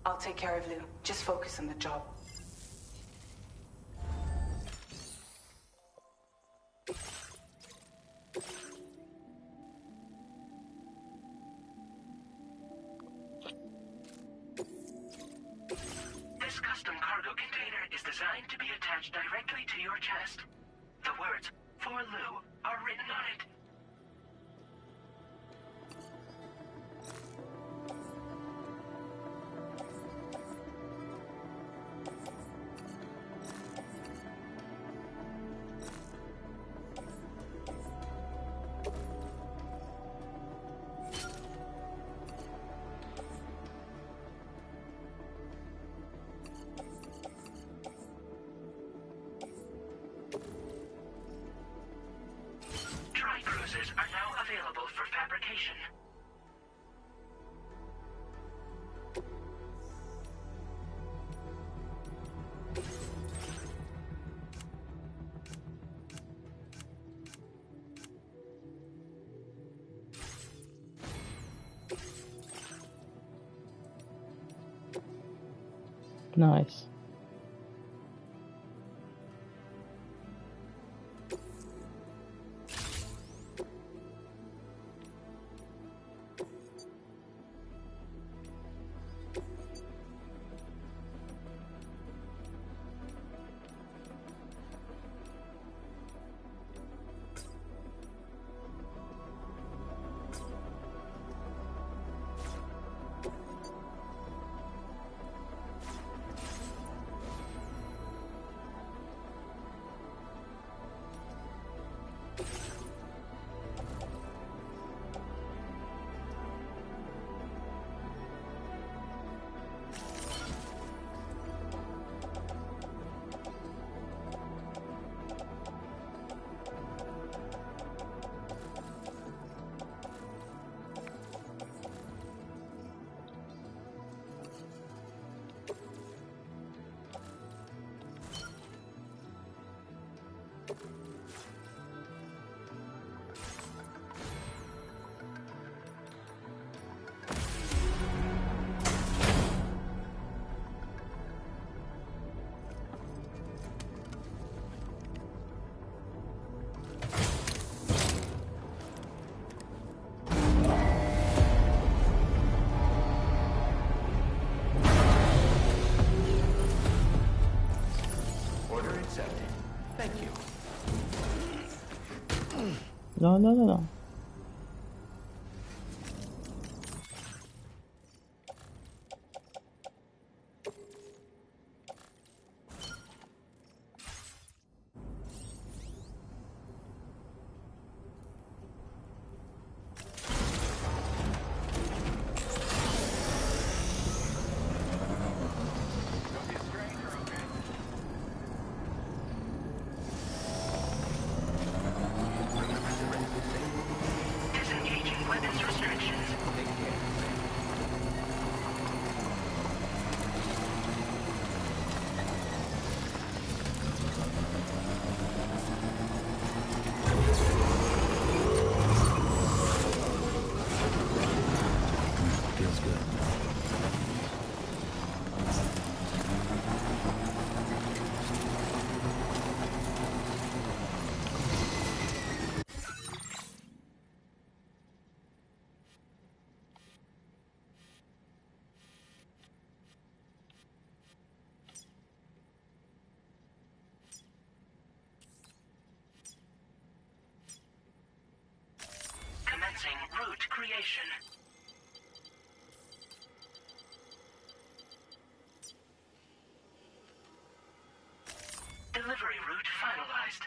I'll take care of Lou. Just focus on the job. This custom cargo container is designed to be attached directly to your chest. The words, "For Lou," are written on it. نايس. Thank you. لا لا لا لا. Disengaging weapons restrictions. Feels good. Commencing route creation. Delivery route finalized.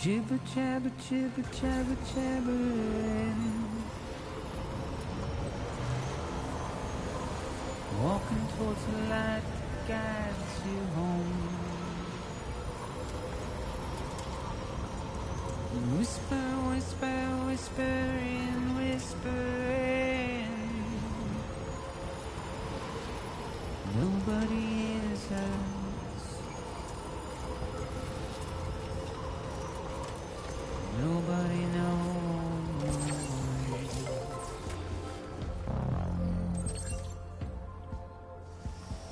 Jibber jabber jibber jabber jabbering, walking towards the light that guides you home. Whisper, whisper, whispering, whispering. Nobody hears us. Nobody knows.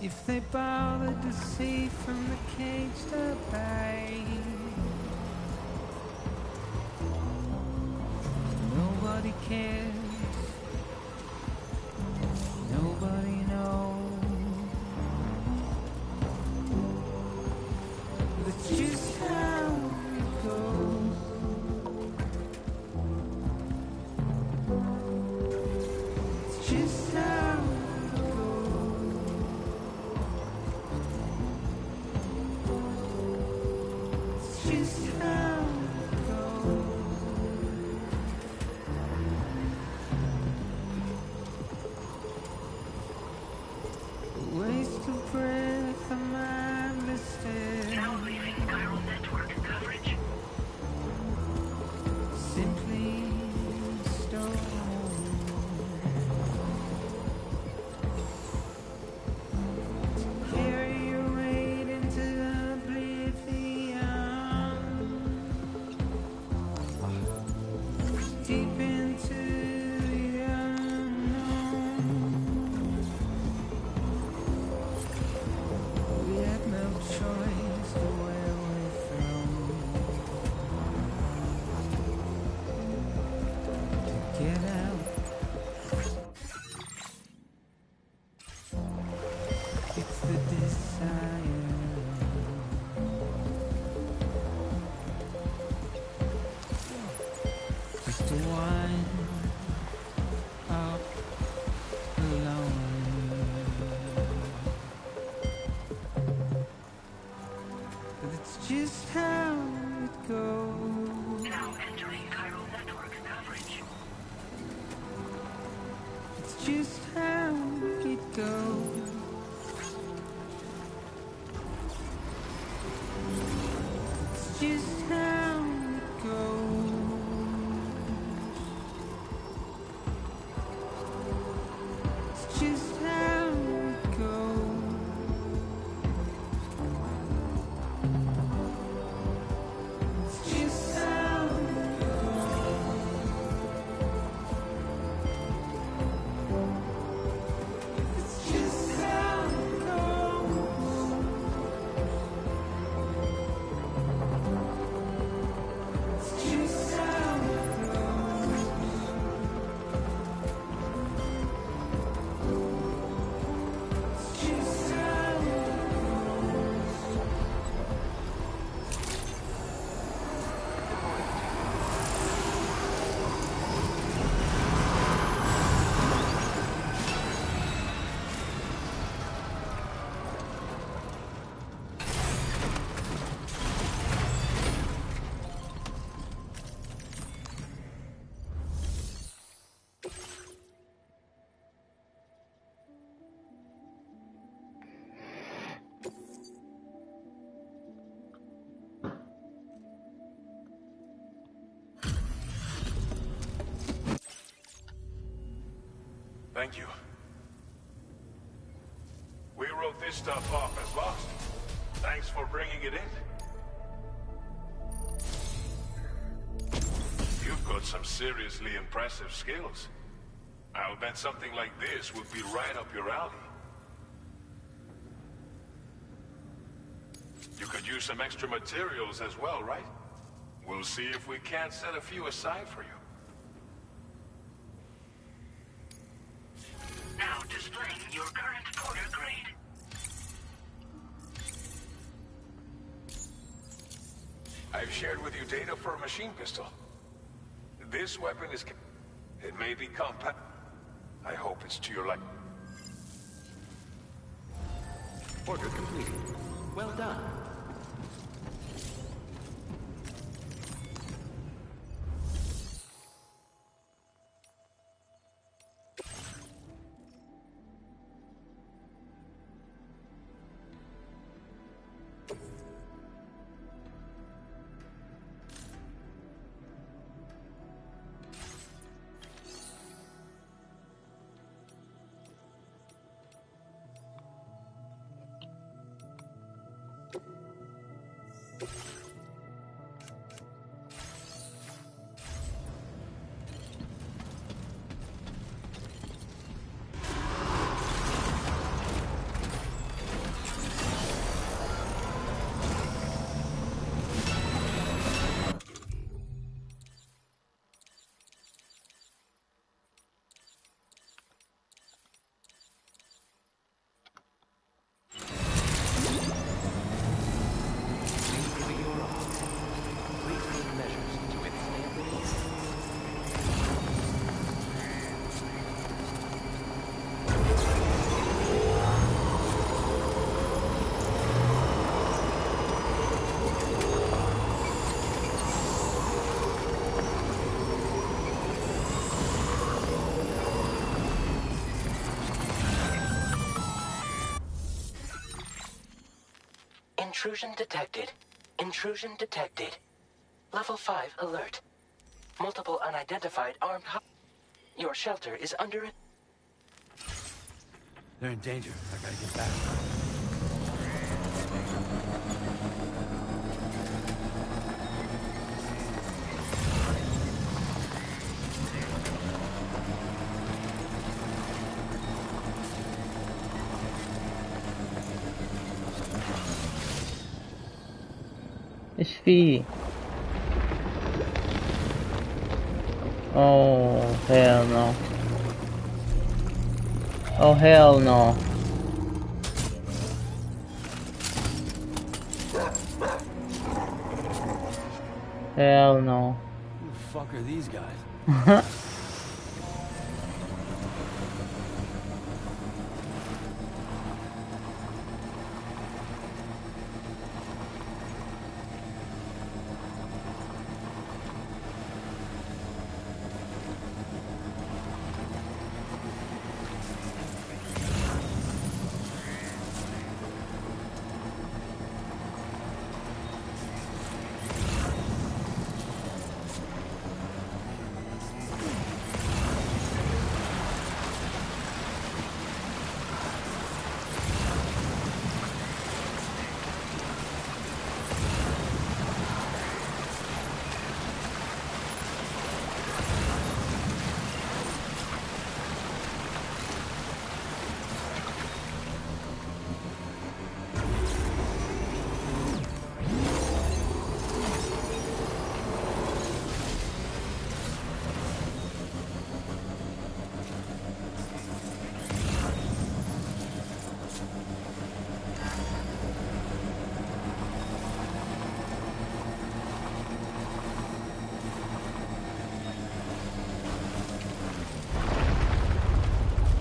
If they bothered to see from the cage to bay, nobody cares. Nobody knows. That's just how it goes. It's just how it goes. It's just how it goes. A waste of breath, a mindless stare. Now leaving chiral network coverage. Simply stone. Carry your weight into oblivion. Deep into the unknown. We had no choice to where we're from. To get out. It's the desire. Just to wind up alone. But it's just how it goes. Now entering chiral network coverage. It's just how it goes. It's just how it goes. It's just how it goes. It's just how it goes. It's just how it goes. It's just how it goes. It's just how it goes. Thank you. We wrote this stuff off as lost. Thanks for bringing it in. You've got some seriously impressive skills. I'll bet something like this would be right up your alley. You could use some extra materials as well, right? We'll see if we can't set a few aside for you. Now displaying your current porter grade. I've shared with you data for a machine pistol. This weapon is... It may be compact. I hope it's to your liking. Order completed. Well done. Intrusion detected. Intrusion detected. Level 5 alert. Multiple unidentified armed Your shelter is under it. They're in danger. I gotta get back. ايش فيه؟ Oh hell no. Oh hell no. Hell no. Who the fuck are these guys?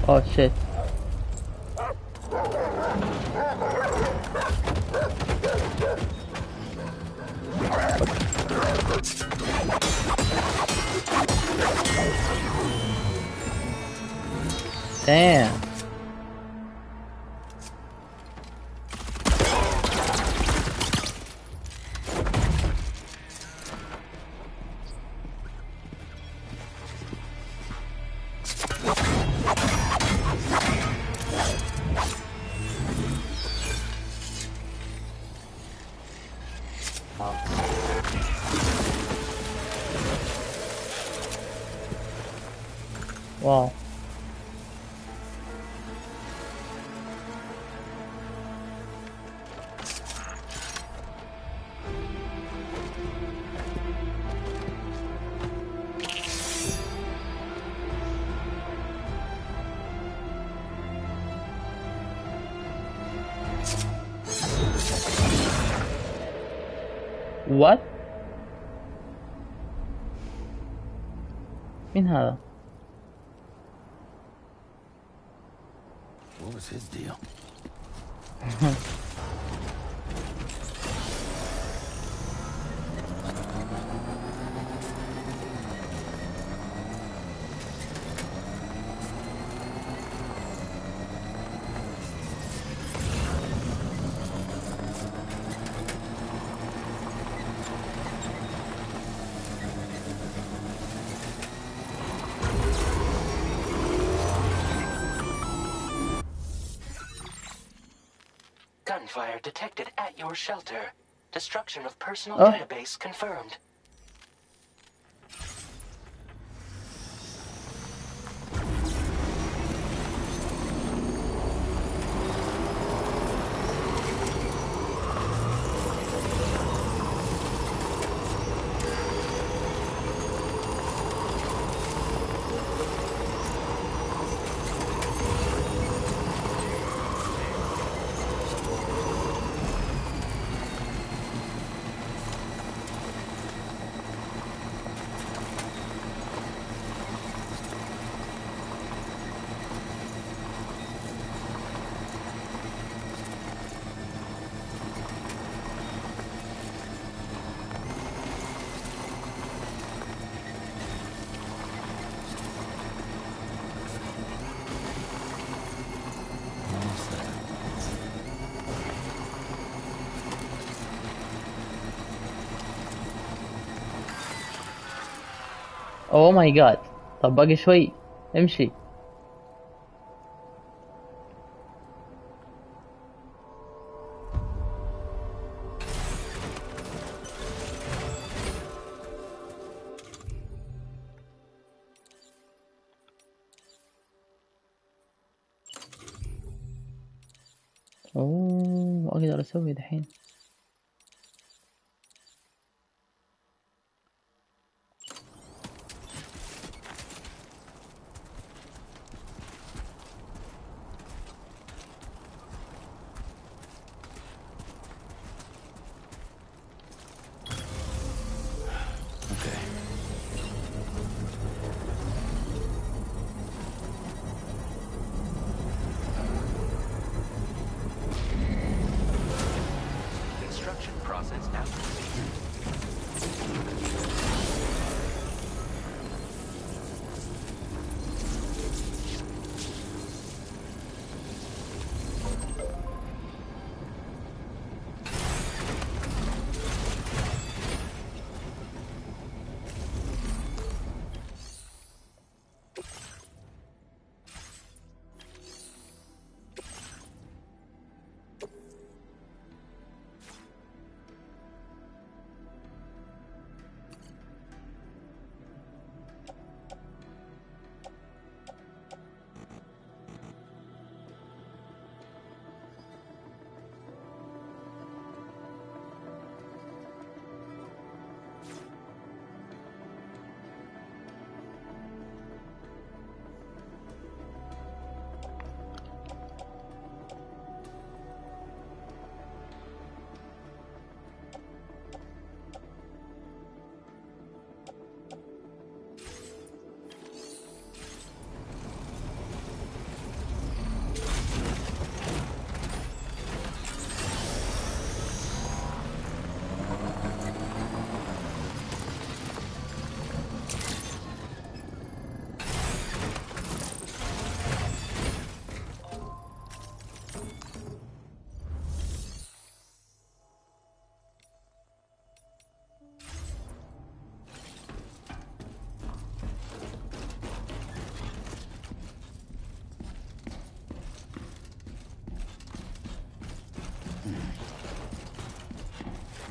Oh shit. Damn. Wow. What? مين هذا؟ What was his deal? Gunfire detected at your shelter. Destruction of personal database confirmed. اوه ماي جاد. طب باقي شوي، امشي. اوه ما اقدر اسوي دحين. Construction process now complete.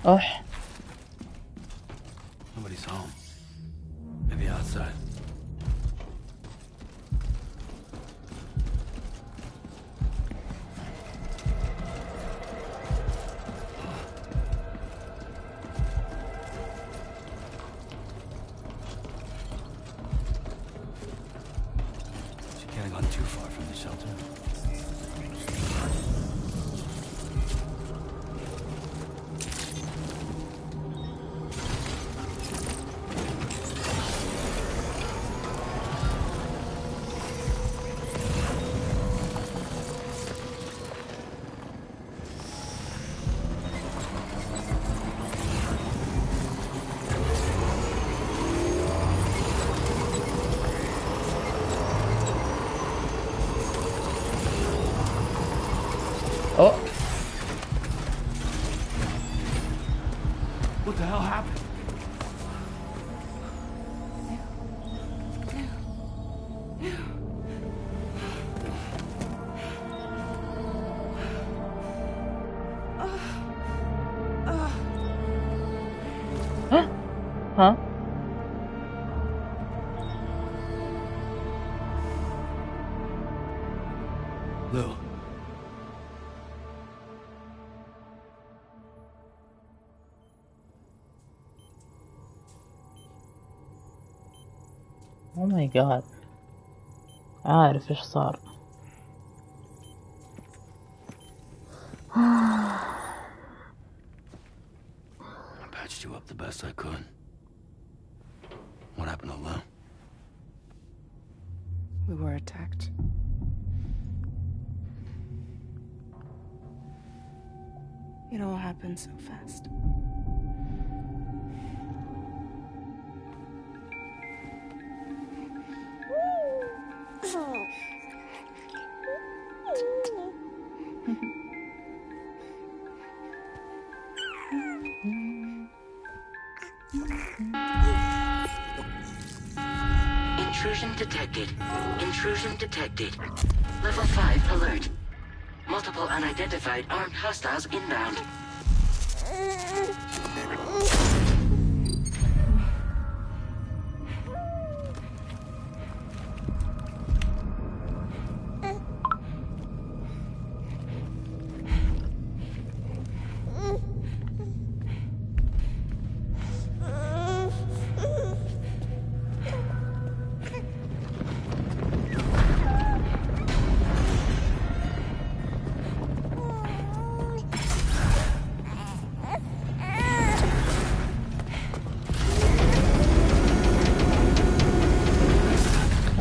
Oh. Nobody's home. Maybe outside. She can't have gone too far from the shelter. Oh. What the hell happened? Huh? Lou. Oh my god. عارف ايش صار. I patched you up the best I could. What happened to Lou? We were attacked. It all happened so fast. Intrusion detected. Intrusion detected. Level 5 alert. Multiple unidentified armed hostiles inbound.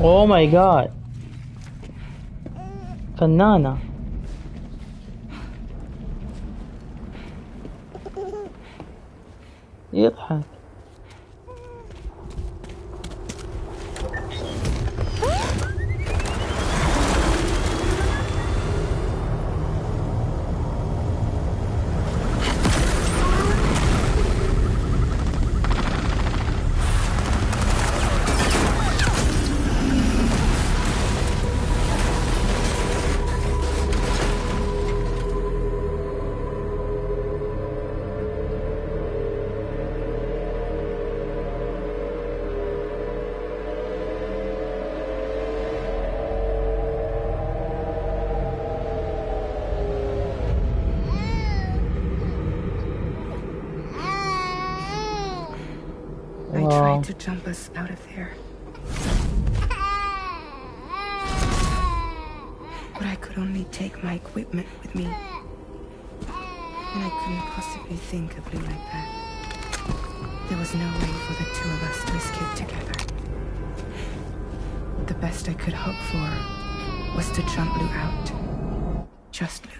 Oh my god. فنانة. يضحك. I tried to jump us out of there. But I could only take my equipment with me. And I couldn't possibly think of Blue like that. There was no way for the two of us to escape together. The best I could hope for was to jump Blue out. Just Blue.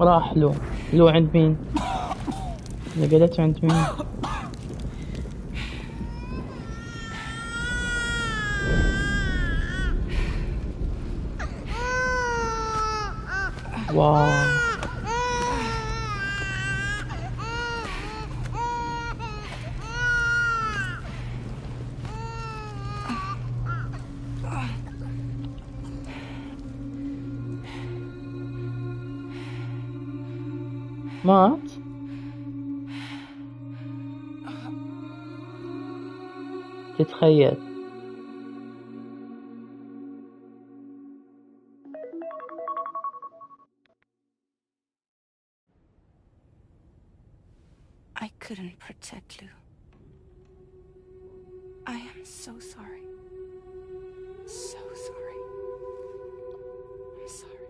راح لو عند مين؟ نقلته عند مين؟ واو. مات؟ تتخيل. I couldn't protect Lou. I am so sorry. So sorry. I'm sorry.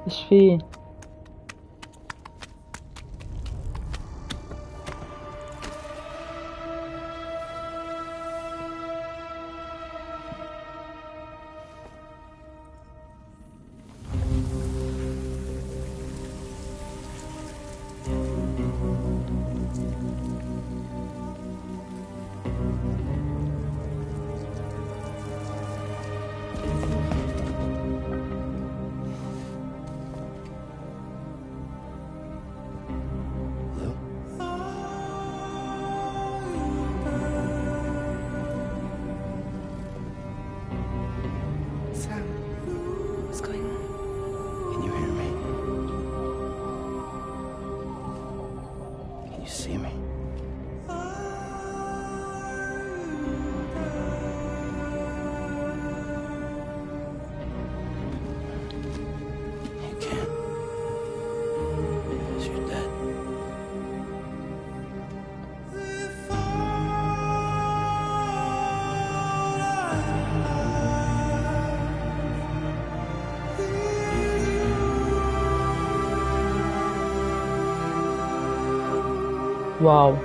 ايش فيه؟ واو.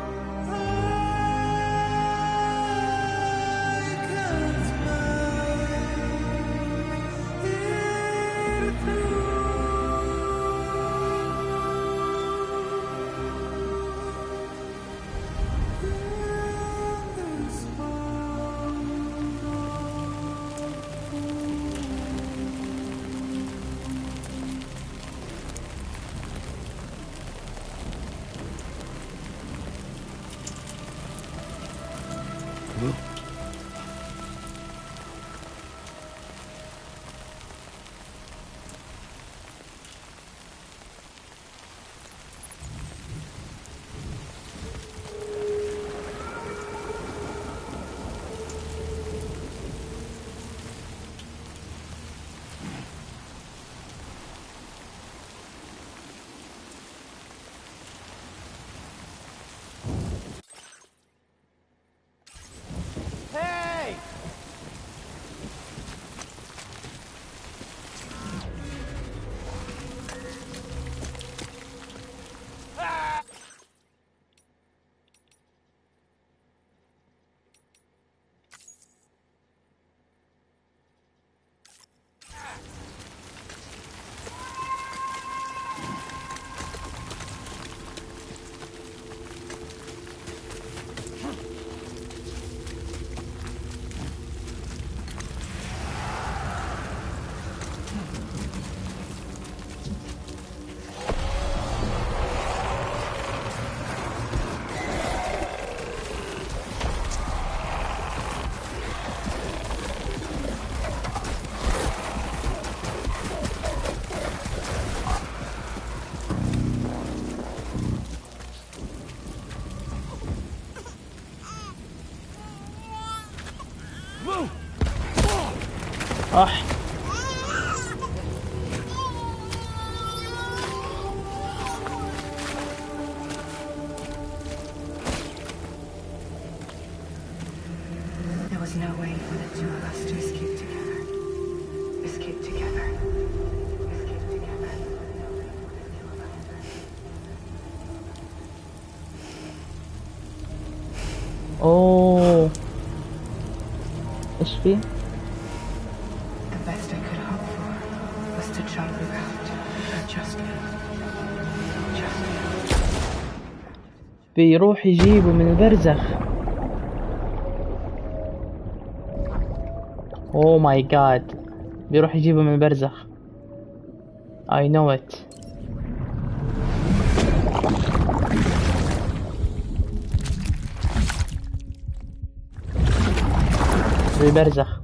There was no way for the two of us to escape together. Escape together. Escape together. اوه ايش في؟ The best I could hope for was to jump around just بيروح يجيبه من البرزخ. اوه ماي جاد، بيروح يجيبه من البرزخ. I know it. بالبرزخ.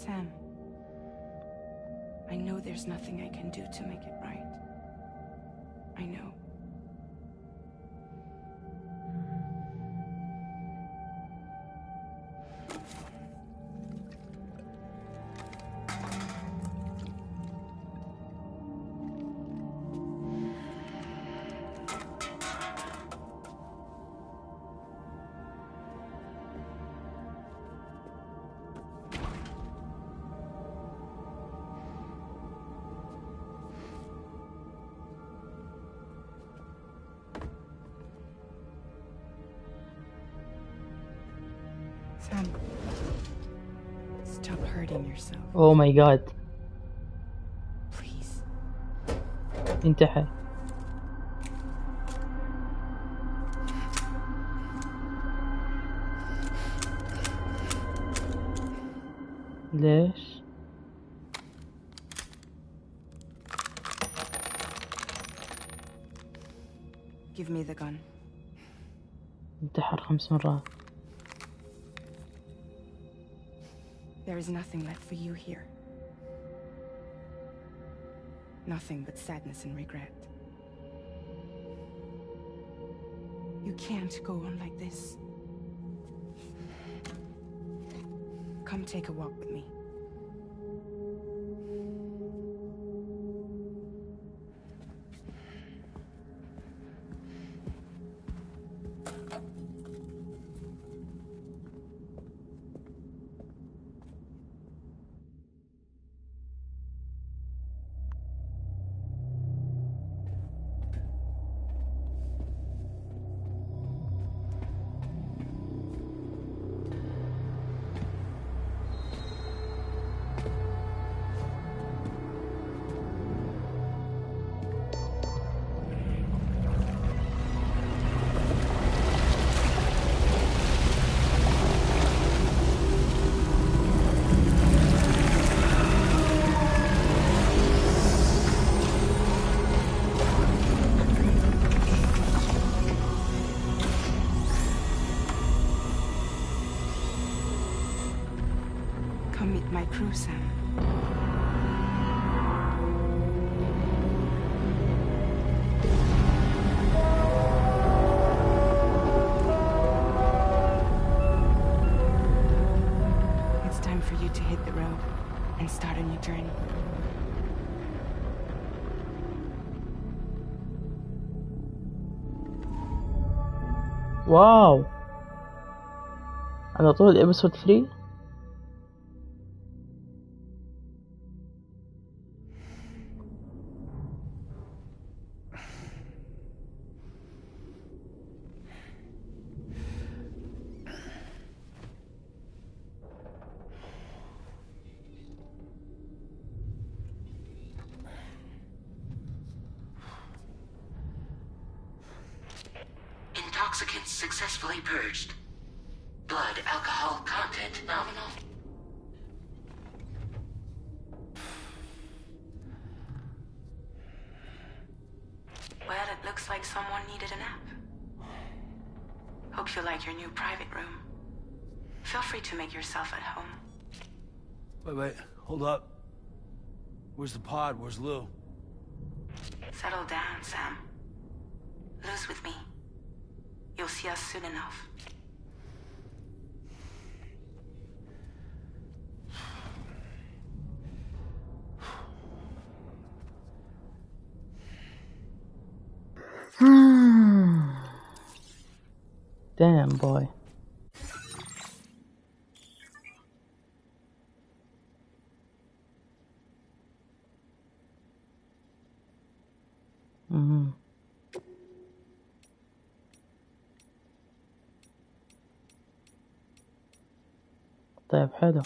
Sam, I know there's nothing I can do to make it right. I know. Sam, stop hurting yourself. Oh my god. Please. انتحر. ليش؟ Give me the gun. انتحر 5 مرات. There is nothing left for you here. Nothing but sadness and regret. You can't go on like this. Come take a walk with me. Come meet my crew, Sam. It's time for you to hit the road and start a new journey. واو، على طول ابسود 3. Intoxicants successfully purged. Blood alcohol content nominal. Well, it looks like someone needed a nap. Hope you like your new private room. Feel free to make yourself at home. Wait, hold up. Where's the pod? Where's Lou? Settle down, Sam. Lou's with me. You'll see us soon enough. Damn boy. طيب حلو.